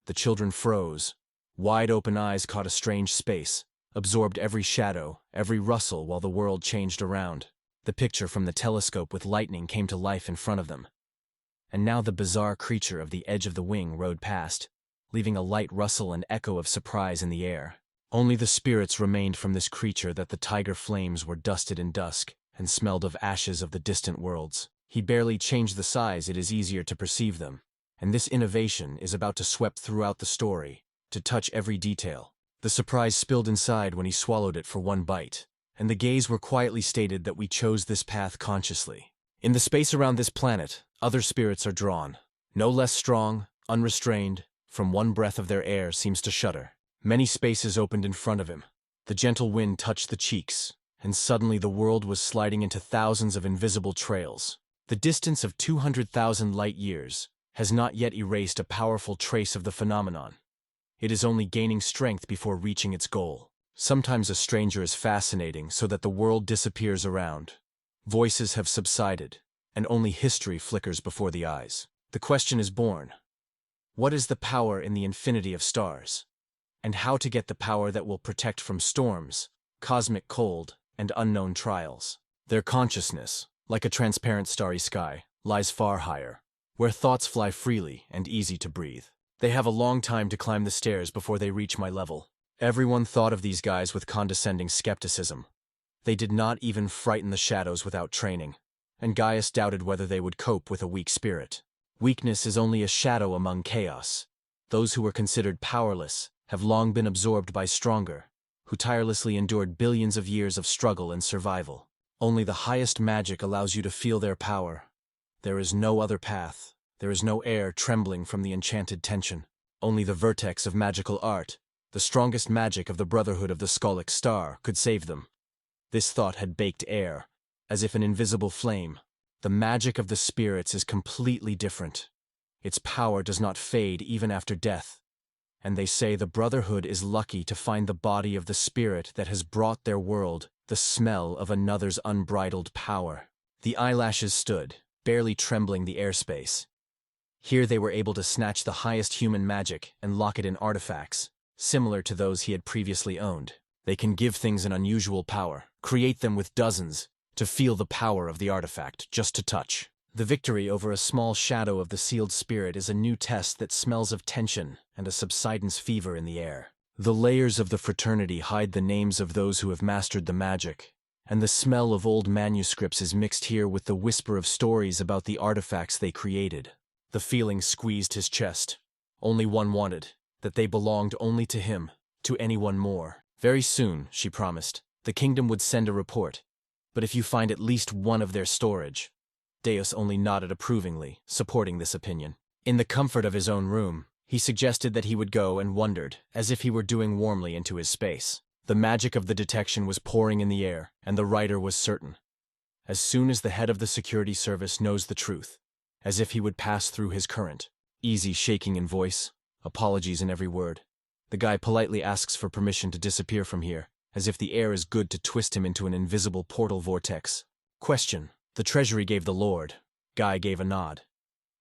The children froze. Wide-open eyes caught a strange space, absorbed every shadow, every rustle while the world changed around. The picture from the telescope with lightning came to life in front of them. And now the bizarre creature of the edge of the wing rode past, leaving a light rustle and echo of surprise in the air. Only the spirits remained from this creature that the tiger flames were dusted in dusk and smelled of ashes of the distant worlds. He barely changed the size, it is easier to perceive them. And this innovation is about to sweep throughout the story, to touch every detail. The surprise spilled inside when he swallowed it for one bite, and the gaze were quietly stated that we chose this path consciously. In the space around this planet, other spirits are drawn. No less strong, unrestrained, from one breath of their air seems to shudder. Many spaces opened in front of him. The gentle wind touched the cheeks, and suddenly the world was sliding into thousands of invisible trails. The distance of 200,000 light years has not yet erased a powerful trace of the phenomenon. It is only gaining strength before reaching its goal. Sometimes a stranger is fascinating so that the world disappears around. Voices have subsided, and only history flickers before the eyes. The question is born. What is the power in the infinity of stars? And how to get the power that will protect from storms, cosmic cold, and unknown trials? Their consciousness, like a transparent starry sky, lies far higher, where thoughts fly freely and easy to breathe. They have a long time to climb the stairs before they reach my level. Everyone thought of these guys with condescending skepticism. They did not even frighten the shadows without training, and Gaius doubted whether they would cope with a weak spirit. Weakness is only a shadow among chaos. Those who were considered powerless have long been absorbed by stronger, who tirelessly endured billions of years of struggle and survival. Only the highest magic allows you to feel their power. There is no other path. There is no air trembling from the enchanted tension. Only the vertex of magical art, the strongest magic of the Brotherhood of the Skallic Star, could save them. This thought had baked air, as if an invisible flame. The magic of the spirits is completely different. Its power does not fade even after death. And they say the Brotherhood is lucky to find the body of the spirit that has brought their world the smell of another's unbridled power. The eyelashes stood, barely trembling the airspace. Here they were able to snatch the highest human magic and lock it in artifacts, similar to those he had previously owned. They can give things an unusual power, create them with dozens, to feel the power of the artifact, just to touch. The victory over a small shadow of the sealed spirit is a new test that smells of tension and a subsidence fever in the air. The layers of the fraternity hide the names of those who have mastered the magic, and the smell of old manuscripts is mixed here with the whisper of stories about the artifacts they created. The feeling squeezed his chest. Only one wanted, that they belonged only to him, to anyone more. Very soon, she promised, the kingdom would send a report. But if you find at least one of their storage. Deus only nodded approvingly, supporting this opinion. In the comfort of his own room, he suggested that he would go and wondered, as if he were doing warmly into his space. The magic of the detection was pouring in the air, and the writer was certain. As soon as the head of the security service knows the truth, as if he would pass through his current. Easy shaking in voice, apologies in every word. The guy politely asks for permission to disappear from here, as if the air is good to twist him into an invisible portal vortex. Question. The treasury gave the lord. Guy gave a nod.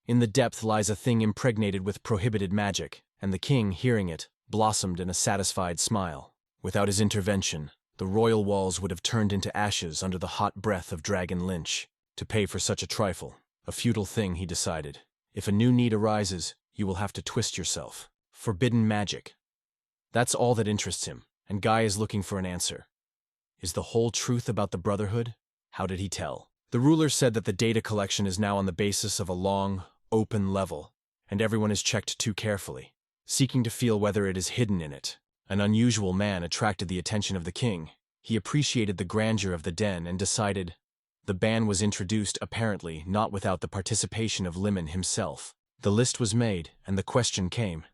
In the depth lies a thing impregnated with prohibited magic, and the king, hearing it, blossomed in a satisfied smile. Without his intervention, the royal walls would have turned into ashes under the hot breath of Dragon Lynch. To pay for such a trifle, a futile thing, he decided. If a new need arises, you will have to twist yourself. Forbidden magic. That's all that interests him, and Guy is looking for an answer. Is the whole truth about the Brotherhood? How did he tell? The ruler said that the data collection is now on the basis of a long, open level, and everyone is checked too carefully, seeking to feel whether it is hidden in it. An unusual man attracted the attention of the king. He appreciated the grandeur of the den and decided. The ban was introduced, apparently, not without the participation of Limon himself. The list was made, and the question came.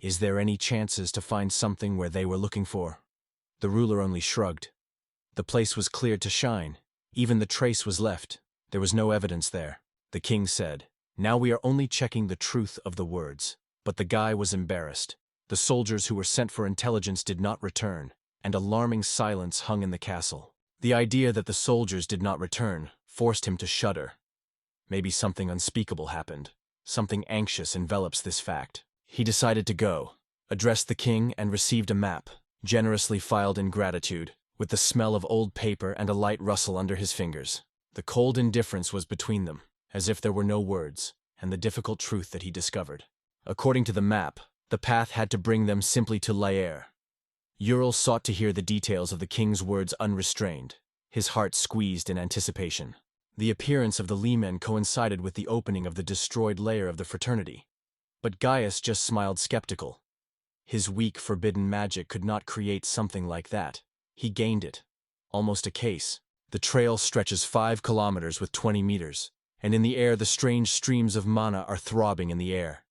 Is there any chances to find something where they were looking for? The ruler only shrugged. The place was cleared to shine. Even the trace was left. There was no evidence there. The king said, now we are only checking the truth of the words. But the guy was embarrassed. The soldiers who were sent for intelligence did not return, and alarming silence hung in the castle. The idea that the soldiers did not return forced him to shudder. Maybe something unspeakable happened. Something anxious envelops this fact. He decided to go, addressed the king, and received a map, generously filed in gratitude, with the smell of old paper and a light rustle under his fingers. The cold indifference was between them, as if there were no words, and the difficult truth that he discovered. According to the map, the path had to bring them simply to Lair. Ural sought to hear the details of the king's words unrestrained, his heart squeezed in anticipation. The appearance of the Leman coincided with the opening of the destroyed lair of the fraternity. But Gaius just smiled skeptical. His weak, forbidden magic could not create something like that. He gained it. Almost a case. The trail stretches 5 kilometers with 20 meters, and in the air the strange streams of mana are throbbing in the air.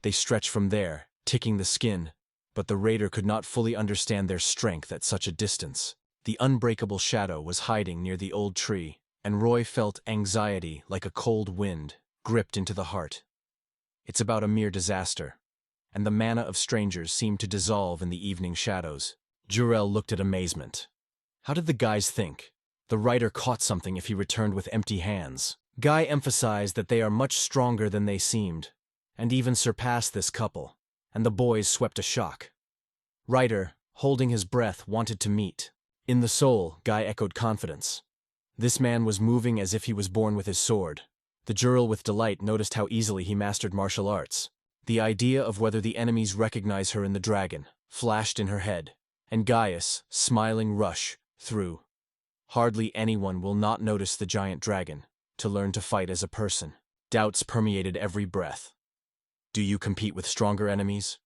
They stretch from there, ticking the skin, but the raider could not fully understand their strength at such a distance. The unbreakable shadow was hiding near the old tree, and Roy felt anxiety like a cold wind, gripped into the heart. It's about a mere disaster, and the mana of strangers seemed to dissolve in the evening shadows. Jurel looked at amazement. How did the guys think? The writer caught something if he returned with empty hands. Guy emphasized that they are much stronger than they seemed, and even surpassed this couple, and the boys swept a shock. Writer, holding his breath, wanted to meet. In the soul, Guy echoed confidence. This man was moving as if he was born with his sword. The Jurel with delight noticed how easily he mastered martial arts. The idea of whether the enemies recognize her in the dragon flashed in her head, and Gaius, smiling, rush through. Hardly anyone will not notice the giant dragon, to learn to fight as a person. Doubts permeated every breath. Do you compete with stronger enemies?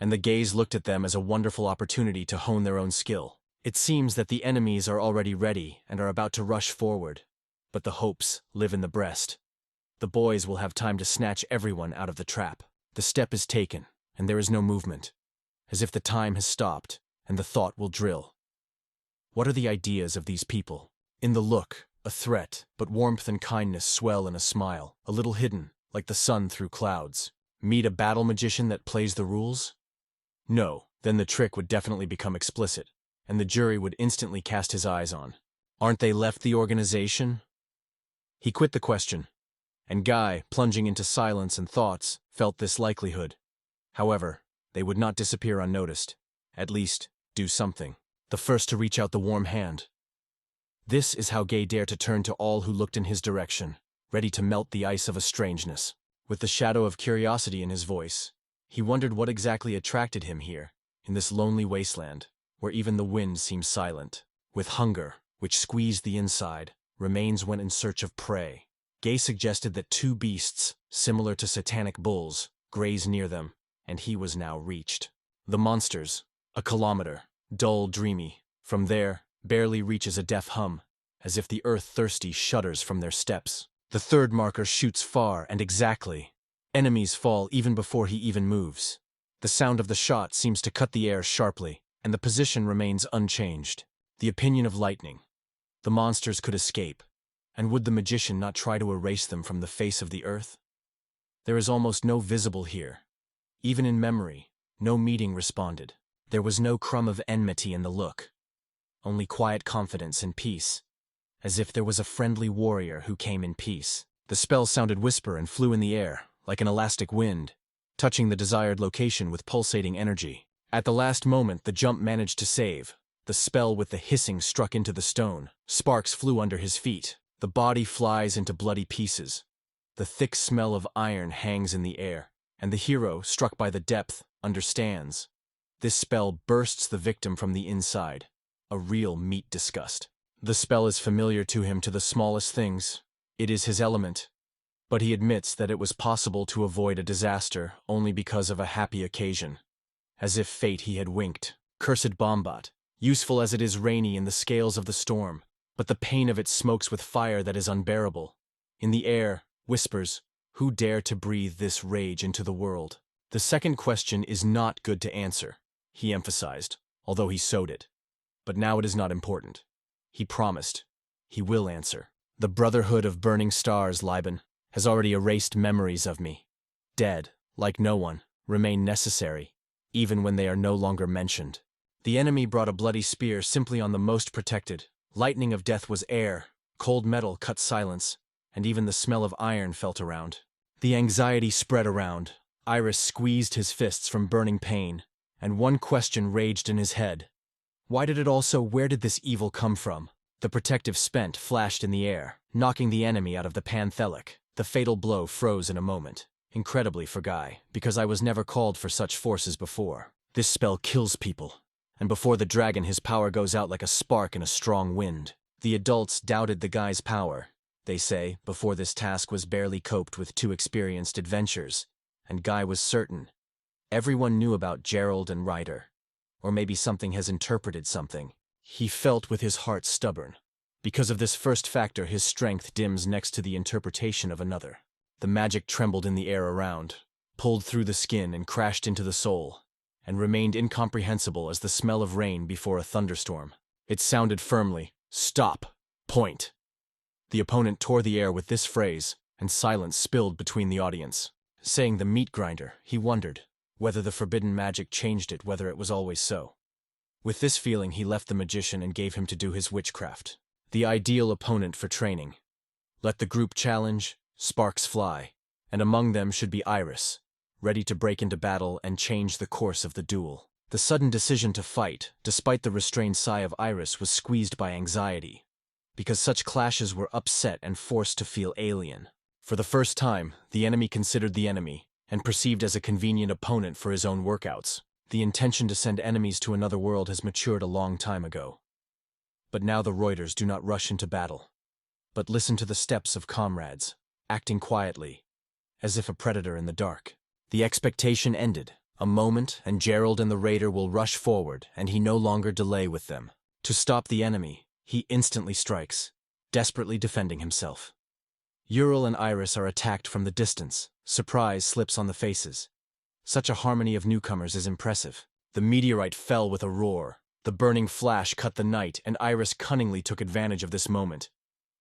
and the gaze looked at them as a wonderful opportunity to hone their own skill. It seems that the enemies are already ready and are about to rush forward, but the hopes live in the breast. The boys will have time to snatch everyone out of the trap. The step is taken, and there is no movement, as if the time has stopped, and the thought will drill. What are the ideas of these people? In the look, a threat, but warmth and kindness swell in a smile, a little hidden, like the sun through clouds. Meet a battle magician that plays the rules? No, then the trick would definitely become explicit, and the jury would instantly cast his eyes on. Aren't they left the organization? He quit the question, and Guy, plunging into silence and thoughts, felt this likelihood. However, they would not disappear unnoticed. At least, do something. The first to reach out the warm hand. This is how Guy dared to turn to all who looked in his direction, ready to melt the ice of estrangeness. With the shadow of curiosity in his voice, he wondered what exactly attracted him here, in this lonely wasteland, where even the wind seemed silent. With hunger, which squeezed the inside, remains went in search of prey. Guy suggested that two beasts, similar to satanic bulls, graze near them, and he was now reached. The monsters, a kilometer, dull, dreamy. From there, barely reaches a deaf hum, as if the earth thirsty shudders from their steps. The third marker shoots far and exactly. Enemies fall even before he even moves. The sound of the shot seems to cut the air sharply, and the position remains unchanged. The opinion of lightning. The monsters could escape, and would the magician not try to erase them from the face of the earth? There is almost no visible here. Even in memory, no meeting responded. There was no crumb of enmity in the look. Only quiet confidence and peace, as if there was a friendly warrior who came in peace. The spell sounded whisper and flew in the air, like an elastic wind, touching the desired location with pulsating energy. At the last moment, the jump managed to save. The spell with the hissing struck into the stone. Sparks flew under his feet. The body flies into bloody pieces. The thick smell of iron hangs in the air, and the hero, struck by the depth, understands. This spell bursts the victim from the inside, a real meat disgust. The spell is familiar to him to the smallest things. It is his element. But he admits that it was possible to avoid a disaster only because of a happy occasion. As if fate he had winked. Cursed Bombot, useful as it is rainy in the scales of the storm, but the pain of it smokes with fire that is unbearable. In the air, whispers, who dare to breathe this rage into the world? The second question is not good to answer, he emphasized, although he sowed it. But now it is not important. He promised. He will answer. The Brotherhood of Burning Stars, Liban, has already erased memories of me. Dead, like no one, remain necessary, even when they are no longer mentioned. The enemy brought a bloody spear simply on the most protected. Lightning of death was air, cold metal cut silence, and even the smell of iron felt around. The anxiety spread around. Iris squeezed his fists from burning pain, and one question raged in his head. Why did it also, where did this evil come from? The protective spent flashed in the air, knocking the enemy out of the panthelic. The fatal blow froze in a moment. Incredibly for Guy, because I was never called for such forces before. This spell kills people, and before the dragon his power goes out like a spark in a strong wind. The adults doubted the guy's power. They say, before this task was barely coped with two experienced adventurers, and Guy was certain. Everyone knew about Gerald and Ryder. Or maybe something has interpreted something. He felt with his heart stubborn. Because of this first factor, his strength dims next to the interpretation of another. The magic trembled in the air around, pulled through the skin and crashed into the soul, and remained incomprehensible as the smell of rain before a thunderstorm. It sounded firmly, "Stop! Point!" The opponent tore the air with this phrase, and silence spilled between the audience. Saying the meat grinder, he wondered whether the forbidden magic changed it, whether it was always so. With this feeling, he left the magician and gave him to do his witchcraft. The ideal opponent for training. Let the group challenge, sparks fly, and among them should be Iris, ready to break into battle and change the course of the duel. The sudden decision to fight, despite the restrained sigh of Iris, was squeezed by anxiety, because such clashes were upset and forced to feel alien. For the first time, the enemy considered the enemy, and perceived as a convenient opponent for his own workouts. The intention to send enemies to another world has matured a long time ago. But now the Reuters do not rush into battle, but listen to the steps of comrades, acting quietly, as if a predator in the dark. The expectation ended. A moment, and Gerald and the raider will rush forward, and he no longer delay with them. To stop the enemy, he instantly strikes, desperately defending himself. Ural and Iris are attacked from the distance. Surprise slips on the faces. Such a harmony of newcomers is impressive. The meteorite fell with a roar. The burning flash cut the night, and Iris cunningly took advantage of this moment.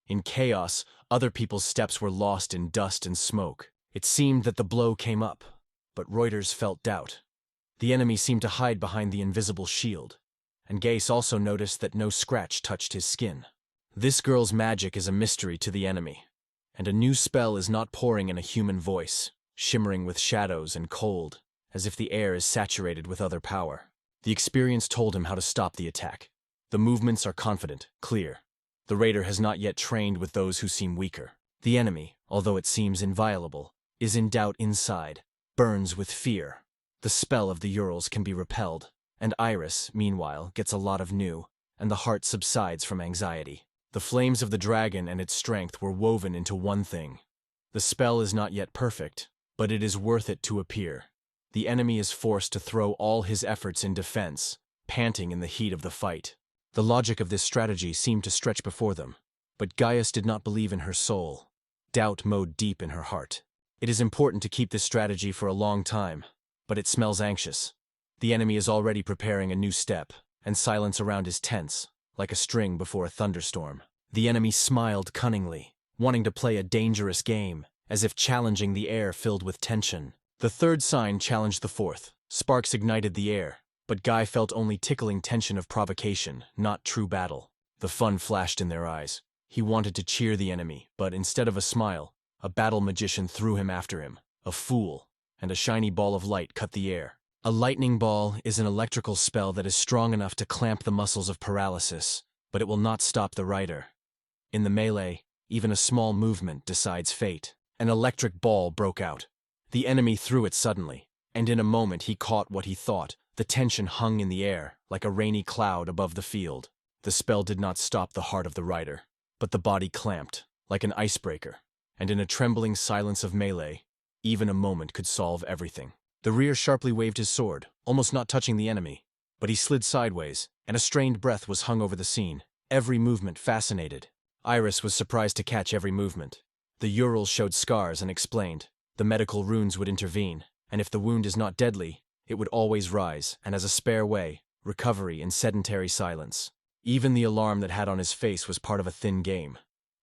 In chaos, other people's steps were lost in dust and smoke. It seemed that the blow came up, but Reuters felt doubt. The enemy seemed to hide behind the invisible shield, and Gase also noticed that no scratch touched his skin. This girl's magic is a mystery to the enemy, and a new spell is not pouring in a human voice, shimmering with shadows and cold, as if the air is saturated with other power. The experience told him how to stop the attack. The movements are confident, clear. The raider has not yet trained with those who seem weaker. The enemy, although it seems inviolable, is in doubt inside, burns with fear. The spell of the Urals can be repelled, and Iris, meanwhile, gets a lot of new, and the heart subsides from anxiety. The flames of the dragon and its strength were woven into one thing. The spell is not yet perfect, but it is worth it to appear. The enemy is forced to throw all his efforts in defense, panting in the heat of the fight. The logic of this strategy seemed to stretch before them, but Gaius did not believe in her soul. Doubt mowed deep in her heart. It is important to keep this strategy for a long time, but it smells anxious. The enemy is already preparing a new step, and silence around is tense, like a string before a thunderstorm. The enemy smiled cunningly, wanting to play a dangerous game, as if challenging the air filled with tension. The third sign challenged the fourth. Sparks ignited the air, but Guy felt only tickling tension of provocation, not true battle. The fun flashed in their eyes. He wanted to cheer the enemy, but instead of a smile, a battle magician threw him after him. A fool, and a shiny ball of light cut the air. A lightning ball is an electrical spell that is strong enough to clamp the muscles of paralysis, but it will not stop the rider. In the melee, even a small movement decides fate. An electric ball broke out. The enemy threw it suddenly, and in a moment he caught what he thought. The tension hung in the air, like a rainy cloud above the field. The spell did not stop the heart of the rider, but the body clamped, like an icebreaker, and in a trembling silence of melee, even a moment could solve everything. The rear sharply waved his sword, almost not touching the enemy, but he slid sideways, and a strained breath was hung over the scene. Every movement fascinated. Iris was surprised to catch every movement. The Urals showed scars and explained. The medical runes would intervene, and if the wound is not deadly, it would always rise, and as a spare way, recovery in sedentary silence. Even the alarm that had on his face was part of a thin game.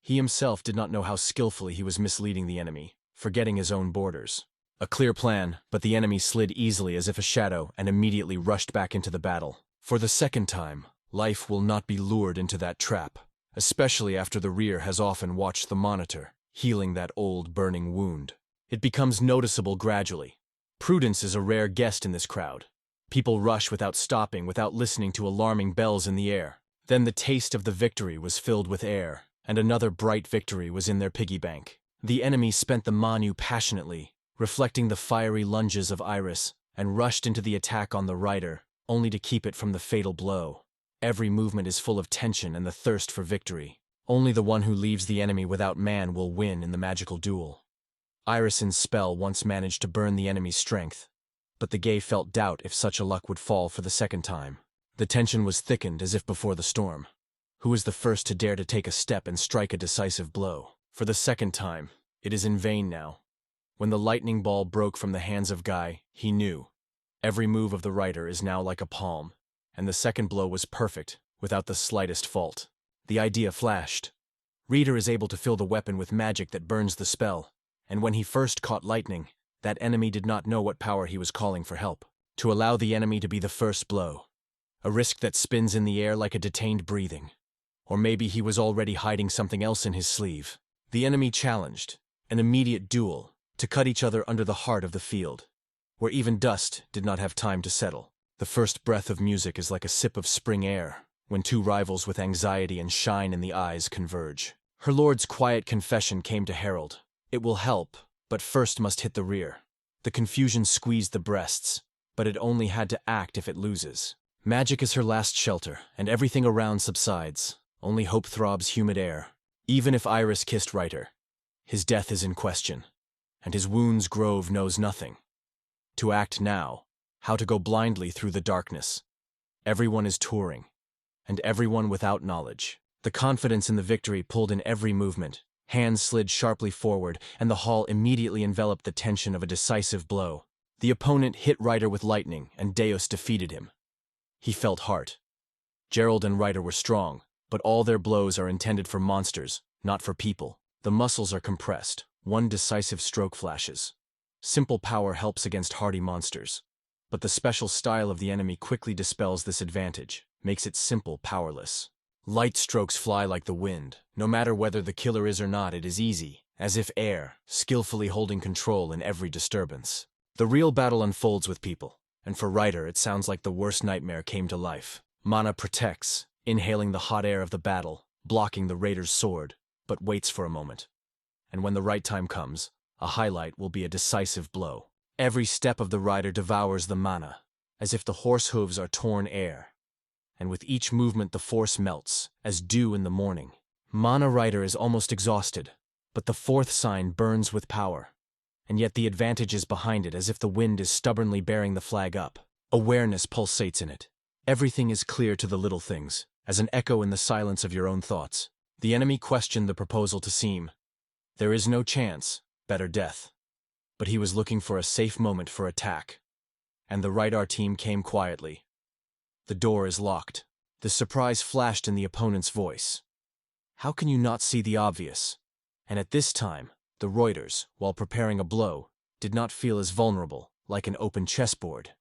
He himself did not know how skillfully he was misleading the enemy, forgetting his own borders. A clear plan, but the enemy slid easily as if a shadow and immediately rushed back into the battle. For the second time, life will not be lured into that trap, especially after the rear has often watched the monitor, healing that old burning wound. It becomes noticeable gradually. Prudence is a rare guest in this crowd. People rush without stopping, without listening to alarming bells in the air. Then the taste of the victory was filled with air, and another bright victory was in their piggy bank. The enemy spent the Manu passionately, reflecting the fiery lunges of Iris, and rushed into the attack on the rider, only to keep it from the fatal blow. Every movement is full of tension and the thirst for victory. Only the one who leaves the enemy without man will win in the magical duel. Iris's spell once managed to burn the enemy's strength, but the Gay felt doubt if such a luck would fall for the second time. The tension was thickened as if before the storm. Who is the first to dare to take a step and strike a decisive blow? For the second time, it is in vain now. When the lightning ball broke from the hands of Guy, he knew. Every move of the rider is now like a palm, and the second blow was perfect, without the slightest fault. The idea flashed. Reader is able to fill the weapon with magic that burns the spell, and when he first caught lightning, that enemy did not know what power he was calling for help. To allow the enemy to be the first blow. A risk that spins in the air like a detained breathing. Or maybe he was already hiding something else in his sleeve. The enemy challenged, an immediate duel, to cut each other under the heart of the field, where even dust did not have time to settle. The first breath of music is like a sip of spring air, when two rivals with anxiety and shine in the eyes converge. Her lord's quiet confession came to Harold. It will help, but first must hit the rear. The confusion squeezed the breasts, but it only had to act if it loses. Magic is her last shelter, and everything around subsides. Only hope throbs humid air. Even if Iris kissed Reiter, his death is in question, and his wounds Grove knows nothing. To act now, how to go blindly through the darkness. Everyone is touring, and everyone without knowledge. The confidence in the victory pulled in every movement. Hands slid sharply forward, and the hall immediately enveloped the tension of a decisive blow. The opponent hit Ryder with lightning, and Deus defeated him. He felt heart. Gerald and Ryder were strong, but all their blows are intended for monsters, not for people. The muscles are compressed. One decisive stroke flashes. Simple power helps against hardy monsters. But the special style of the enemy quickly dispels this advantage, makes it simple powerless. Light strokes fly like the wind. No matter whether the killer is or not, it is easy, as if air, skillfully holding control in every disturbance. The real battle unfolds with people, and for Ryder it sounds like the worst nightmare came to life. Mana protects, inhaling the hot air of the battle, blocking the raider's sword, but waits for a moment. And when the right time comes, a highlight will be a decisive blow. Every step of the rider devours the mana, as if the horse hooves are torn air. And with each movement the force melts, as dew in the morning. Mana Rider is almost exhausted, but the fourth sign burns with power. And yet the advantage is behind it, as if the wind is stubbornly bearing the flag up. Awareness pulsates in it. Everything is clear to the little things, as an echo in the silence of your own thoughts. The enemy questioned the proposal to seem. There is no chance, better death. But he was looking for a safe moment for attack. And the Rydar team came quietly. The door is locked. The surprise flashed in the opponent's voice. How can you not see the obvious? And at this time, the Reuters, while preparing a blow, did not feel as vulnerable, like an open chessboard.